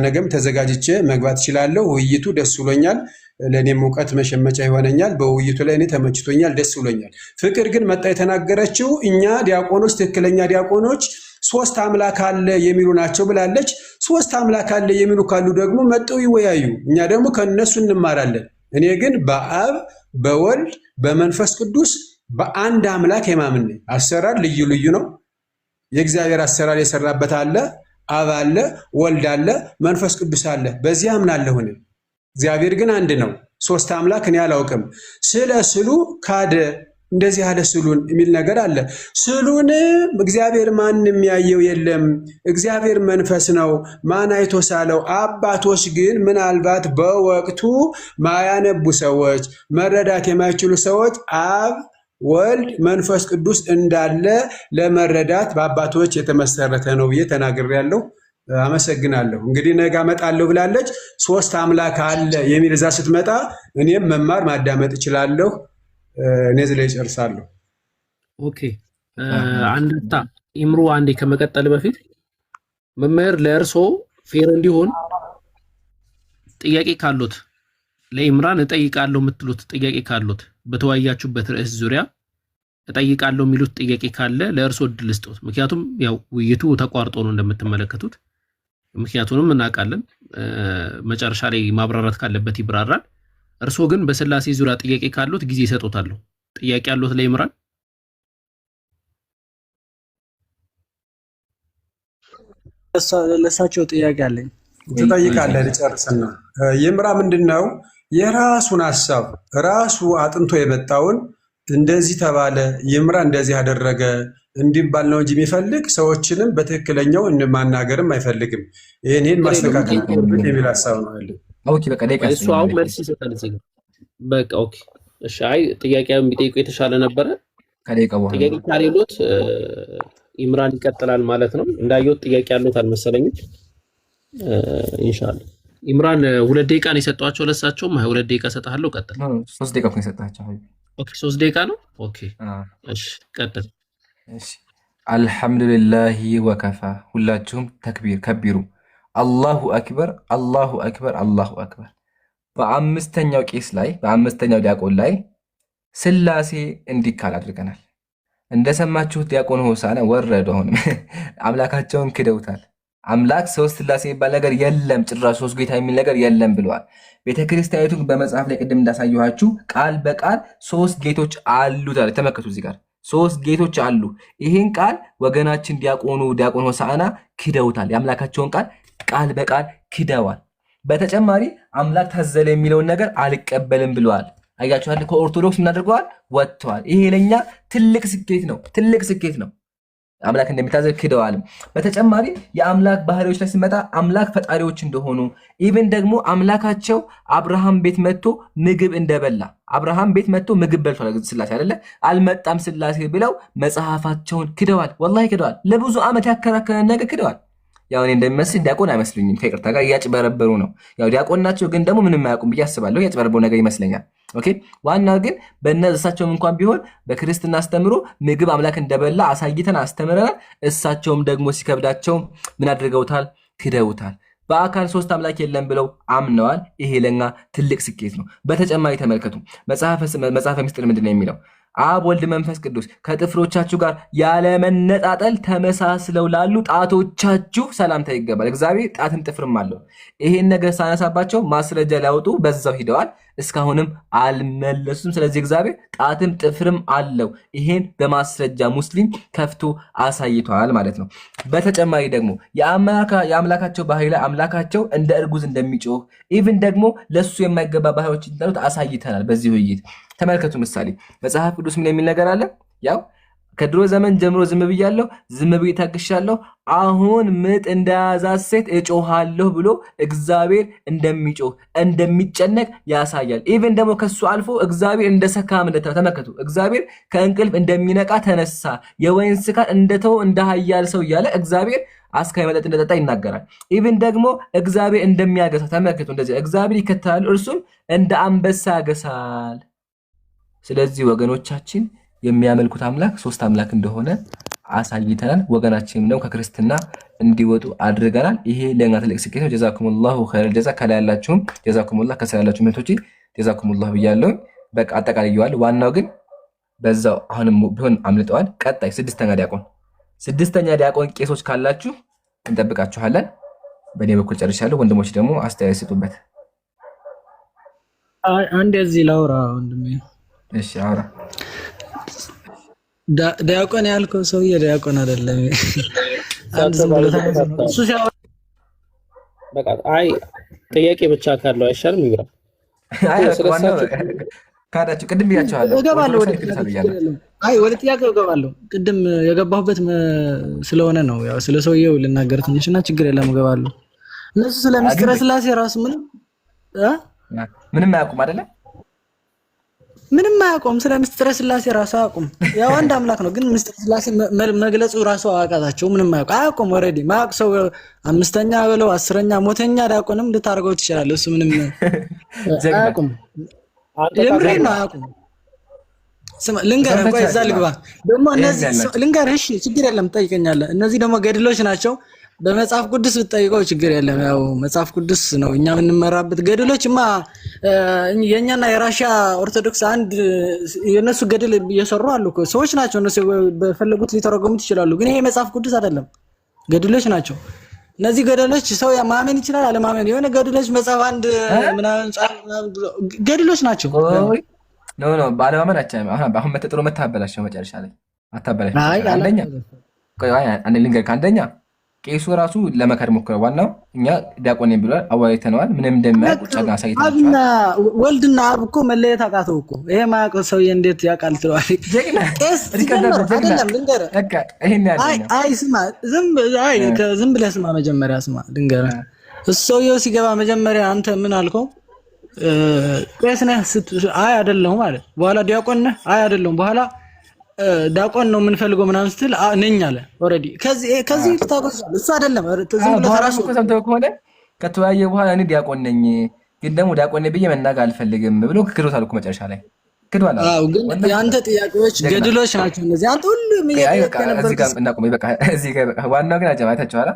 ነገም ተዘጋጅቼ መግባት እችላለሁ። ውይይቱ ደስ ብሎኛል። ለእኔም እውቀት መሸመቻ ይሆነኛል። በውይይቱ ላይ እኔ ተመችቶኛል፣ ደስ ብሎኛል። ፍቅር ግን መጣ የተናገረችው እኛ ዲያቆኖች፣ ትክክለኛ ዲያቆኖች 3 አምላክ አለ የሚሉ ናቸው ብላለች። 3 አምላክ አለ የሚሉ ካሉ ደግሞ መጠው ይወያዩ፣ እኛ ደግሞ ከነሱ እንማራለን። እኔ ግን በአብ በወልድ በመንፈስ ቅዱስ በአንድ አምላክ የማምን ነኝ። አሰራር ልዩ ልዩ ነው። የእግዚአብሔር አሰራር የሰራበት አለ። አብ አለ፣ ወልድ አለ፣ መንፈስ ቅዱስ አለ። በዚህ አምናለሁ እኔ። እግዚአብሔር ግን አንድ ነው። 3 አምላክ እኔ አላውቅም። ስለ ስሉ ካደ እንደዚህ ያለ ስሉን የሚል ነገር አለ። ስሉን እግዚአብሔር ማንም ያየው የለም፣ እግዚአብሔር መንፈስ ነው፣ ማን አይቶ ሳለው? አባቶች ግን ምናልባት በወቅቱ ማያነቡ ሰዎች፣ መረዳት የማይችሉ ሰዎች አብ ወልድ መንፈስ ቅዱስ እንዳለ ለመረዳት በአባቶች የተመሰረተ ነው ብዬ ተናግሬያለሁ። አመሰግናለሁ። እንግዲህ ነገ እመጣለሁ ብላለች። 3 አምላክ አለ የሚል እዛ ስትመጣ እኔም መማር ማዳመጥ እችላለሁ። እኔ እዚህ ላይ እጨርሳለሁ። ኦኬ አንድታ ኢምሩ አንዴ ከመቀጠል በፊት መምህር ለእርሶ ፌር እንዲሆን ጥያቄ ካሉት ለኢምራን እጠይቃለሁ የምትሉት ጥያቄ ካሉት በተወያያችሁበት ርዕስ ዙሪያ እጠይቃለሁ የሚሉት ጥያቄ ካለ ለእርሶ እድል ስጡት። ምክንያቱም ያው ውይይቱ ተቋርጦ ነው እንደምትመለከቱት። ምክንያቱንም እናውቃለን። መጨረሻ ላይ ማብራራት ካለበት ይብራራል። እርሶ ግን በስላሴ ዙሪያ ጥያቄ ካሉት ጊዜ ይሰጡታል። ጥያቄ ያሉት ለኢምራን? ለእሳቸው ጥያቄ አለኝ። ትጠይቃለህ? ልጨርስና ይምራ ምንድነው የራሱን ሐሳብ ራሱ አጥንቶ የመጣውን እንደዚህ ተባለ ይምራ እንደዚህ ያደረገ እንዲባል ነው እንጂ የሚፈልግ ሰዎችንም በትክክለኛው ማናገርም አይፈልግም። ይሄን ማስተካከል የሚል ሐሳብ ነው ያለው። ኦኬ በቃ ደቂቃ እሱ አሁን መልስ ይሰጣል እዚህ ጋር። በቃ ኦኬ እሺ። አይ ጥያቄውን ቢጠይቁ የተሻለ ነበረ። ከደቂቃ በኋላ ጥያቄ ካሌሎት ኢምራን ይቀጥላል ማለት ነው። እንዳየሁት ጥያቄ ያሉት አልመሰለኝም። ኢንሻአላህ ኢምራን 2 ደቂቃ ነው የሰጧቸው ለሳቸውም 2 ደቂቃ ሰጣለሁ። ቀጥል። 3 ደቂቃ ነው የሰጣቸው። ኦኬ 3 ደቂቃ ነው። ኦኬ እሺ ቀጥል። እሺ አልሐምዱሊላሂ ወከፋ። ሁላችሁም ተክቢር ከቢሩ። አላሁ አክበር አላሁ አክበር አላሁ አክበር። በአምስተኛው ቄስ ላይ በአምስተኛው ዲያቆን ላይ ስላሴ እንዲካል አድርገናል። እንደሰማችሁት ዲያቆን ሆሳና ወረዱ። አሁን አምላካቸውን ክደውታል። አምላክ ሶስት ስላሴ የሚባል ነገር የለም፣ ጭራሽ ሶስት ጌታ የሚል ነገር የለም ብለዋል። ቤተክርስቲያኒቱ በመጽሐፍ ላይ ቅድም እንዳሳየኋችሁ ቃል በቃል ሶስት ጌቶች አሉ ታዲያ ተመልከቱ። እዚህ ጋር ሶስት ጌቶች አሉ። ይህን ቃል ወገናችን ዲያቆን ሆሳዕና ክደውታል። የአምላካቸውን ቃል ቃል በቃል ክደዋል። በተጨማሪ አምላክ ታዘለ የሚለውን ነገር አልቀበልም ብለዋል። አያችኋል። ከኦርቶዶክስ ምን አድርገዋል? ወጥተዋል። ይሄ ለኛ ትልቅ ስኬት ነው፣ ትልቅ ስኬት ነው። አምላክ እንደሚታዘዝ ክደዋልም። በተጨማሪ የአምላክ ባህሪዎች ላይ ሲመጣ አምላክ ፈጣሪዎች እንደሆኑ ኢቭን ደግሞ አምላካቸው አብርሃም ቤት መጥቶ ምግብ እንደበላ አብርሃም ቤት መጥቶ ምግብ በልቷል ስላሴ አይደለ አልመጣም ስላሴ ብለው መጽሐፋቸውን ክደዋል። ወላሂ ክደዋል። ለብዙ ዓመት ያከራከረን ነገር ክደዋል። ያው እኔ እንደሚመስል ዲያቆን አይመስሉኝም፣ ከይቅርታ ጋር እያጭበረበሩ ነው። ያው ዲያቆን ናቸው፣ ግን ደግሞ ምንም አያውቁም ብዬ አስባለሁ። እያጭበረበሩ ነገር ይመስለኛል። ኦኬ ዋናው ግን እሳቸውም እንኳን ቢሆን በክርስትና አስተምሮ ምግብ አምላክ እንደበላ አሳይተን አስተምረናል። እሳቸውም ደግሞ ሲከብዳቸው ምን አድርገውታል? ክደውታል። በአካል ሶስት አምላክ የለም ብለው አምነዋል። ይሄ ለኛ ትልቅ ስኬት ነው። በተጨማሪ ተመልከቱ መጽሐፈ ምስጢር ምንድን ነው የሚለው? አብ ወልድ መንፈስ ቅዱስ ከጥፍሮቻችሁ ጋር ያለመነጣጠል ተመሳስለው ላሉ ጣቶቻችሁ ሰላምታ ይገባል። እግዚአብሔር ጣትም ጥፍርም አለው። ይሄን ነገር ሳነሳባቸው ማስረጃ ሊያወጡ በዛው ሂደዋል። እስካሁንም አልመለሱም። ስለዚህ እግዚአብሔር ጣትም ጥፍርም አለው። ይሄን በማስረጃ ሙስሊም ከፍቶ አሳይቷል ማለት ነው። በተጨማሪ ደግሞ የአምላካቸው ባህሪ ላይ አምላካቸው እንደ እርጉዝ እንደሚጮህ ኢቭን ደግሞ ለሱ የማይገባ ባህሪዎች እንዳሉት አሳይተናል በዚህ ውይይት። ተመልከቱ ምሳሌ መጽሐፍ ቅዱስ ምን የሚል ነገር አለ? ያው ከድሮ ዘመን ጀምሮ ዝም ብያለሁ፣ ዝም ብዬ ታግሻለሁ፣ አሁን ምጥ እንደያዛት ሴት እጮሃለሁ ብሎ እግዚአብሔር እንደሚጮህ እንደሚጨነቅ ያሳያል። ኢቭን ደግሞ ከሱ አልፎ እግዚአብሔር እንደ ሰካም ተመልከቱ። እግዚአብሔር ከእንቅልፍ እንደሚነቃ ተነሳ፣ የወይን ስካር እንደተው እንደ ኃያል ሰው እያለ እግዚአብሔር አስካይ መጠጥ እንደጠጣ ይናገራል። ኢቭን ደግሞ እግዚአብሔር እንደሚያገሳ ተመልከቱ። እንደዚህ እግዚአብሔር ይከተላል፣ እርሱም እንደ አንበሳ ያገሳል። ስለዚህ ወገኖቻችን የሚያመልኩት አምላክ ሶስት አምላክ እንደሆነ አሳይተናል። ወገናችንም ነው ከክርስትና እንዲወጡ አድርገናል። ይሄ ለኛ ትልቅ ስኬት ነው። ጀዛኩሙላሁ ኸይረል ጀዛ። ከላይ ያላችሁም ጀዛኩሙላህ፣ ከስራ ያላችሁ እህቶቼ ጀዛኩሙላህ ብያለሁ። በቃ አጠቃላይ ዋናው ግን በዛው አሁንም ቢሆን አምልጠዋል። ቀጣይ ስድስተኛ ዲያቆን ቄሶች ካላችሁ እንጠብቃችኋለን። በእኔ በኩል ጨርሻለሁ። ወንድሞች ደግሞ አስተያየት ስጡበት። አንድ እዚህ ላውራ ወንድሜ። እሺ አውራ። ዲያቆን ያልከው ሰውዬ ዲያቆን አይደለም። አንድ ዝም ብሎ እሱ ሲያወራ በቃ አይ ጥያቄ ብቻ ካለው አይሻልም? ይብራ ካዳችሁ ቅድም ብያችኋለሁ። እገባለሁ ወደ ጥያቄው እገባለሁ። ቅድም የገባሁበት ስለሆነ ነው። ያው ስለ ሰውዬው ልናገር ትንሽና ችግር የለም እገባለሁ። እነሱ ስለ ምስጢረ ስላሴ ራሱ ምንም አያውቁም አይደለ? ምንም አያውቁም። ስለ ምስጢረ ስላሴ ራሱ አያውቁም። ያው አንድ አምላክ ነው፣ ግን ምስጢረ ስላሴ መግለጹ ራሱ አዋቃታቸው። ምንም አያውቁም። ኦልሬዲ ማያውቅ ሰው አምስተኛ ብለው አስረኛ ሞተኛ ዲያቆንም ልታደርገው ትችላለህ። እሱ ምንም አያውቁም። የምሬን ነው አያውቁም። ስማ ልንገርህ፣ ቆይ እዛ ልግባ ደግሞ እነዚህ ልንገርህ። እሺ ችግር የለም ትጠይቀኛለህ። እነዚህ ደግሞ ገድሎች ናቸው። በመጽሐፍ ቅዱስ ብትጠይቀው ችግር የለም። ያው መጽሐፍ ቅዱስ ነው እኛ የምንመራበት። ገድሎችማ የኛና የራሽያ ኦርቶዶክስ አንድ የነሱ ገድል እየሰሩ አሉ እኮ ሰዎች ናቸው። እነሱ በፈለጉት ሊተረጎሙት ይችላሉ፣ ግን ይሄ መጽሐፍ ቅዱስ አይደለም፣ ገድሎች ናቸው። እነዚህ ገድሎች ሰው ማመን ይችላል አለማመን። የሆነ ገድሎች መጽሐፍ አንድ ምናምን ገድሎች ናቸው። ኖ ባለማመን አሁን መተጥሮ መታበላቸው መጨረሻ ላይ አታበላሽ። አንደኛ ልንገርህ፣ አንደኛ ቄሱ ራሱ ለመካድ ሞክረው። ዋናው እኛ ዲያቆን ብሏል፣ አዋይተነዋል። ምንም እንደማያውቅ ጫጋ አሳይተናል። ወልድና አብ እኮ መለየት አቃተው እኮ። ይሄ ማያውቀው ሰውዬ እንዴት ያውቃል ትለዋል። ቄስ አይደለም ልንገርህ። አይ ስማ፣ ዝም ብለህ ስማ፣ መጀመሪያ ስማ ልንገርህ። እሱ ሰውዬው ሲገባ መጀመሪያ አንተ ምን አልከው? ቄስ ነህ? አይ አይደለሁም ማለት። በኋላ ዲያቆን ነህ? አይ አይደለሁም። በኋላ ዲያቆን ነው የምንፈልገው ምናምን ስትል ነኝ አለ። ኦልሬዲ ከዚህ ልታቆሳል። እሱ አይደለም ዝም ብለህ ተራሱ ሰምተው ከሆነ ከተወያየ በኋላ እኔ ዲያቆን ነኝ ግን ደግሞ ዲያቆን ነኝ ብዬ መናገር አልፈልግም ብሎ ክዶታል እኮ መጨረሻ ላይ ክዷል። አዎ ግን የአንተ ጥያቄዎች ገድሎች ናቸው እነዚህ። አንተ ሁሉም እዚህ ጋር እናቆም። በቃ እዚህ ጋር በቃ ዋናው ግን አጀማታችሁ ኋላ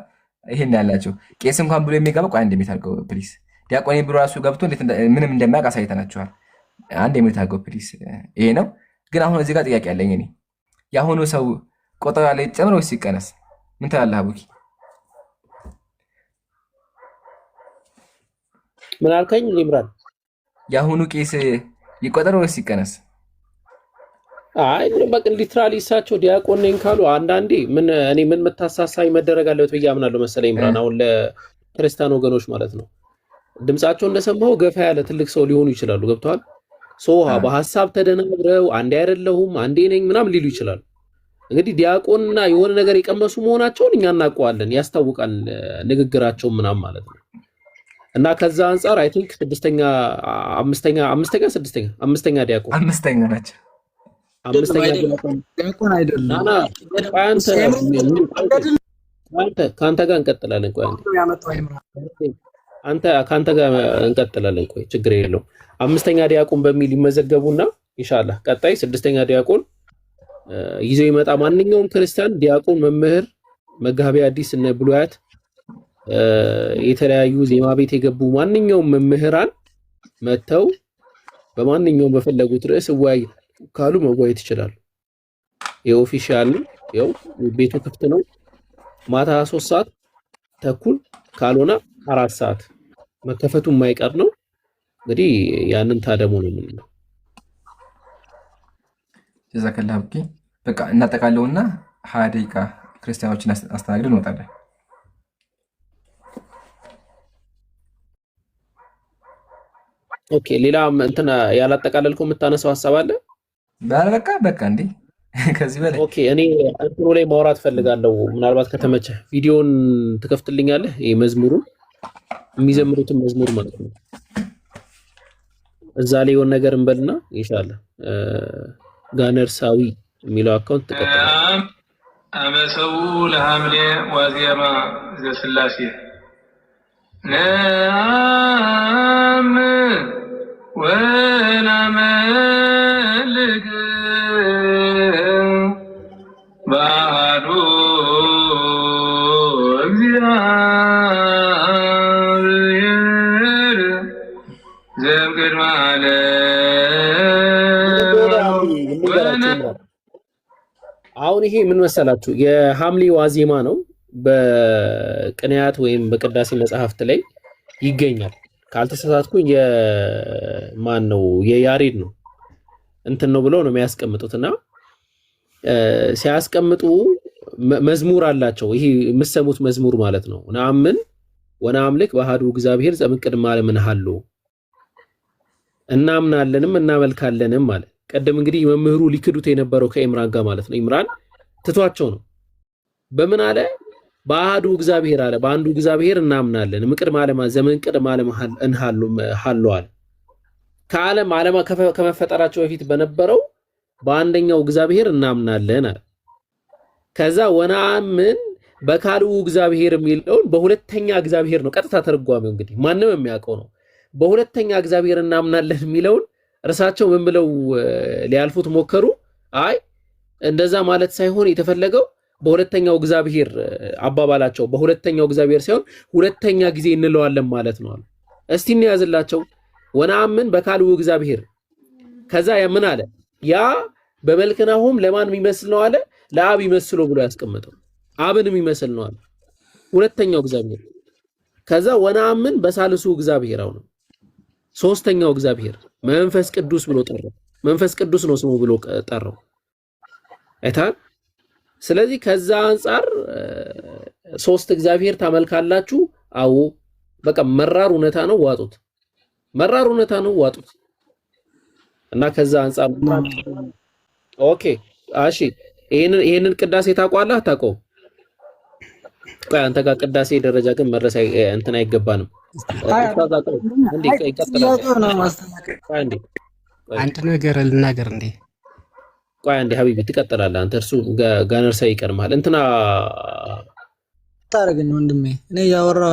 ይሄን ያላችሁ ቄስ እንኳን ብሎ የሚገባ ቆይ አንድ የሚታርገው ፕሊስ። ዲያቆን ብሎ ራሱ ገብቶ ምንም እንደማያውቅ አሳይተናችኋል። አንድ የሚታርገው ፕሊስ። ይሄ ነው። ግን አሁን እዚህ ጋር ጥያቄ ያለኝ እኔ የአሁኑ ሰው ቆጠራ ላይ ጨምሮ ወይስ ይቀነስ? ምን ትላለህ አቡኪ? ምን አልከኝ ኢምራን? የአሁኑ ቄስ ይቆጠር ወይስ ይቀነስ? አይ በቃ ሊትራሊ እሳቸው ዲያቆን ነኝ ካሉ አንዳንዴ ምን መታሳሳይ መደረግ አለበት ብዬ አምናለሁ መሰለኝ ኢምራን። አሁን ለክርስቲያን ወገኖች ማለት ነው ድምጻቸው እንደሰማው ገፋ ያለ ትልቅ ሰው ሊሆኑ ይችላሉ። ገብተዋል። በሀሳብ ተደናብረው አንዴ አይደለሁም አንዴ ነኝ ምናምን ሊሉ ይችላሉ። እንግዲህ ዲያቆንና የሆነ ነገር የቀመሱ መሆናቸውን እኛ እናውቀዋለን፣ ያስታውቃል ንግግራቸው ምናምን ማለት ነው። እና ከዛ አንፃር አይ ቲንክ አምስተኛ ዲያቆን ናቸው። ዲያቆን አይደለም። ከአንተ ጋር እንቀጥላለን። ቆይ ከአንተ ጋር እንቀጥላለን። ቆይ ችግር የለው። አምስተኛ ዲያቆን በሚል ይመዘገቡና ኢንሻአላህ ቀጣይ ስድስተኛ ዲያቆን ይዘው ይመጣ ማንኛውም ክርስቲያን ዲያቆን፣ መምህር፣ መጋቢ አዲስ እና ብሉያት የተለያዩ ዜማ ቤት የገቡ ማንኛውም መምህራን መተው በማንኛውም በፈለጉት ርዕስ ወይ ካሉ መወያየት ይችላሉ። የኦፊሻል ነው፣ ቤቱ ክፍት ነው። ማታ 3 ሰዓት ተኩል ካልሆነ 4 ሰዓት መከፈቱ የማይቀር ነው። እንግዲህ ያንን ታደሙ ነው የምንለው። ጀዛከላህ ብኪ። በቃ እናጠቃለውና 20 ደቂቃ ክርስቲያኖችን አስተናግደን እንወጣለን። ኦኬ፣ ሌላ እንትና ያላጠቃለልከው የምታነሳው ሀሳብ አለ? በቃ እንዴ ከዚህ በላይ ኦኬ። እኔ እንትኑ ላይ ማውራት ፈልጋለሁ። ምናልባት ከተመቸ ቪዲዮን ትከፍትልኛለህ? ይሄ መዝሙሩን የሚዘምሩትን መዝሙር ማለት ነው። እዛ ላይ የሆነ ነገር እንበልና ኢንሻአላህ ጋነርሳዊ የሚለው አካውንት ተከታተል። አመሰው ለሐምሌ ዋዜማ ዘስላሴ ነአም ወናመልክ ባዶ እግዚአብሔር ዘምቅድመ አሁን ይሄ ምን መሰላችሁ የሐምሌ ዋዜማ ነው። በቅንያት ወይም በቅዳሴ መጽሐፍት ላይ ይገኛል። ካልተሳሳትኩኝ የማን ነው የያሬድ ነው እንትን ነው ብለው ነው የሚያስቀምጡትና ሲያስቀምጡ መዝሙር አላቸው። ይሄ የምትሰሙት መዝሙር ማለት ነው። ነአምን ወነአምልክ በአሐዱ እግዚአብሔር ዘእምቅድመ ዓለም እንሃሎ እናምናለንም እናመልካለንም ማለት ቀደም እንግዲህ መምህሩ ሊክዱት የነበረው ከኢምራን ጋር ማለት ነው። ኢምራን ትቷቸው ነው። በምን አለ? በአሐዱ እግዚአብሔር አለ። በአንዱ እግዚአብሔር እናምናለን እምቅድመ ዓለም ዘእምቅድመ ዓለም እንሃሎ አለ። ከዓለም ከመፈጠራቸው በፊት በነበረው በአንደኛው እግዚአብሔር እናምናለን አለ። ከዛ ወነአምን በካልኡ እግዚአብሔር የሚለውን በሁለተኛ እግዚአብሔር ነው ቀጥታ ተርጓሚው። እንግዲህ ማንም የሚያውቀው ነው። በሁለተኛ እግዚአብሔር እናምናለን የሚለውን እርሳቸው ምን ብለው ሊያልፉት ሞከሩ። አይ እንደዛ ማለት ሳይሆን የተፈለገው በሁለተኛው እግዚአብሔር አባባላቸው በሁለተኛው እግዚአብሔር ሳይሆን ሁለተኛ ጊዜ እንለዋለን ማለት ነው አሉ። እስቲ እንያዝላቸው። ወነአምን በካልኡ እግዚአብሔር ከዛ ምን አለ? ያ በመልክናሆም ለማን የሚመስል ነው አለ? ለአብ ይመስሎ ብሎ ያስቀመጠው አብን የሚመስል ነው አለ ሁለተኛው እግዚአብሔር። ከዛ ወነአምን በሳልሱ እግዚአብሔር አሁን ሶስተኛው እግዚአብሔር መንፈስ ቅዱስ ብሎ ጠራው። መንፈስ ቅዱስ ነው ስሙ ብሎ ጠራው። አይታል። ስለዚህ ከዛ አንፃር ሶስት እግዚአብሔር ታመልካላችሁ። አዎ በቃ መራር እውነታ ነው፣ ዋጡት። መራር እውነታ ነው፣ ዋጡት። እና ከዛ አንፃር ኦኬ እሺ፣ ይሄንን ቅዳሴ ታውቀዋለህ አታውቀውም? ቆይ አንተ ጋር ቅዳሴ ደረጃ ግን መድረስ እንትን አይገባንም። አንድ ነገር ልናገር እንዴ? ቆይ አንዴ ሀቢቢ ትቀጥላለህ አንተ። እርሱ ጋነርሳ ይቀርማል። እንትና ታረገኝ ወንድሜ እኔ ያወራ